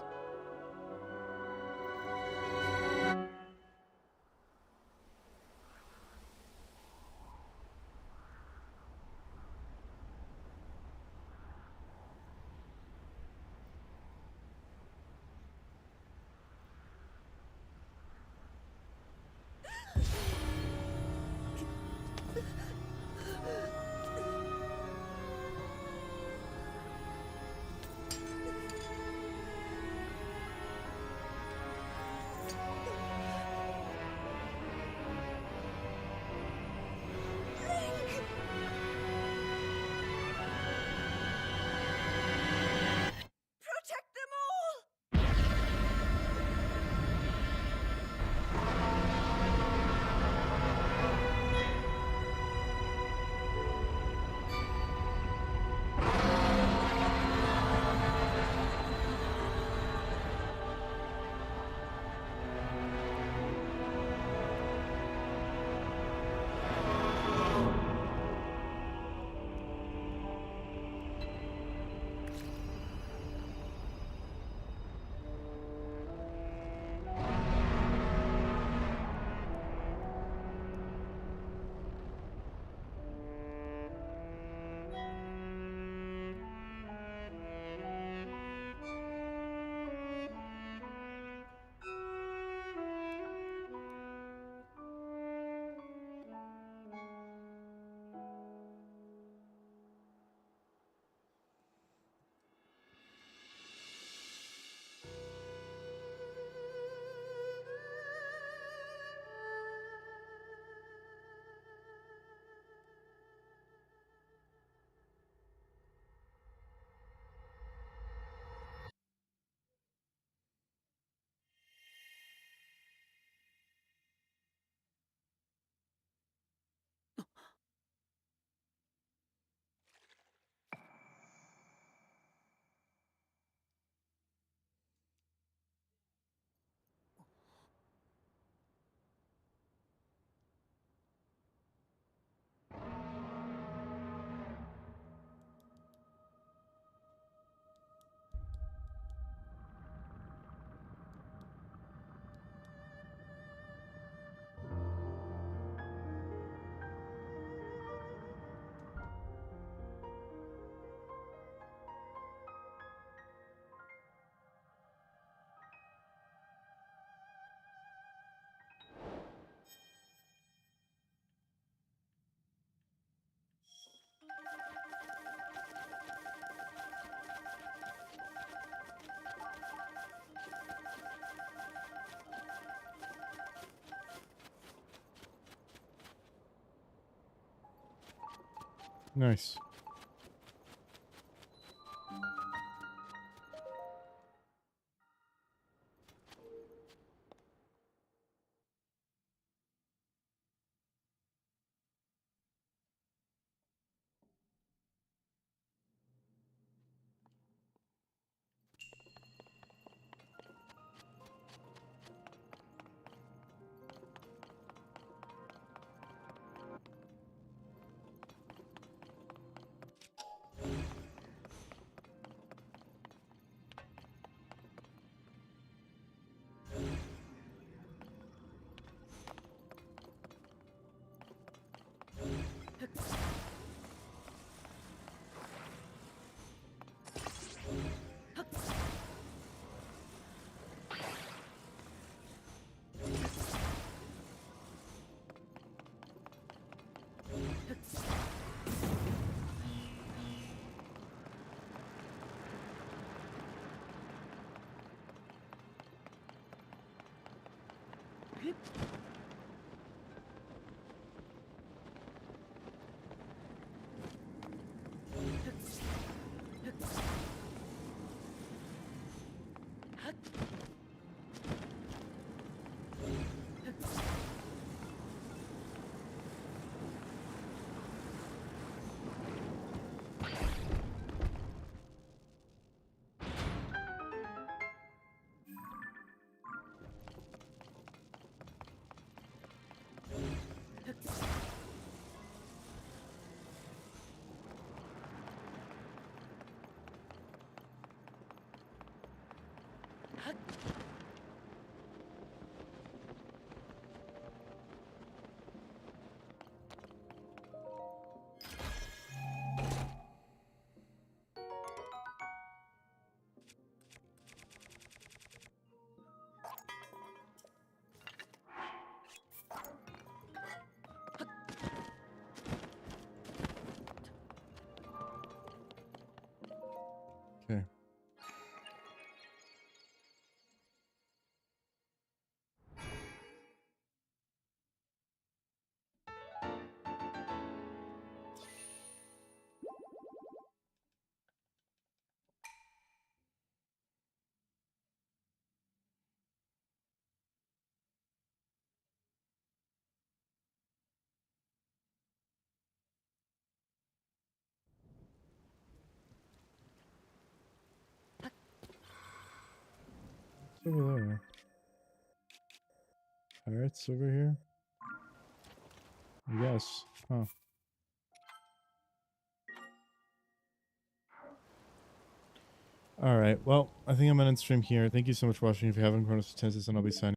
Nice. Okay. It's over there. Pirates over here? I guess. Huh. Alright, well, I think I'm going to end stream here. Thank you so much for watching. If you haven't, Chronos Tensis, and I'll be signing.